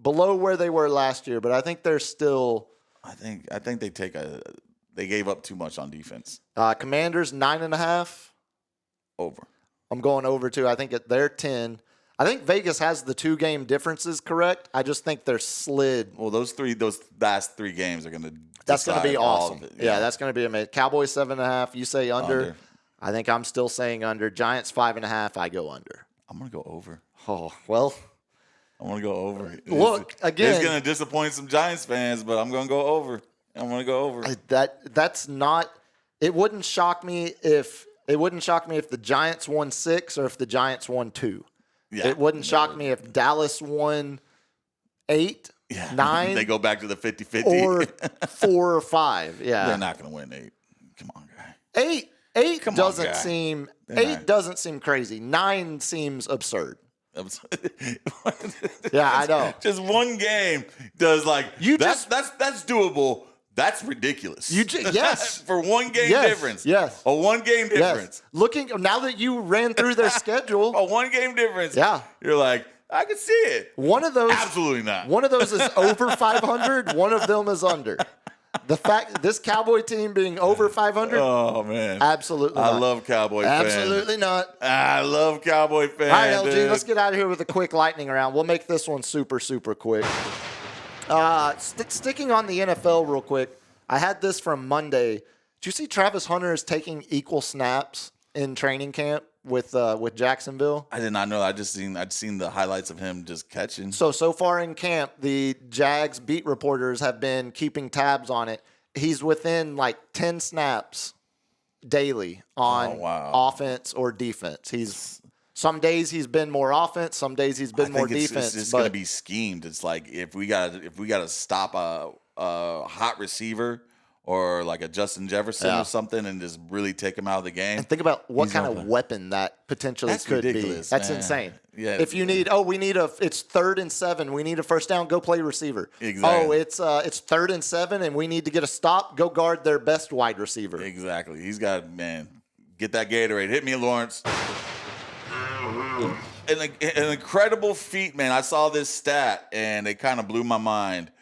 below where they were last year, but I think they're still. I think they gave up too much on defense. Commanders 9.5. Over. I'm going over too. I think they're 10. I think Vegas has the 2-game differences correct. I just think they're slid. Well, those last 3 games are going to. That's going to be awesome. Yeah, that's going to be amazing. Cowboys 7.5. You say under. I think I'm still saying under. Giants 5.5. I go under. I'm going to go over. Oh, well. I'm going to go over. Look, again. It's going to disappoint some Giants fans, but I'm going to go over. I'm going to go over. That's not. It wouldn't shock me if the Giants won 6 or if the Giants won 2. Yeah, it wouldn't shock me if Dallas won 8, 9. They go back to the 50-50. Or 4 or 5. Yeah. They're not going to win 8. Come on, guy. 8 doesn't seem. 8 doesn't seem crazy. 9 seems absurd. Yeah, I know. Just one game does that's doable. That's ridiculous. Yes. For one game difference. Yes. A 1 game difference. Yes. Looking now that you ran through their schedule. A 1 game difference. Yeah. You're like, I can see it. One of those. Absolutely not. One of those is over 500. One of them is under. The fact this Cowboy team being over 500. Oh man. Absolutely not. I love Cowboy fans. Absolutely not. I love Cowboy fans. All right, LG, dude. let's get out of here with a quick lightning round. We'll make this one super, super quick. Sticking on the NFL real quick. I had this from Monday. Did you see Travis Hunter is taking equal snaps in training camp with Jacksonville? I did not know. I'd seen the highlights of him just catching. So far in camp, the Jags beat reporters have been keeping tabs on it. He's within 10 snaps daily on offense or defense. Some days he's been more offense, some days he's been more defense. It's going to be schemed. It's like if we got to stop a hot receiver or like a Justin Jefferson or something and just really take him out of the game. And think about what kind of weapon that potentially could ridiculous, be. That's man. insane. Yeah. If you need, it's 3rd and 7. We need a first down. Go play receiver. Exactly. It's 3rd and 7, and we need to get a stop. Go guard their best wide receiver. Exactly. He's got get that Gatorade. Hit me, Lawrence. An incredible feat, man. I saw this stat and it kind of blew my mind.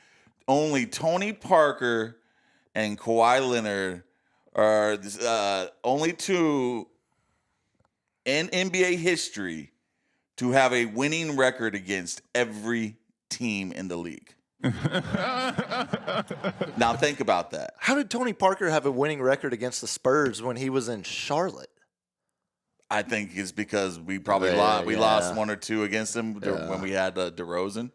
Only Tony Parker and Kawhi Leonard are only 2 in NBA history to have a winning record against every team in the league. Now think about that. How did Tony Parker have a winning record against the Spurs when he was in Charlotte? I think it's because we probably lost 1 or 2 against him when we had DeRozan.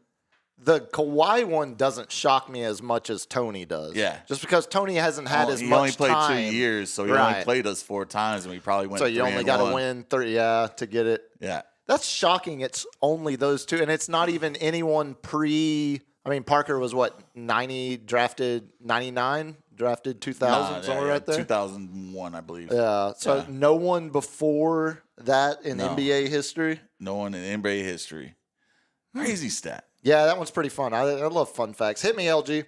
The Kawhi one doesn't shock me as much as Tony does. Yeah. Just because Tony hasn't had as much time. He only played 2 years, so he only played us 4 times, and we probably went 3-1. So you only got to win 3, to get it. Yeah. That's shocking. It's only those 2, and it's not even anyone Parker was 90, drafted 99, drafted 2000, somewhere right there? 2001, I believe. Yeah, so no one before that in NBA history? No one in NBA history. Crazy stat. Yeah, that one's pretty fun. I love fun facts. Hit me, LG.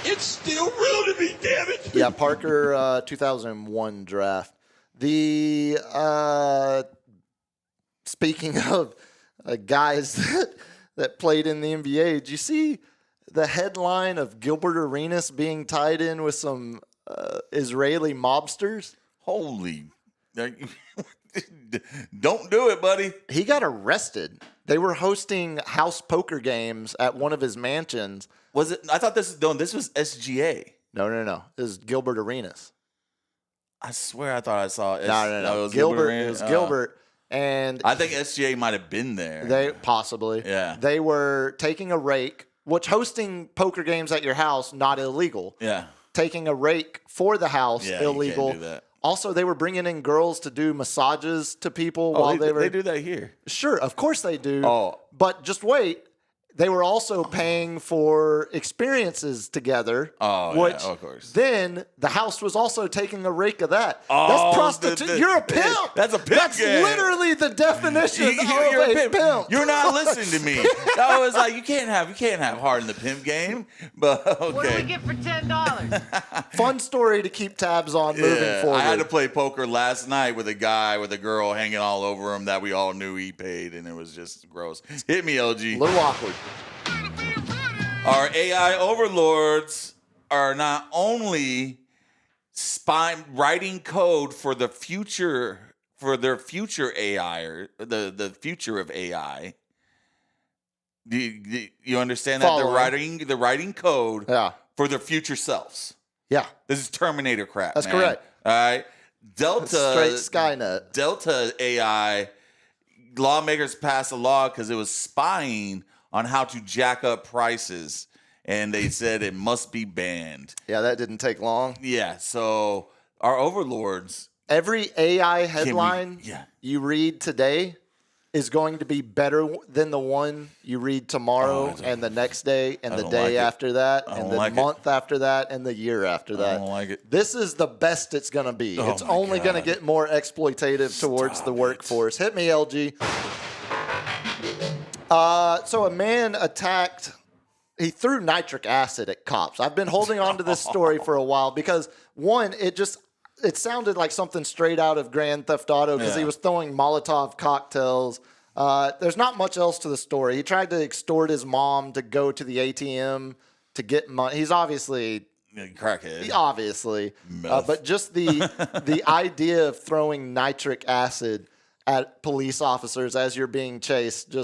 It's still real to me, damn it. Yeah, Parker 2001 draft. The speaking of guys that played in the NBA, did you see the headline of Gilbert Arenas being tied in with some Israeli mobsters? Holy. Don't do it, buddy. He got arrested. They were hosting house poker games at one of his mansions. Was it? I thought this was SGA. No. It was Gilbert Arenas. I swear I thought I saw it. No. It was Gilbert. It was Gilbert. And I think SGA might have been there. They possibly. Yeah. They were taking a rake, which hosting poker games at your house, not illegal. Yeah. taking a rake for the house Yeah, you can't illegal. do that. Also, they were bringing in girls to do massages to people while they were. They do that here. Sure, of course they do. Oh. But just wait. They were also paying for experiences together. Oh, which yeah, of course. Then the house was also taking a rake of that. Oh, that's prostitution. You're a pimp. That's a pimp That's game. literally the definition of You're a pimp. You're not listening to me. I was like, you can't have heart in the pimp game. But okay. What do we get for $10? Fun story to keep tabs on moving forward. I had to play poker last night with a guy with a girl hanging all over him that we all knew he paid, and it was just gross. Hit me, LG. A little awkward. Our AI overlords are not only writing code for the future, for their future AI, or the future of AI. Do you understand that they're writing code for their future selves? Yeah, this is Terminator crap. That's man. correct. All right, Straight Skynet. Delta AI lawmakers passed a law because it was spying on how to jack up prices, and they said it must be banned. Yeah, that didn't take long. Yeah, so our overlords. Every AI headline you read today is going to be better than the one you read tomorrow and the next day and the day after that and the month after that and the year after that. I don't like it. This is the best it's going to be. It's only going to get more exploitative towards the workforce. Hit me, LG. So a man he threw nitric acid at cops. I've been holding on to this story for a while because, one, it sounded like something straight out of Grand Theft Auto because he was throwing Molotov cocktails. There's not much else to the story. He tried to extort his mom to go to the ATM to get money. He's obviously crackhead. Obviously. But just the idea of throwing nitric acid at police officers as you're being chased,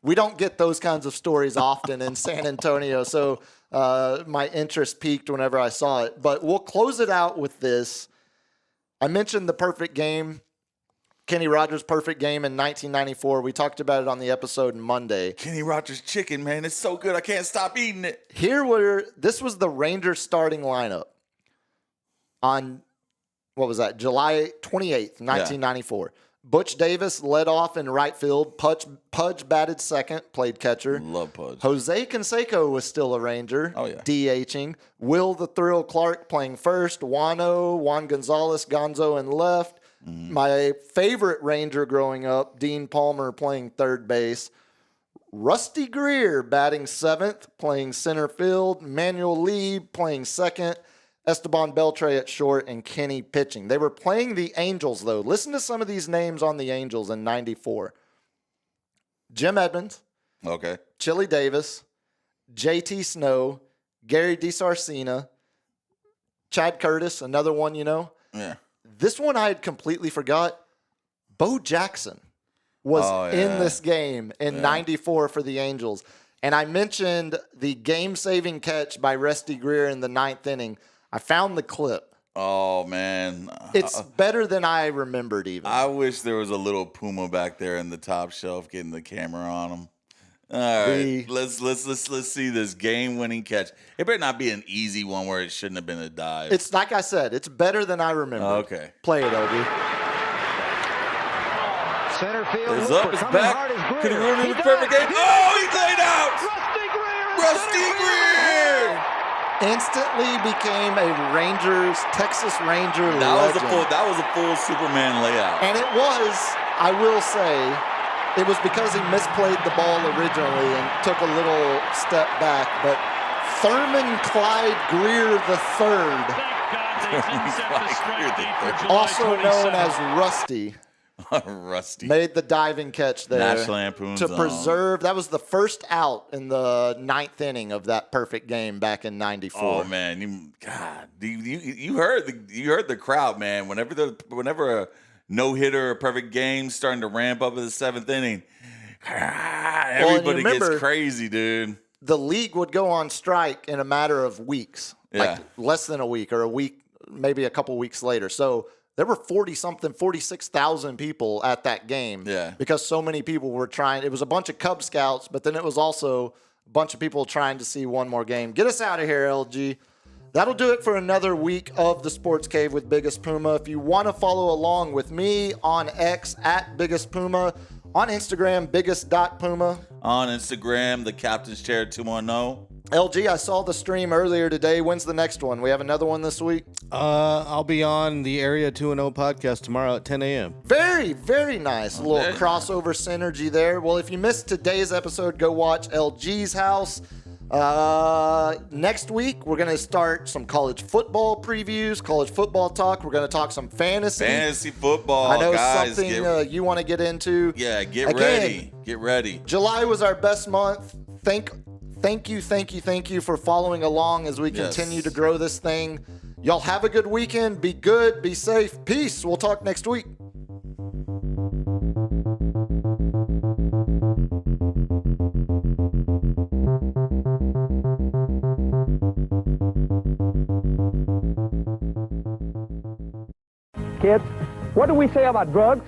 we don't get those kinds of stories often in San Antonio. So my interest peaked whenever I saw it. But we'll close it out with this. I mentioned the perfect game, Kenny Rogers' perfect game in 1994. We talked about it on the episode Monday. Kenny Rogers chicken, man. It's so good. I can't stop eating it. This was the Rangers starting lineup on, July 28th, 1994. Yeah. Butch Davis led off in right field. Pudge batted second, played catcher. Love Pudge. Jose Canseco was still a Ranger, DHing. Will the Thrill Clark playing first. Juan Gonzalez, Gonzo in left. Mm-hmm. My favorite Ranger growing up, Dean Palmer playing third base. Rusty Greer batting seventh, playing center field. Manuel Lee playing second. Esteban Beltre at short, and Kenny pitching. They were playing the Angels, though. Listen to some of these names on the Angels in 94. Jim Edmonds. Okay. Chili Davis. JT Snow. Gary DeSarcina. Chad Curtis, another one you know. Yeah. This one I had completely forgot. Bo Jackson was in this game in 94 for the Angels. And I mentioned the game-saving catch by Rusty Greer in the ninth inning. I found the clip. Oh, man. It's better than I remembered even. I wish there was a little Puma back there in the top shelf getting the camera on him. All right, let's see this game-winning catch. It better not be an easy one where it shouldn't have been a dive. It's like I said, it's better than I remember. Okay. Play it, Obi. Center field. It's up, it's back. Could he ruin the perfect game? Oh, he laid out! Rusty Greer! Instantly became a Texas Ranger legend. That was a full Superman layout. And it was, I will say, it was because he misplayed the ball originally and took a little step back. But Thurman Clyde Greer III, also known as Rusty, made the diving catch there. National Lampoon's to preserve. That was the first out in the ninth inning of that perfect game back in '94. Oh man, you heard the crowd, man. Whenever a no hitter or perfect game starting to ramp up in the seventh inning, everybody gets crazy, dude. The league would go on strike in a matter of weeks, like less than a week or a week, maybe a couple weeks later. So there were 46,000 people at that game because so many people were trying. It was a bunch of Cub Scouts, but then it was also a bunch of people trying to see one more game. Get us out of here, LG. That'll do it for another week of the Sports Cave with Biggest Puma. If you want to follow along with me on X at Biggest Puma, on Instagram, biggest.puma. On Instagram, the Captain's Chair 210. LG, I saw the stream earlier today. When's the next one? We have another one this week? I'll be on the Area 2-0 podcast tomorrow at 10 a.m. Very, very nice. A little crossover synergy there. Well, if you missed today's episode, go watch LG's house. Next week, we're going to start some college football previews, college football talk. We're going to talk some fantasy. Fantasy football, I know guys. something you want to get into. Yeah, get ready. Get ready. July was our best month. Thank you for following along as we continue to grow this thing. Y'all have a good weekend. Be good. Be safe. Peace. We'll talk next week. Kids, what do we say about drugs?